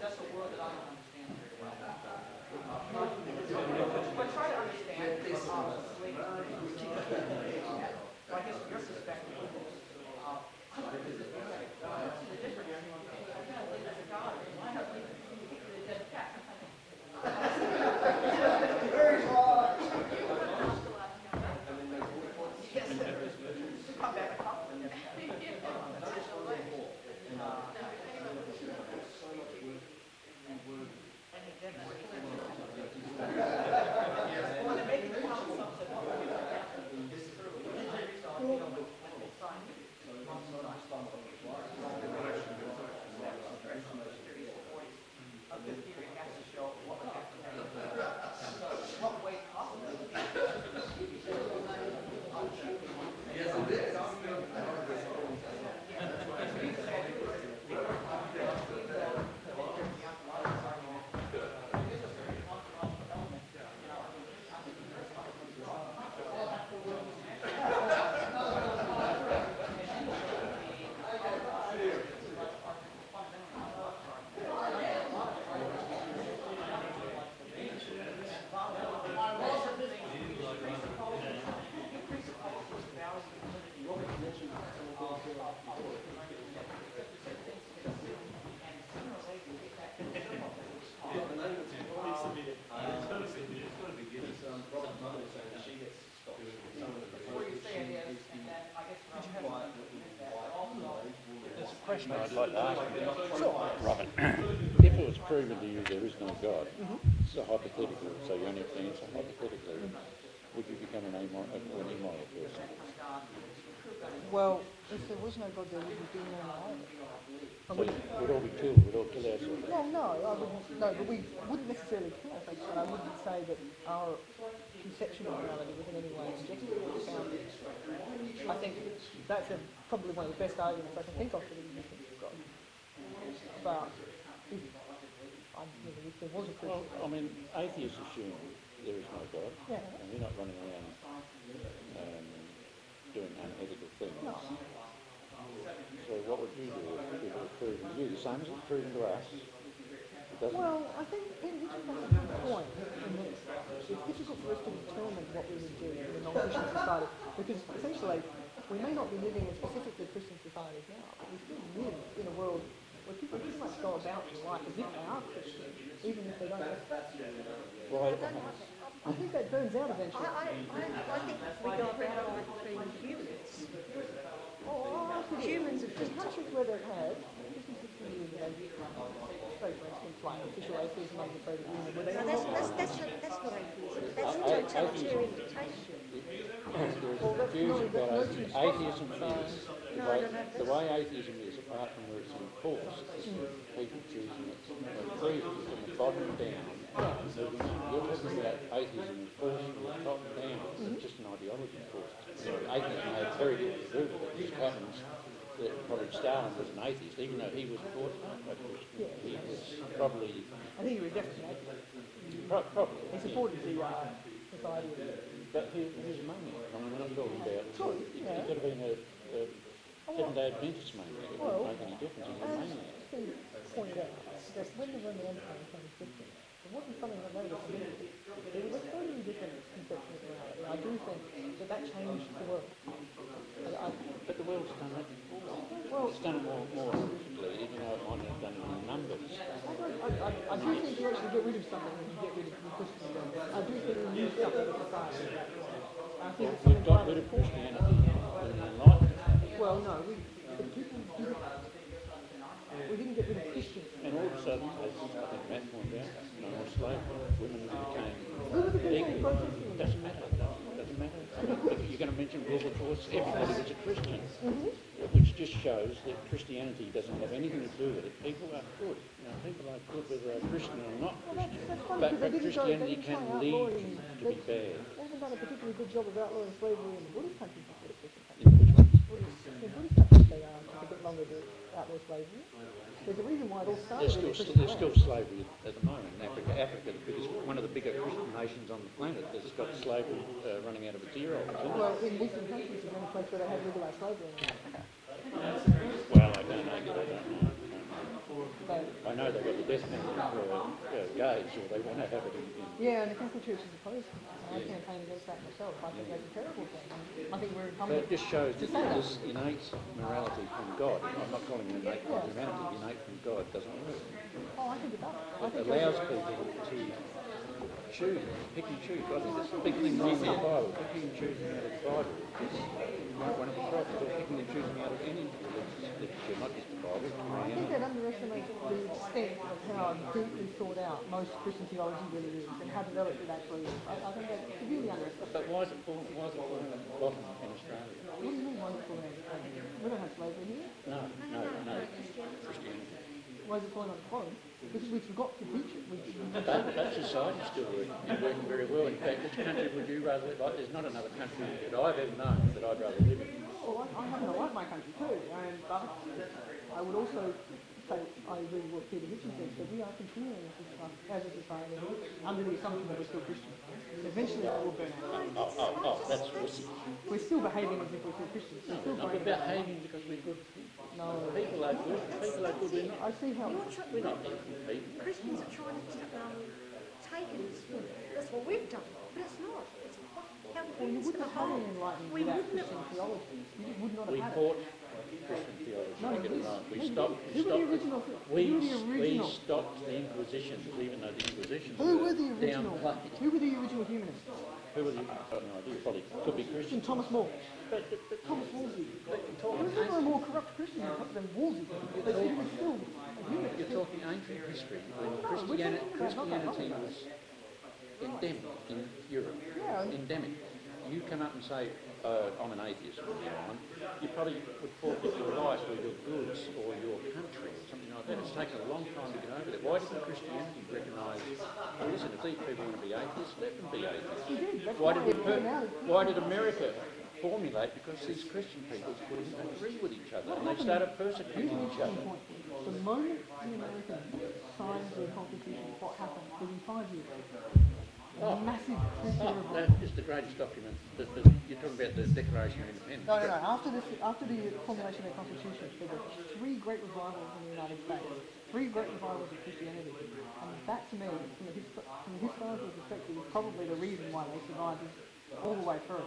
That's a word that I don't understand very well. I try to understand it, but obviously, I guess from your perspective, the difference, I'm going to believe there's a God, why not believe the dead cat? Very hard. Yes, come back and talk to them. There's a question I'd like to ask you. Sure. Robin, if it was proven to you there is no God, it's a hypothetical, so you only have to answer hypothetically, would you become an immoral person? Well, if there was no God, there would be no morality. So we'd all be killed, we'd all kill ourselves. Well, no, I wouldn't. No, but we wouldn't necessarily kill ourselves. But I wouldn't say that our conception of morality was in any way objective or founded. I think that's probably one of the best arguments I can think of for the existence of God. About if there was a creature. Well, I mean, atheists assume there is no God, and we're not running around doing unethical things. No. So what would you do if it was proven to you? The same as it's proven to us? Well, I think it's a good point in that it's difficult for us to determine what we would do in a non-Christian society, because essentially we may not be living in specifically Christian societies now, but we still live in a world where people pretty much go about their life as if they are Christian, even if they don't. Well, I think that burns out eventually. I think we go about life being humans. Humans are There's countries where they've had 50, 60 years ago, say for instance like official atheism under the Soviet Union, where they that's not atheism. That's totalitarian dictatorship. There's confusion about atheism is the way atheism is, apart from where it's enforced, people choosing it free from the bottom down. You're talking about atheism enforced from the top down. It's just an ideology enforced. Atheism had very little to do with it. It just happens that probably Stalin was an atheist, even though he was forced by Christian. He was probably... I think he was definitely an atheist. Probably. He supported the society. But he was a maniac. I mean, we're not talking about... True, He could have been a Seventh-day Adventist maniac. It wouldn't make any difference. He was a maniac. It's been pointed out that when the Roman Empire became Christian, it wasn't something that they were committed to. There was a totally different conception of morality. I do think that changed the world. But the world's done that before. Well, it's done it more horrifically, even though it might not have done it in numbers. I do think you actually get rid of something when you get rid of Christianity. I do think we use something of society. I think it's We've got rid of Christianity in Enlightenment. Well, no, we didn't get rid of Christians. And all of a sudden, as I think Matt pointed out, no more slavery. Women became equal. It doesn't matter. It doesn't matter. You going to mention Wilberforce, everybody was a Christian, which just shows that Christianity doesn't have anything to do with it. People are good. People are good whether they're Christian or not Christian. But Christianity can lead you to be bad. They haven't done a particularly good job of outlawing slavery in the Buddhist countries. In which ones? In Buddhist countries, they took a bit longer to outlaw slavery. There's a reason why it all started. There's still slavery at the moment in Africa. Africa, one of the bigger Christian nations on the planet, has got slavery running out of its ear holes. Well, in Muslim countries, there's the only place where they have legalised slavery in Africa. Well, I don't know. I know they've got the death penalty for gays, or they want to have it in... Yeah, and the Catholic Church is opposed to it. I campaign against that myself. I think that's a terrible thing. I think we're incumbent... So it just shows that this innate morality from God, I'm not calling it innate from humanity, innate from God doesn't work. Oh, I think it does. It allows people to choose, pick and choose. I think that's the big thing wrong with the Bible. Picking and choosing out of the Bible is one of the problems, or picking and choosing out of any literature, not just the Bible. I think that underestimates the extent of how deeply thought out most Christian theology really is and how developed it actually is. I think that's severely underestimated. But why is it falling at the bottom in Australia? What do you mean why is it falling at the bottom? We don't have slavery here. No. Christianity. Why is it falling at the bottom? Because we forgot to teach it. That society's still working very well. In fact, which country would you rather live like? There's not another country that I've ever known that I'd rather live in. Well, I happen to like my country too, but I would also say I agree with what Peter Hitchens says, that we are continuing as a society under the assumption that we're still Christian. Eventually it will burn out. Oh, that's wussy. We're still behaving as if we're still Christians. We're not behaving because we're good people. No. People are good. People are good. I see how... We're not evil people. Christians are trying to take it. That's what we've done. But it's not. It's well, you wouldn't have had an enlightenment without Christian theology. You would not have had it. Christian theology. No, we stopped the Inquisitions, even though the Inquisitions Who were the original humanists? Who were the? I don't know. I think probably could be Christian. Thomas More. Thomas Wolsey. There was never a more corrupt Christian than Wolsey. But he was still a humanist. You're talking ancient history when Christianity was endemic in Europe. Yeah. Endemic. You come up and say, I'm an atheist from now on, you probably would forfeit your life or your goods or your country or something like that. It's taken a long time to get over that. Why didn't Christianity recognise, well, listen, if these people want to be atheists, let them be atheists. Why did America formulate? Because these Christian people couldn't agree with each other and they started persecuting each other. The moment the Americans signed their constitution, what happened? Within 5 years. Massive Christian revolt. That is the greatest document. You're talking about the Declaration of Independence. No. After the formulation of the Constitution, there were 3 great revivals in the United States. 3 great revivals of Christianity. And that, to me, from a historical perspective, is probably the reason why they survived all the way through.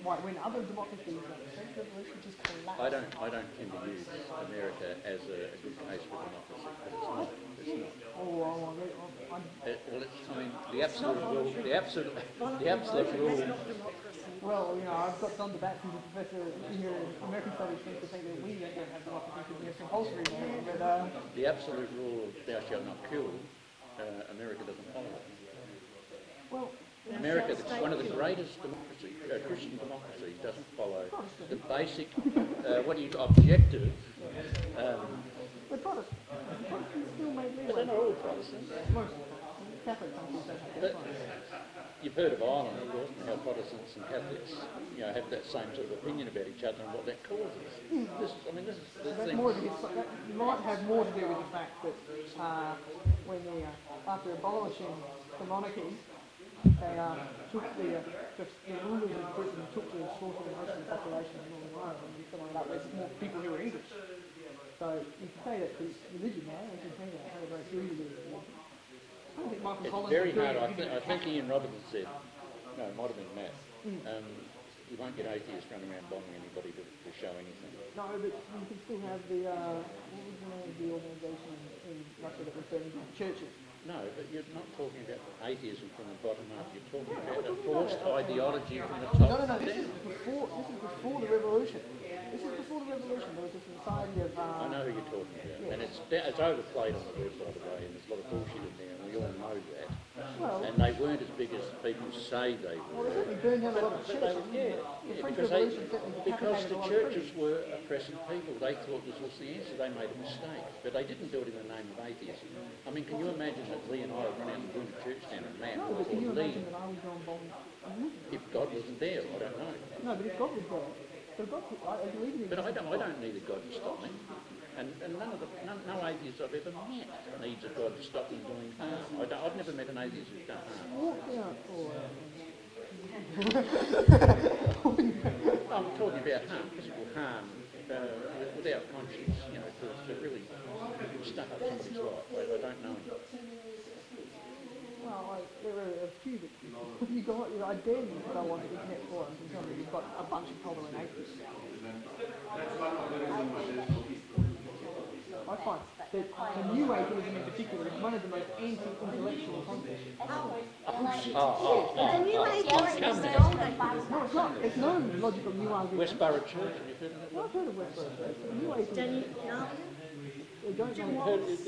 When other democracies like the French Revolution just collapsed. I don't tend to use America as a good case for democracy, but it's not. The absolute rule. Well, I've got Don DeBatt, who's a professor here in American Studies, seems to think that we don't have democracy because we have compulsory law. But the absolute rule of thou shalt not kill, America doesn't follow it. Well, America, one of the greatest Christian democracies, doesn't follow the basic, objective. But Protestants still make leeway. But they're not all Protestants. Most Catholic countries don't have that. You've heard of Ireland, of course, how Protestants and Catholics, have that same sort of opinion about each other and what that causes. This is the thing. That might have more to do with the fact that after abolishing the monarchy, they took the rulers of Britain took the slaughter of most of the population of Northern Ireland and filling it up with more people who were English. So you can say that religion, right? You can say that had a very serious religion. I don't think Michael Collins. It's very hard. I think Ian Robertson said, no, it might have been Matt. You won't get atheists running around bombing anybody to show anything. No, but you can still have the what was the name of the organisation in Russia that was burning churches? No, but you're not talking about atheism from the bottom up. You're talking about a forced ideology from the top. No. This is before the revolution. There was a society of... I know who you're talking about. Yeah. And it's overplayed on the web, by the way, and there's a lot of bullshit in there, and we all know that. Well, and they weren't as big as people say they well, were. they certainly burned down a lot of But churches. yeah, French because Revolution certainly because decapitated the a lot of churches priests. were oppressing people. They thought this was the answer. They made a mistake, but they didn't do it in the name of atheism. I mean, can you imagine that Lee and I would run out and burn a church down and man, No, but can you imagine that I would go and bomb a movement? if God wasn't there? I don't know. No, but if God was there, so God, I believe in But I don't need a God to stop me. And no atheist I've ever met needs a God to stop them doing harm. I've never met an atheist who's done harm. walked out for I'm talking about harm, physical harm, without conscience, you know, to really stuff up somebody's life. I don't know him. well, there are a few that I dare you to go on the internet forums and tell me you've got a bunch of tolerant atheists. I find that the new atheism in particular is one of the most anti-intellectual concepts. The new atheism is the old atheism. No, it's not. There's no logical new argument. Westboro Church, have you heard of that? No, I've heard of Westboro Church. The new atheism. Don't you know? They don't make,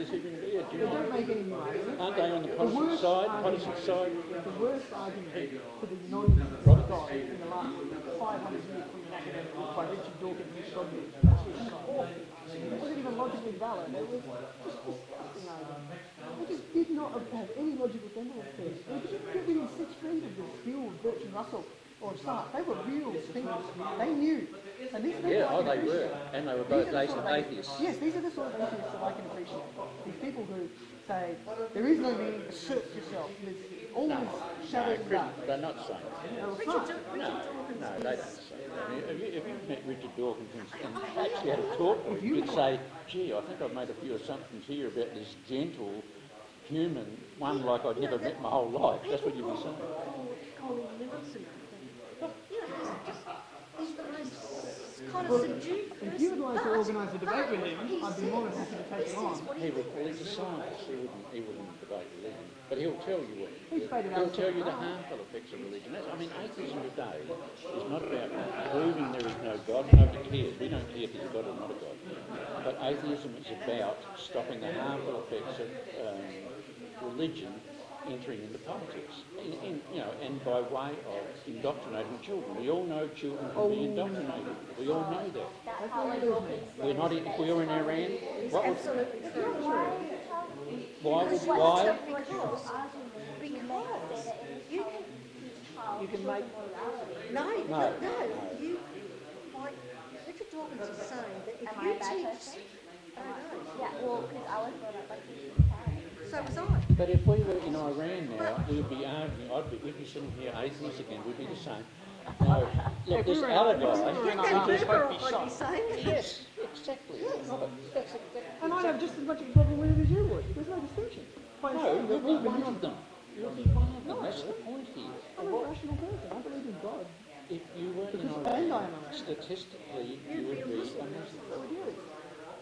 Do you they don't make any new arguments. aren't they on the Protestant side? Protestant side? The worst argument for the non-existence of God in the last 500 years from an academic book by Richard Dawkins and Scott It wasn't even logically valid. It was just disgusting argument. It just did not have any logical semblance to it. They didn't get within 6 feet of the skill of Bertrand Russell or Sartre. They were real thinkers. They knew. And these people Yeah, I can they were. appreciate. And they were These both are the sort of atheists. Yes, these are the sort of atheists that I can appreciate. These people who say, there is no meaning, assert yourself. There's always shadows and dark. They're not saying that. No, they don't say that. I mean, if you've met Richard Dawkins and actually had a talk with him, you'd say, gee, I think I've made a few assumptions here about this gentle human, one like I'd never met my whole life. That's what you'd be saying. Colin Millicent, he's the most kind of subdued person. If you would like to organise a debate with him, I'd be more than happy to take him on. He's a scientist. He wouldn't debate religion. But he'll tell you what. He'll tell you the harmful effects of religion. I mean, atheism today is not about proving there is no God. Nobody cares. We don't care if there's a God or not a God. But atheism is about stopping the harmful effects of religion entering into politics, and by way of indoctrinating children. We all know children can be indoctrinated. We all know that. We're not. If we were in Iran, what would? Absolutely true. Why? Because you can make... No, you... Like, Richard Dawkins is saying that if you teach... I don't know. Yeah, well, because I was brought up like this. So was I. But if we were in Iran now, we'd be arguing, we'd be sitting here atheists again, we'd be the same. No, look, this other guy, he just won't be shot. Yes, exactly. That's exactly. And I'd have just as much of a problem with it as you would. There's no distinction. No, you'll be one of them. You'll be one of them. That's the point here. I'm a rational person. I believe in God. If you weren't in Iran, statistically, you would be a Muslim.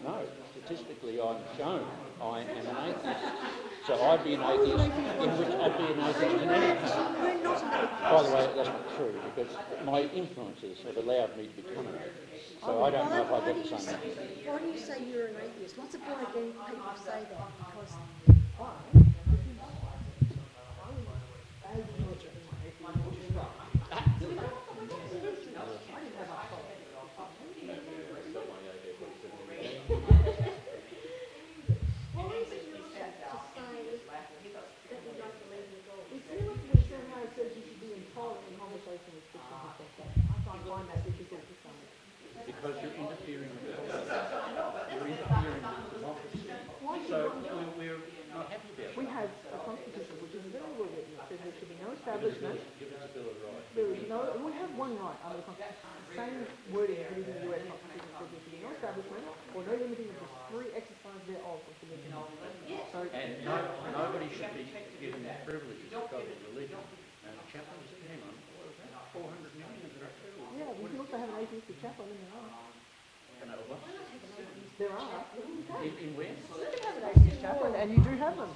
No, statistically, I'm shown I am an atheist. So I'd be an atheist, in which I'd be an atheist in any country. By the way, that's not true, because my influences have allowed me to become an atheist. So I don't know if I've got the same. Why do you say you're an atheist? Lots of people say that because... Because you're interfering with the you're interfering with democracy. So we're not happy about it. We have a constitution which is very well written. It says there should be no establishment. Give us a bill of rights. There is no, and we have one right under the constitution. The same wording as in the US constitution says there should be no establishment or no limiting of the free exercise thereof of religion. So, and nobody should be given the privileges because of religion. And chaplains, hang on, what was that? 400 million is that true? Yeah, we can also have an atheistic chaplain in there. There are. In where? You can have an atheist chaplain, and you do have them.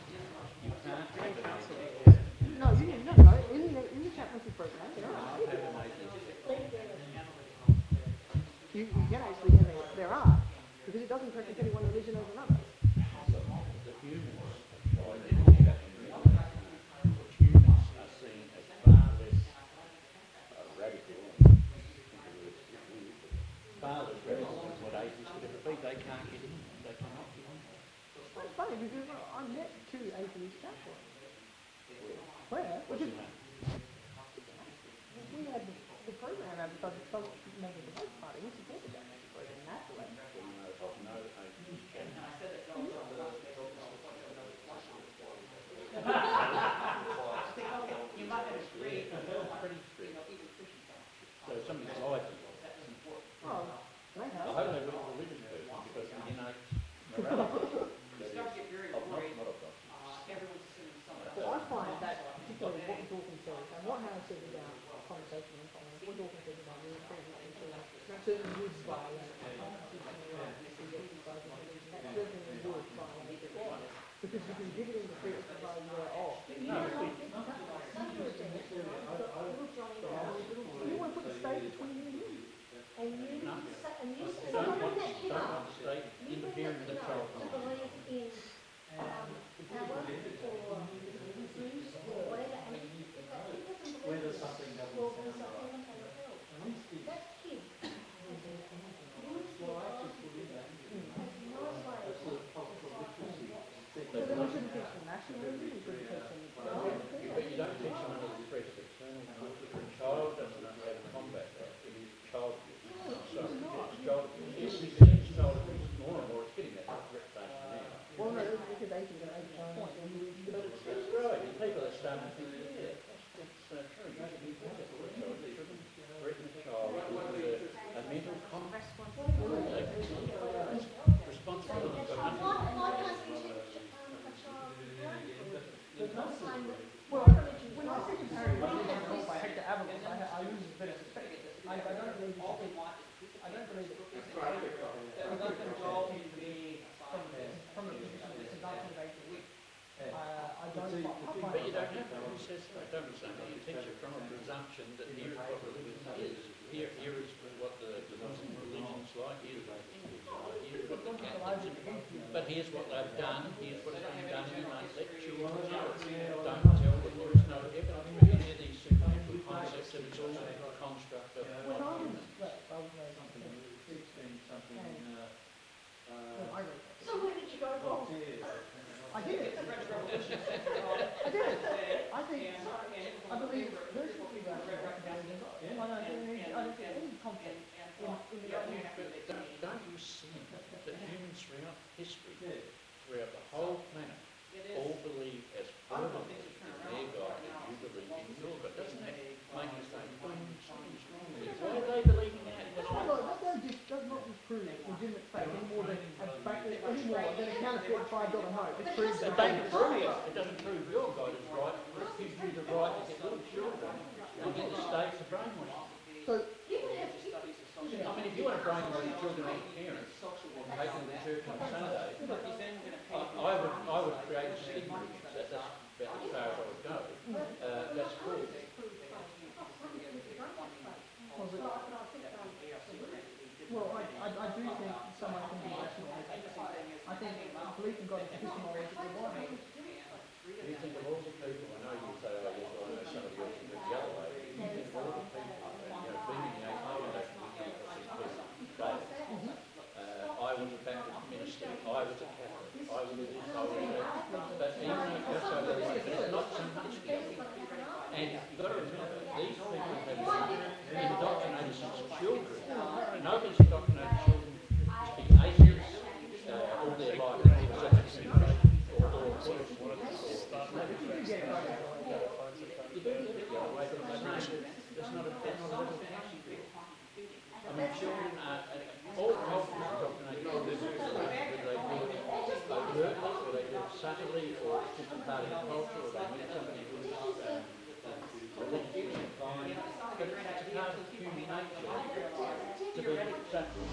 You can't have an atheist. No, in the chaplaincy program, there are. You can actually, there are, because it doesn't preference any one religion over another. The humans, what atheists would ever be. They can't get in. They cannot get in. That's funny because I met two atheist Catholics. Where? Because we had the program advertised at the Member Debate Party. We supported that program naturally. You might have agreed. So somebody's lied to you. Oh, they have. I hope they were a religious person because the innate morality. You start to get very worried. Everyone's assuming something. Well, I find that particularly what Dawkins says and what Hannah says about conversation and tolerance, what Dawkins says about real freedom and certain would violate constitutional rights, certainly would violate the law. Because you can give it in the freedom of the thereof. You want to put the state between you and you. And you say Don't want the state interfering with the child. to believe in power or Zeus or whatever, and if that kid doesn't believe in something or there's a heaven and a hell, that kid has no So then we shouldn't teach them nationalism, we shouldn't teach them But you don't teach them under the threat of eternal torture. A child doesn't know how to combat that. It is child abuse. So it's child abuse. Yes, we see it's child abuse more and more. It's getting that reputation now. Well, no, because 80 point. That's right. And people are starting to think, yeah, that's true. You should be wonderful. A child shouldn't threaten a child with a mental responsibility. Responsibility. Well, when I say comparing myself by Hector Avalos, I lose a bit of respect. I don't believe that from the position of this adoption of 8 weeks. I don't But you don't have to. Who says that? Don't understand. You teach it from a presumption that here is what religion is. Here is what the Muslim religion's like. Here's what the Hindus are like. Here's what the Catholics are. But here's what they've done. Here's what's been done. You don't let children tell. Don't tell them there is no evidence for any of these supernatural concepts, and it's all a construct of So where did you go wrong? I did it. I did it. I believe virtually I don't think any conflict in the Don't you see that humans throughout history, throughout the whole planet, all believe as fervently in their God as you believe in your God? Doesn't that make you say, why are they believing that? Does not disprove legitimate faith any more than a counterfeit $5 note. It proves It doesn't prove it. It doesn't prove your God is right. It gives you the right to get little children and get the state to brainwash them. So, I mean, if you want to brainwash your children as parents and take them to church on Sunday, I would create a stigma against that. That's about as far as I would go. That's cool. Well, I do think someone can be rational. I think belief in God is epistemologically wise. You think of all the people, I know you say, oh yes, I know somebody else who went the other way. You think of all the people, being in the atheist I was a Baptist minister, I was a Catholic, I was this, I was that. But even though that's so it's not so much. And you've got to remember, these people have been indoctrinated since children. Nobody's indoctrinated children to be atheists all their life. I mean, children are all cultures indoctrinated children, whether they do it overtly, or they do it subtly, or it's just a part of the culture, or they meet somebody who is religiously inclined. But it's a part of human nature to be subtle.